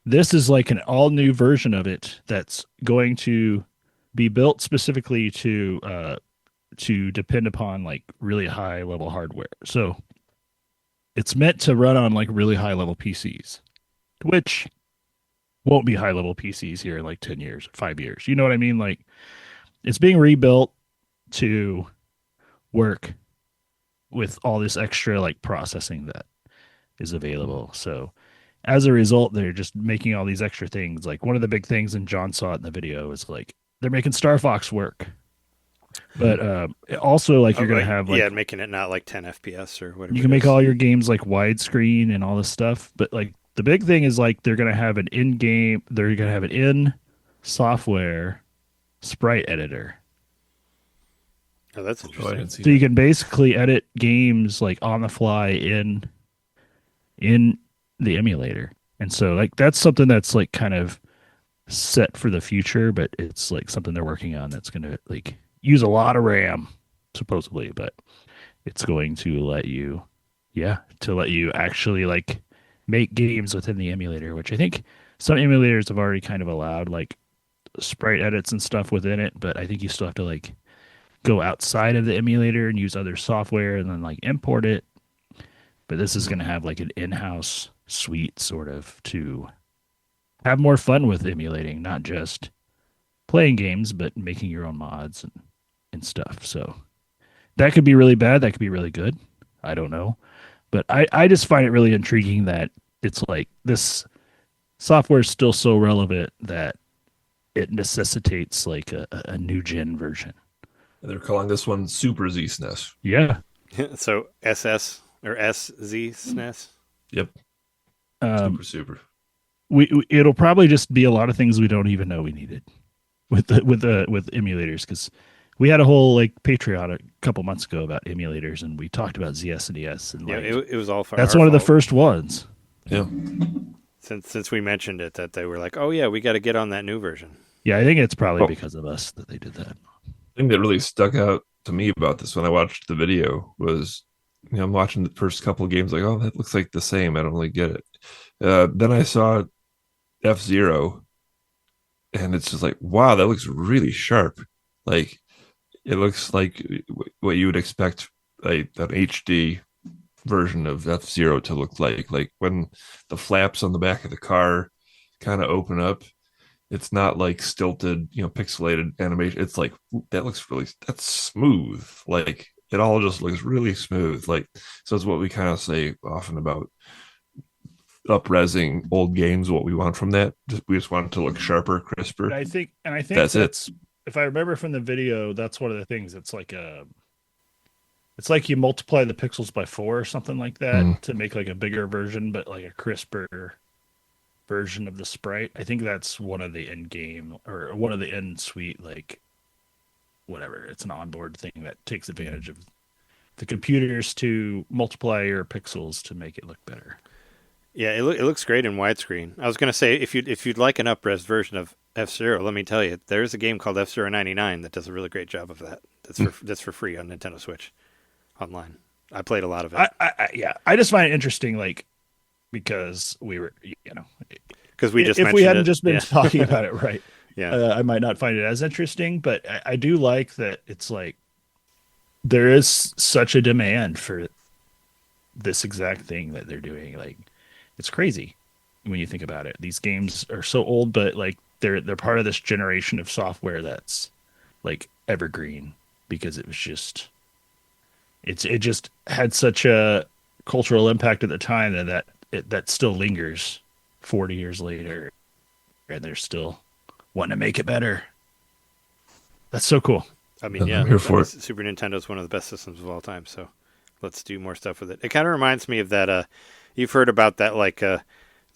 S3: this is like an all new version of it that's going to be built specifically to depend upon like really high level hardware. So it's meant to run on like really high level PCs, which won't be high level PCs here in like 10 years, 5 years. You know what I mean? Like it's being rebuilt to work with all this extra like processing that is available. So as a result, they're just making all these extra things. Like one of the big things, and John saw it in the video, is like they're making Star Fox work. But also like you're going to have like
S2: making it not like 10 FPS or whatever.
S3: You can make all your games like widescreen and all this stuff, but like the big thing is like they're going to have an in software sprite editor.
S2: Oh, that's interesting.
S3: So you can basically edit games like on the fly in the emulator. And so like that's something that's like kind of set for the future, but it's like something they're working on that's going to like use a lot of RAM supposedly, but it's going to let you actually like make games within the emulator, which I think some emulators have already kind of allowed like sprite edits and stuff within it, but I think you still have to like go outside of the emulator and use other software and then like import it. But this is going to have like an in-house suite sort of to have more fun with emulating, not just playing games, but making your own mods and stuff. So that could be really bad. That could be really good. I don't know. But I just find it really intriguing that it's like this software is still so relevant that it necessitates like a new gen version.
S4: They're calling this one Super Z SNES.
S3: Yeah.
S2: So SS or SZ SNES.
S4: Yep. Super.
S3: It'll probably just be a lot of things we don't even know we needed with emulators, because we had a whole like Patreon a couple months ago about emulators, and we talked about ZS and ES, and like,
S2: it was all fun.
S3: That's one of the first ones.
S4: Yeah.
S2: Since we mentioned it, that they were like, oh yeah, we got to get on that new version.
S3: Yeah, I think it's probably because of us that they did that.
S4: The thing that really stuck out to me about this when I watched the video was, I'm watching the first couple of games like, oh, that looks like the same. I don't really get it. Then I saw F-Zero, and it's just like, wow, that looks really sharp. Like, it looks like what you would expect an HD version of F-Zero to look like when the flaps on the back of the car kind of open up. It's not like stilted, pixelated animation. It's like, that's smooth. Like, it all just looks really smooth. Like, so it's what we kind of say often about up-resing old games what we want from that. We just want it to look sharper, crisper.
S3: And I think
S4: That's it.
S3: that's if I remember from the video, that's one of the things. It's like you multiply the pixels by 4 or something like that to make like a bigger version, but like a crisper version of the sprite. I think that's one of the end game or one of the end suite, like whatever. It's an onboard thing that takes advantage of the computers to multiply your pixels to make it look better.
S2: Yeah, it looks great in widescreen. I was going to say, if you'd like an up-res version of F-Zero, let me tell you, there's a game called F-Zero 99 that does a really great job of that. That's for free on Nintendo Switch online. I played a lot of it.
S3: I just find it interesting, like, because we were,
S2: because we just
S3: if we hadn't
S2: it,
S3: just been
S2: yeah.
S3: talking about it, right?
S2: Yeah,
S3: I might not find it as interesting, but I do like that it's like there is such a demand for this exact thing that they're doing. Like, it's crazy when you think about it. These games are so old, but like they're part of this generation of software that's like evergreen because it was just it just had such a cultural impact at the time that still lingers 40 years later, and they're still wanting to make it better. That's so cool.
S2: I mean, yeah,
S4: I'm here for it.
S2: Super Nintendo is one of the best systems of all time, so let's do more stuff with it. It kind of reminds me of that. You've heard about that, like the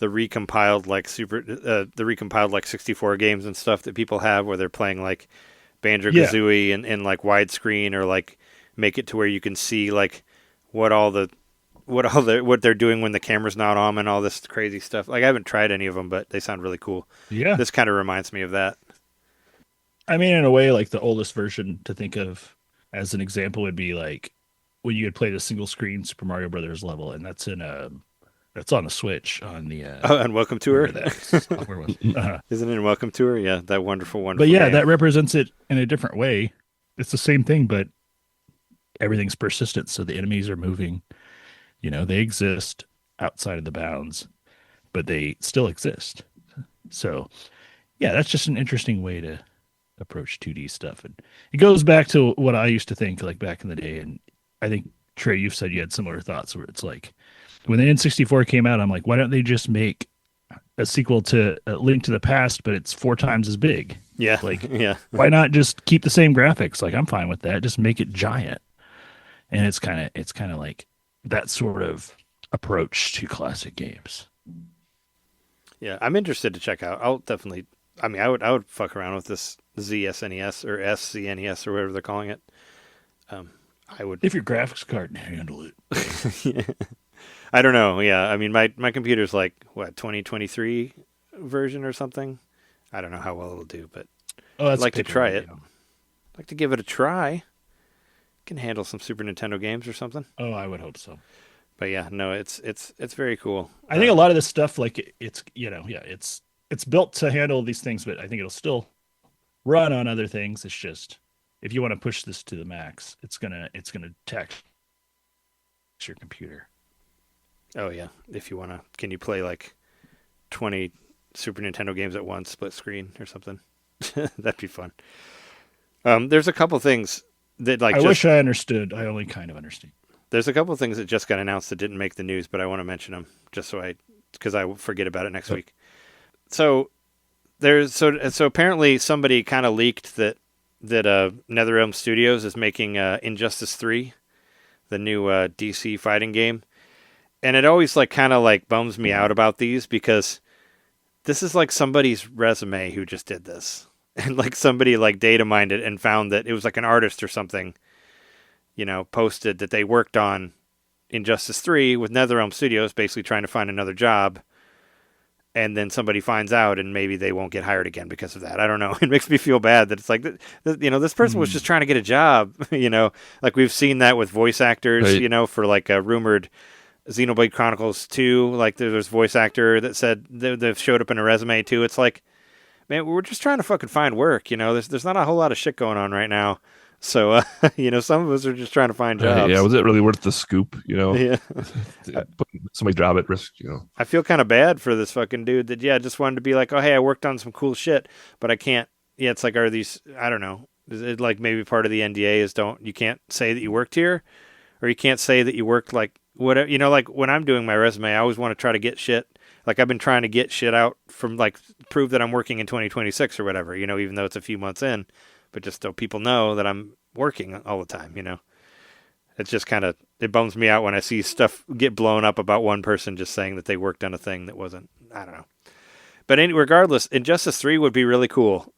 S2: recompiled like 64 games and stuff that people have, where they're playing like Banjo-Kazooie in like widescreen, or like make it to where you can see like what they're doing when the camera's not on and all this crazy stuff. Like, I haven't tried any of them, but they sound really cool.
S3: Yeah,
S2: this kind of reminds me of that.
S3: I mean, in a way, like the oldest version to think of as an example would be like when you had played a single screen Super Mario Brothers level, and that's on the Switch on the
S2: and Welcome Tour.
S3: Isn't
S2: it in Welcome Tour? Yeah, that wonderful.
S3: But yeah,
S2: game.
S3: that represents it in a different way. It's the same thing, but everything's persistent. So the enemies are moving. They exist outside of the bounds, but they still exist. So yeah, that's just an interesting way to approach 2D stuff. And it goes back to what I used to think like back in the day. And I think, Trey, you've said you had similar thoughts where it's like when the N64 came out, I'm like, why don't they just make a sequel to a Link to the Past, but it's 4 times as big?
S2: Yeah.
S3: Like,
S2: yeah.
S3: Why not just keep the same graphics? Like, I'm fine with that. Just make it giant. And it's kind of like that sort of approach to classic games.
S2: Yeah, I'm interested to check out. I'll definitely. I mean, I would fuck around with this ZSNES or SCNES or whatever they're calling it. I would,
S3: if your graphics card can handle it.
S2: Yeah. I don't know. Yeah, I mean, my computer's like what 2023 version or something. I don't know how well it'll do, but I'd like to try it. I'd like to give it a try. Can handle some Super Nintendo games or something.
S3: Oh, I would hope so.
S2: But yeah, no, it's very cool.
S3: I think a lot of this stuff, like it's built to handle these things, but I think it'll still run on other things. It's just if you want to push this to the max, it's gonna tax your computer.
S2: Oh yeah, if you wanna, can you play like 20 Super Nintendo games at once, split screen or something? That'd be fun. There's a couple things that like.
S3: I wish I understood. I only kind of understand.
S2: There's a couple of things that just got announced that didn't make the news, but I want to mention them just because I forget about it next week. So apparently somebody kind of leaked that NetherRealm Studios is making Injustice 3, the new DC fighting game, and it always like kind of like bums me out about these because this is like somebody's resume who just did this, and like somebody like data mined it and found that it was like an artist or something. Posted that they worked on Injustice 3 with NetherRealm Studios, basically trying to find another job. And then somebody finds out and maybe they won't get hired again because of that. I don't know. It makes me feel bad that it's like, this person was just trying to get a job, like we've seen that with voice actors, right. For like a rumored Xenoblade Chronicles 2, like there's a voice actor that said they've showed up in a resume too. It's like, man, we're just trying to fucking find work. There's not a whole lot of shit going on right now. So, some of us are just trying to find jobs.
S4: Yeah, was it really worth the scoop,
S2: Yeah.
S4: Putting somebody's job at risk,
S2: I feel kind of bad for this fucking dude that, just wanted to be like, oh, hey, I worked on some cool shit, but I can't. Yeah, it's like, are these, I don't know. Is it like maybe part of the NDA is you can't say that you worked here, or you can't say that you worked like, whatever, like when I'm doing my resume, I always want to try to get shit Like I've been trying to get shit out from like prove that I'm working in 2026 or whatever, even though it's a few months in, but just so people know that I'm working all the time, It's just kind of, it bums me out when I see stuff get blown up about one person just saying that they worked on a thing that wasn't, I don't know. But regardless, Injustice 3 would be really cool.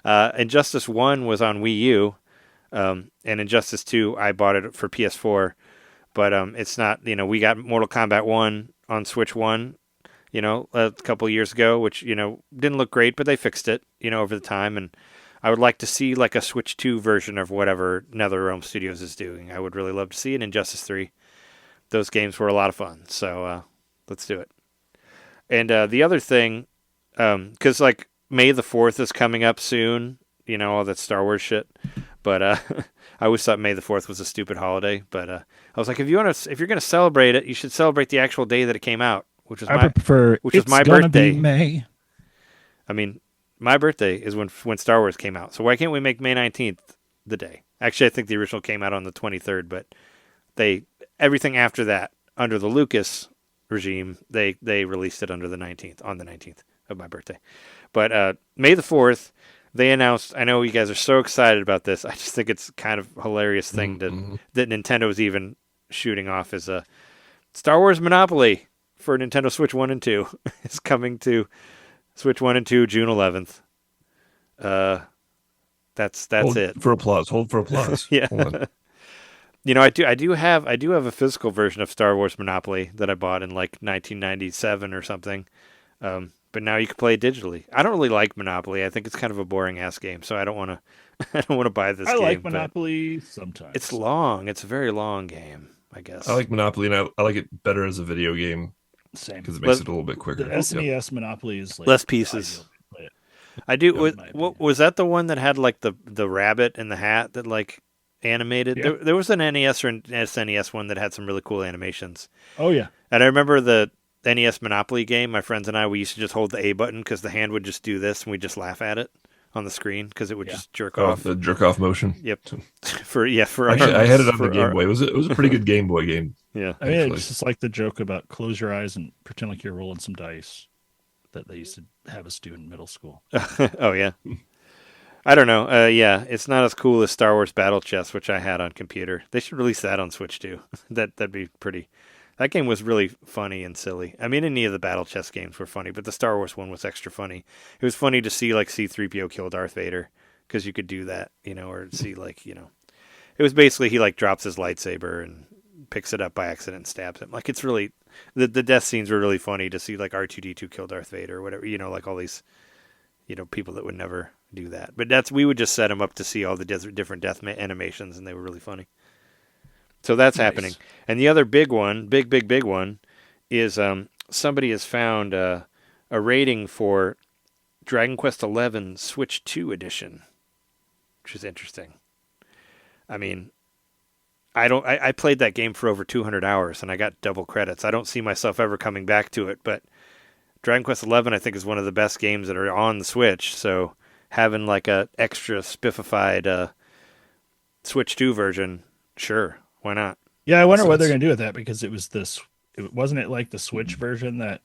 S2: Injustice 1 was on Wii U, and Injustice 2, I bought it for PS4. But it's not, we got Mortal Kombat 1 on Switch 1, a couple of years ago, which, didn't look great, but they fixed it, over the time. And I would like to see like a Switch 2 version of whatever NetherRealm Studios is doing. I would really love to see it in Injustice 3. Those games were a lot of fun. So let's do it. And the other thing, because like May the 4th is coming up soon, all that Star Wars shit. But I always thought May the 4th was a stupid holiday. But I was like, if you're going to celebrate it, you should celebrate the actual day that it came out, which was my birthday.
S3: Be May.
S2: I mean, my birthday is when Star Wars came out. So why can't we make May 19th the day? Actually, I think the original came out on the 23rd, but everything after that, under the Lucas regime, they released it under the 19th, on the 19th of my birthday. But May the 4th, they announced, I know you guys are so excited about this. I just think it's kind of a hilarious thing that Nintendo's even shooting off as a Star Wars Monopoly for Nintendo Switch 1 and 2. It's coming to Switch 1 and 2, June 11th. That's
S4: Hold
S2: it.
S4: For applause. Hold for applause.
S2: Yeah.
S4: Hold on.
S2: I do have a physical version of Star Wars Monopoly that I bought in like 1997 or something. But now you can play it digitally. I don't really like Monopoly. I think it's kind of a boring ass game, so I don't want to buy this game.
S3: I like Monopoly sometimes.
S2: It's long. It's a very long game, I guess.
S4: I like Monopoly, and I like it better as a video game.
S3: Same.
S4: Because it makes it a little bit quicker.
S3: The SNES Monopoly is like
S2: less pieces. I do. Was that the one that had like the rabbit and the hat that like animated?
S3: Yeah.
S2: There was an NES or an SNES one that had some really cool animations.
S3: Oh yeah.
S2: And I remember the NES Monopoly game. My friends and I, we used to just hold the A button because the hand would just do this, and we just laugh at it on the screen because it would just jerk off.
S4: The jerk off motion.
S2: Yep. For
S4: Actually, I had it on the Game Boy. It was a pretty good Game Boy game.
S2: Yeah.
S3: I mean, it's just like the joke about close your eyes and pretend like you're rolling some dice that they used to have us do in middle school.
S2: Oh yeah. I don't know. Yeah, it's not as cool as Star Wars Battle Chess, which I had on computer. They should release that on Switch too. That'd be pretty. That game was really funny and silly. I mean, any of the Battle Chess games were funny, but the Star Wars one was extra funny. It was funny to see like C-3PO kill Darth Vader because you could do that, or see like it was basically he like drops his lightsaber and picks it up by accident and stabs him. Like it's really the death scenes were really funny to see like R2-D2 kill Darth Vader or whatever. Like all these people that would never do that. But we would just set them up to see all the different death animations, and they were really funny. So that's happening. And the other big one, big one, is somebody has found a rating for Dragon Quest XI Switch 2 edition, which is interesting. I mean, I played that game for over 200 hours, and I got double credits. I don't see myself ever coming back to it, but Dragon Quest XI, I think, is one of the best games that are on the Switch, so having like a extra spiffified Switch 2 version, sure. Why not?
S3: Yeah, I wonder what they're going to do with that because it wasn't it like the Switch version that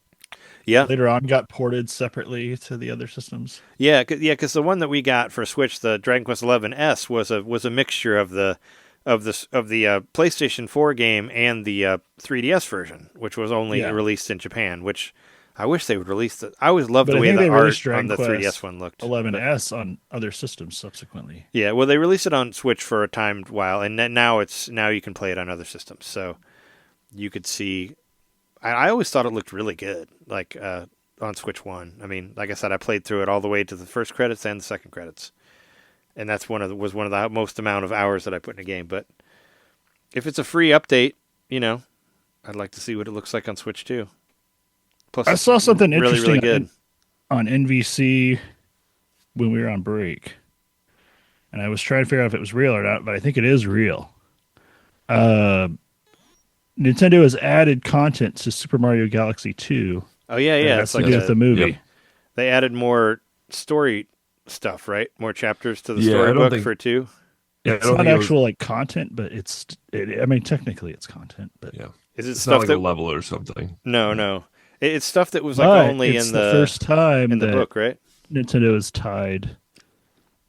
S3: later on got ported separately to the other systems?
S2: Yeah, because the one that we got for Switch, the Dragon Quest XI S, was a mixture of the PlayStation 4 game and the 3DS version, which was only released in Japan. Which I wish they would release it. I always loved the way the art on the 3DS one looked.
S3: 11S on other systems subsequently.
S2: Yeah, well, they released it on Switch for a timed while, and now you can play it on other systems. So you could see. I always thought it looked really good, like on Switch 1. I mean, like I said, I played through it all the way to the first credits and the second credits, and that's one of the most amount of hours that I put in a game. But if it's a free update, I'd like to see what it looks like on Switch 2. Plus,
S3: I saw something interesting
S2: really good
S3: on NVC when we were on break, and I was trying to figure out if it was real or not, but I think it is real. Nintendo has added content to Super Mario Galaxy 2.
S2: Oh yeah,
S3: that's like the movie.
S4: Yep.
S2: They added more story stuff, right? More chapters to the storybook for 2.
S4: Yeah,
S3: it's not actual like content, but I mean, technically it's content. But
S2: is it
S4: it's
S2: stuff
S4: not like a level or something?
S2: No. It's stuff that was like
S3: But
S2: only
S3: it's
S2: in
S3: the first time
S2: in the
S3: that
S2: book, right?
S3: Nintendo has tied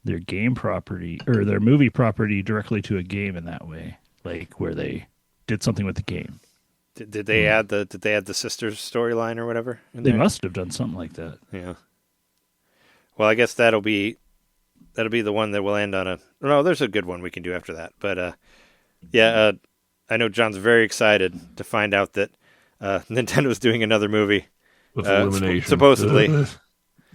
S3: their game property or their movie property directly to a game in that way, like where they did something with the game.
S2: Did they add the sisters storyline or whatever?
S3: They must have done something like that.
S2: Yeah. Well, I guess that'll be the one that will end on a. No, there's a good one we can do after that. But I know John's very excited to find out that Nintendo's doing another movie.
S4: With Illumination.
S2: Supposedly.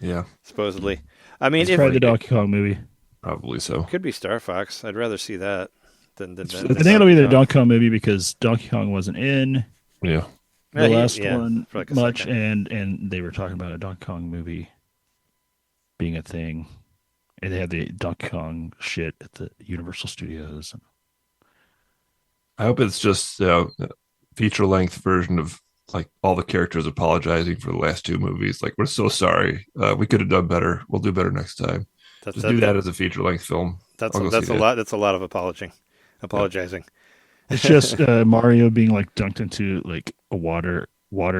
S4: Yeah.
S2: Supposedly. I mean,
S3: Let's try the Donkey Kong movie.
S4: Probably so.
S2: It could be Star Fox. I'd rather see that than
S3: I think it'll be the Donkey Kong movie because Donkey Kong wasn't in
S4: Yeah.
S3: the last one
S2: for like a
S3: much,
S2: second.
S3: and they were talking about a Donkey Kong movie being a thing, and they had the Donkey Kong shit at the Universal Studios.
S4: I hope it's just a feature-length version of like all the characters apologizing for the last two movies. Like, we're so sorry. We could have done better. We'll do better next time. Just do that as a feature-length film.
S2: That's a lot. That's a lot of apologizing.
S3: It's just Mario being like dunked into like a water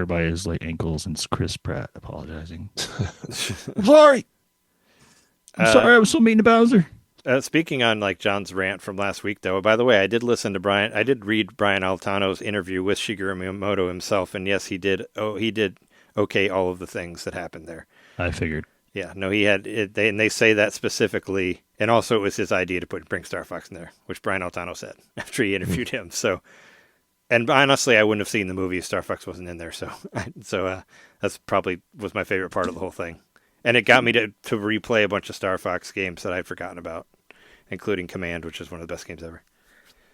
S3: by his like ankles, and it's Chris Pratt apologizing. I'm sorry. I was so mean to Bowser.
S2: Speaking on like John's rant from last week, though. By the way, I did read Brian Altano's interview with Shigeru Miyamoto himself, and yes, he did. Oh, he did. Okay, all of the things that happened there.
S3: I figured.
S2: Yeah, no, he had it. They say that specifically, and also it was his idea to bring Star Fox in there, which Brian Altano said after he interviewed him. So, and honestly, I wouldn't have seen the movie if Star Fox wasn't in there. So that's probably was my favorite part of the whole thing, and it got me to replay a bunch of Star Fox games that I'd forgotten about, including Command, which is one of the best games ever.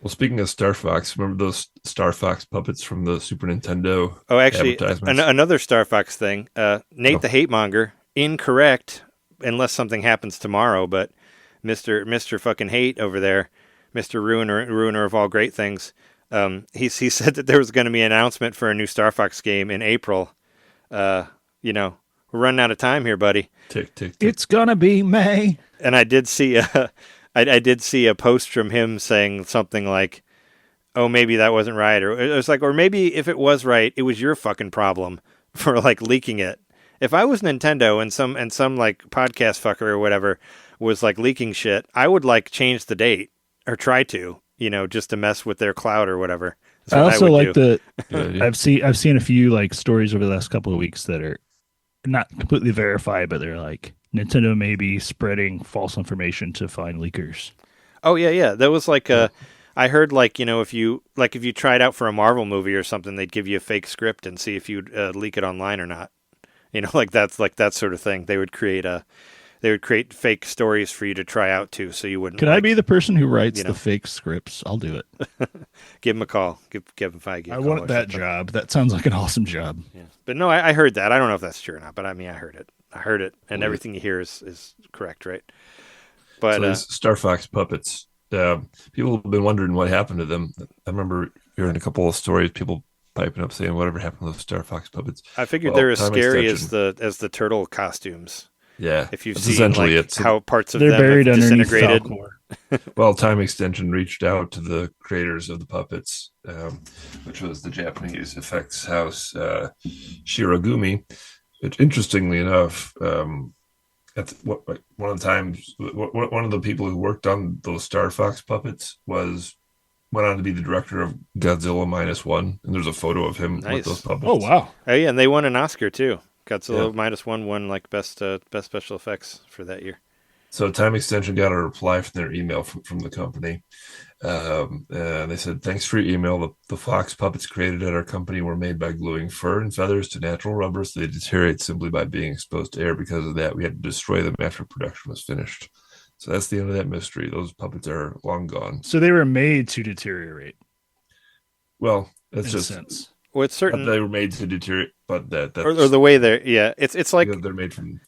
S4: Well, speaking of Star Fox, remember those Star Fox puppets from the Super Nintendo?
S2: Oh, actually,
S4: advertisements?
S2: another Star Fox thing. Nate the Hate Monger, incorrect, unless something happens tomorrow. But Mr. fucking Hate over there, Mr. Ruiner of all great things, he said that there was going to be an announcement for a new Star Fox game in April. We're running out of time here, buddy.
S4: Tick, tick, tick.
S3: It's gonna be May.
S2: And I did see I did see a post from him saying something like, "Oh, maybe that wasn't right," or it was like, or maybe if it was right, it was your fucking problem for like leaking it. If I was Nintendo and some like podcast fucker or whatever was like leaking shit, I would like change the date or try to, just to mess with their cloud or whatever.
S3: I also like
S4: Yeah.
S3: I've seen a few like stories over the last couple of weeks that are not completely verified, but they're like Nintendo may be spreading false information to find leakers.
S2: Oh yeah. That was like I heard like if you tried out for a Marvel movie or something, they'd give you a fake script and see if you'd leak it online or not. That's like that sort of thing. They would create fake stories for you to try out too, so you wouldn't.
S3: Can I be the person who writes the fake scripts? I'll do it.
S2: Give him a call. Give Kevin Feige.
S3: I want that job. That sounds like an awesome job.
S2: Yeah. But no, I heard that. I don't know if that's true or not, but I mean, I heard it, and everything you hear is correct, right? But
S4: So these Star Fox puppets, people have been wondering what happened to them. I remember hearing a couple of stories, people piping up saying whatever happened to those Star Fox puppets.
S2: I figured they're as
S4: time
S2: scary
S4: extension.
S2: as the turtle costumes.
S4: Yeah,
S2: If you've
S4: That's
S2: seen
S4: essentially
S2: like,
S4: it.
S2: how parts of
S3: They're
S2: them
S3: buried
S2: have
S3: underneath
S2: disintegrated.
S3: Falcor.
S4: Well, Time Extension reached out to the creators of the puppets, which was the Japanese effects house Shirogumi. Which, interestingly enough, one of the people who worked on those Star Fox puppets went on to be the director of Godzilla -1, and there's a photo of him
S2: Nice.
S4: with those puppets.
S3: Oh wow!
S2: Oh yeah, and they won an Oscar too. Godzilla
S4: Yeah.
S2: -1 won like best special effects for that year.
S4: So Time Extension got a reply from their email from the company. And they said, thanks for your email. The fox puppets created at our company were made by gluing fur and feathers to natural rubber, so they deteriorate simply by being exposed to air. Because of that, we had to destroy them after production was finished. So that's the end of that mystery. Those puppets are long gone.
S3: So they were made to deteriorate.
S4: Well,
S3: In
S4: that's
S3: a
S4: just
S3: sense.
S2: Well, it's certain,
S4: they were made to deteriorate, but that's
S2: or the way they're it's like
S4: they're made from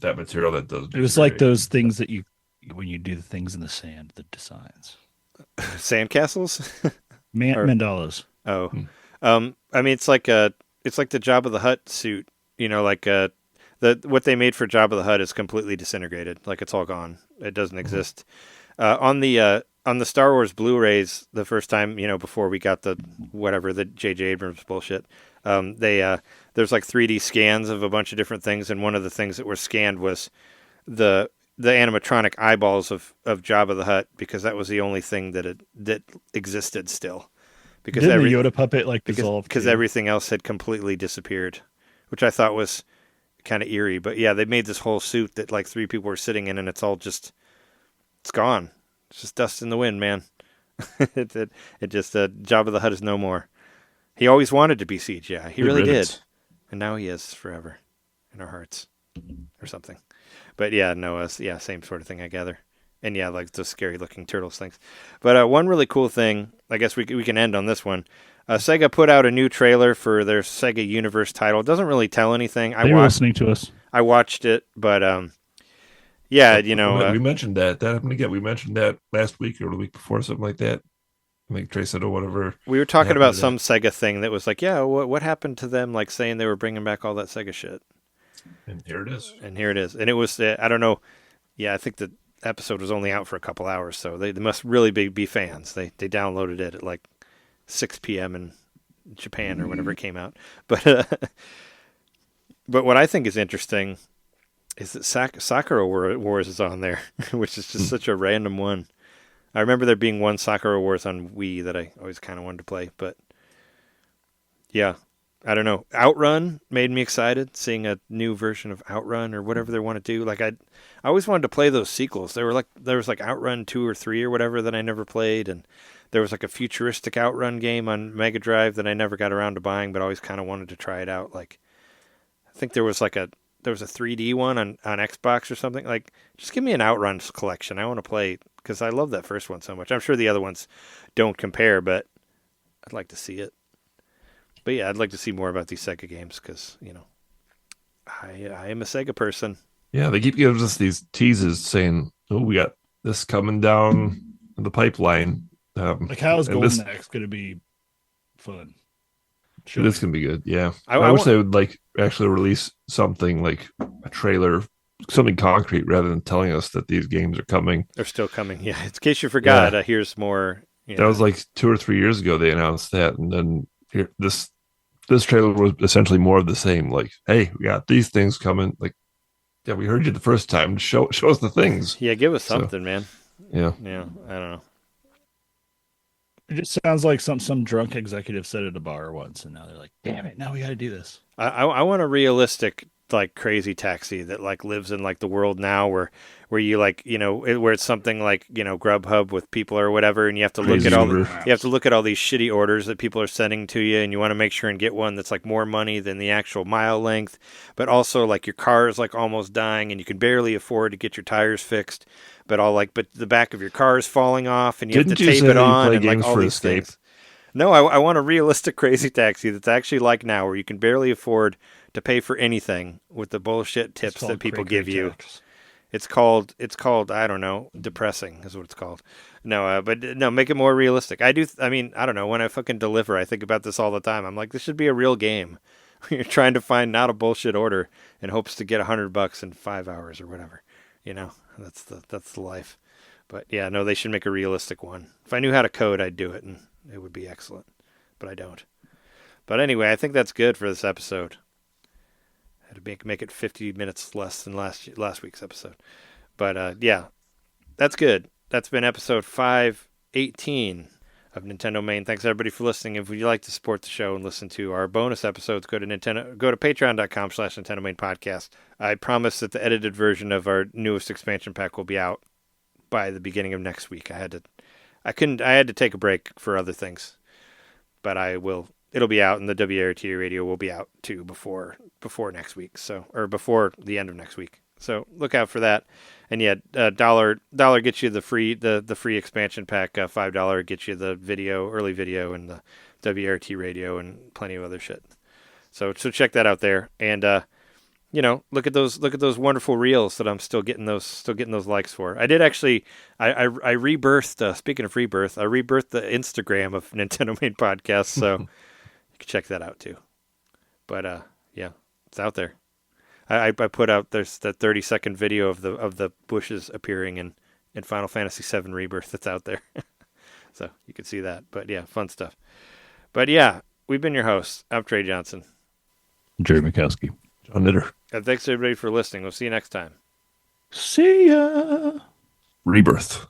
S4: that material that does.
S3: It was like those things that when you do the things in the sand, the designs.
S2: sandcastles. Or-
S3: Mandalas.
S2: Oh, I mean, it's like the Jabba the Hutt suit. What they made for Jabba the Hutt is completely disintegrated. Like it's all gone. It doesn't exist. On the on the Star Wars Blu-rays the first time, before we got the J.J. Abrams bullshit. There's like 3D scans of a bunch of different things, and one of the things that were scanned was the animatronic eyeballs of Jabba the Hutt, because that was the only thing that existed still. Because
S3: Didn't the Yoda puppet dissolve?
S2: Because everything else had completely disappeared, which I thought was kind of eerie. But yeah, they made this whole suit that like 3 people were sitting in, and it's gone. It's just dust in the wind, man. it just Jabba the Hutt is no more. He always wanted to be CGI. He really did, and now he is forever in our hearts, or something. But yeah, no, same sort of thing, I gather. And yeah, like those scary looking turtles things. But one really cool thing, I guess we can end on this one. Sega put out a new trailer for their Sega Universe title. It doesn't really tell anything.
S3: They were listening to us.
S2: I watched it, but yeah,
S4: we mentioned that. That happened again. We mentioned that last week or the week before, something like that. I think Trey said or whatever.
S2: We were talking about some Sega thing that was like, yeah, what happened to them, like saying they were bringing back all that Sega shit.
S4: And here it is.
S2: And it was, I don't know. Yeah, I think the episode was only out for a couple hours, so they must really be fans. They downloaded it at like 6 p.m. in Japan or whenever it came out. But what I think is interesting is that Sakura Wars is on there, which is just such a random one. I remember there being one Sakura Wars on Wii that I always kind of wanted to play, but yeah, I don't know. Outrun made me excited, seeing a new version of Outrun or whatever they want to do. Like I always wanted to play those sequels. There was like Outrun 2 or 3 or whatever that I never played, and there was like a futuristic Outrun game on Mega Drive that I never got around to buying, but always kind of wanted to try it out. Like I think there was a 3D one on Xbox or something. Like, just give me an Outrun collection. I want to play, because I love that first one so much. I'm sure the other ones don't compare, but I'd like to see it. But yeah, I'd like to see more about these Sega games, because, I am a Sega person.
S4: Yeah, they keep giving us these teases saying, oh, we got this coming down the pipeline.
S3: Like, how's Golden Axe going to be fun?
S4: Sure. This can be good, yeah. I wish they would actually release something like a trailer, something concrete, rather than telling us that these games are coming.
S2: They're still coming, yeah. In case you forgot, here's more.
S4: That was like 2 or 3 years ago they announced that, and then this trailer was essentially more of the same. Like, hey, we got these things coming. Like, yeah, we heard you the first time. Show us the things.
S2: Yeah, give us something, man.
S4: Yeah.
S2: Yeah, I don't know.
S3: It just sounds like some drunk executive said at a bar once, and now they're like, damn it, now we got to do this.
S2: I want a realistic, like, Crazy Taxi that, like, lives in, like, the world now where you, like, where it's something like, Grubhub with people or whatever, and you have to look at all these shitty orders that people are sending to you, and you want to make sure and get one that's, like, more money than the actual mile length, but also, like, your car is, like, almost dying, and you can barely afford to get your tires fixed. But the back of your car is falling off, and you have to tape it on, and like all these things. No, I want a realistic Crazy Taxi that's actually like now, where you can barely afford to pay for anything with the bullshit tips that people give you. It's called I don't know, depressing is what it's called. No, but no, make it more realistic. I don't know. When I fucking deliver, I think about this all the time. I'm like, this should be a real game. You're trying to find not a bullshit order in hopes to get $100 in 5 hours or whatever. That's the life. But yeah, no, they should make a realistic one. If I knew how to code, I'd do it, and it would be excellent. But I don't. But anyway, I think that's good for this episode. I had to make it 50 minutes less than last week's episode. But yeah, that's good. That's been episode 518 of NintenDomain. Thanks everybody for listening. If you'd like to support the show and listen to our bonus episodes, go to patreon.com/NintenDomain podcast. I promise that the edited version of our newest expansion pack will be out by the beginning of next week. I had to take a break for other things, but it'll be out, and the WRT radio will be out too before next week. Or before the end of next week. So look out for that. And yeah, $1 gets you the free expansion pack. $5 gets you the early video, and the WRT radio, and plenty of other shit. So check that out there. And look at those wonderful reels that I'm still getting those likes for. I did actually. I rebirthed. Speaking of rebirth, I rebirthed the Instagram of NintenDomain Podcast. So you can check that out too. But yeah, it's out there. I put out there's that 30-second video of the bushes appearing in in Final Fantasy VII Rebirth that's out there. So you can see that. But yeah, fun stuff. But yeah, we've been your hosts. I'm Trey Johnson.
S3: Jerry Mikowski.
S4: John Knitter.
S2: And thanks everybody for listening. We'll see you next time.
S3: See ya.
S4: Rebirth.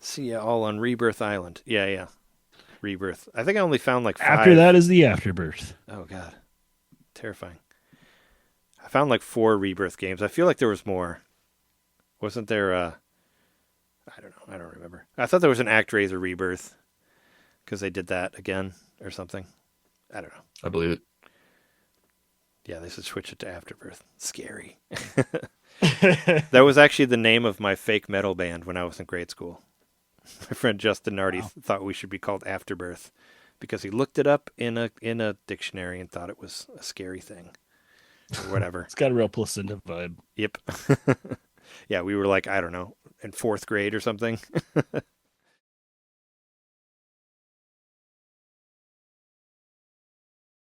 S2: See ya all on Rebirth Island. Yeah. Rebirth. I think I only found like 5.
S3: After that is the afterbirth.
S2: Oh, God. Terrifying. I found like 4 Rebirth games. I feel like there was more. Wasn't there, I don't know. I don't remember. I thought there was an ActRaiser Rebirth because they did that again or something. I don't know.
S4: I believe it.
S2: Yeah, they should switch it to Afterbirth. Scary. That was actually the name of my fake metal band when I was in grade school. My friend Justin Nardi thought we should be called Afterbirth because he looked it up in a dictionary and thought it was a scary thing or whatever.
S3: It's got a real placenta vibe.
S2: Yep. Yeah, we were like, I don't know, in 4th grade or something.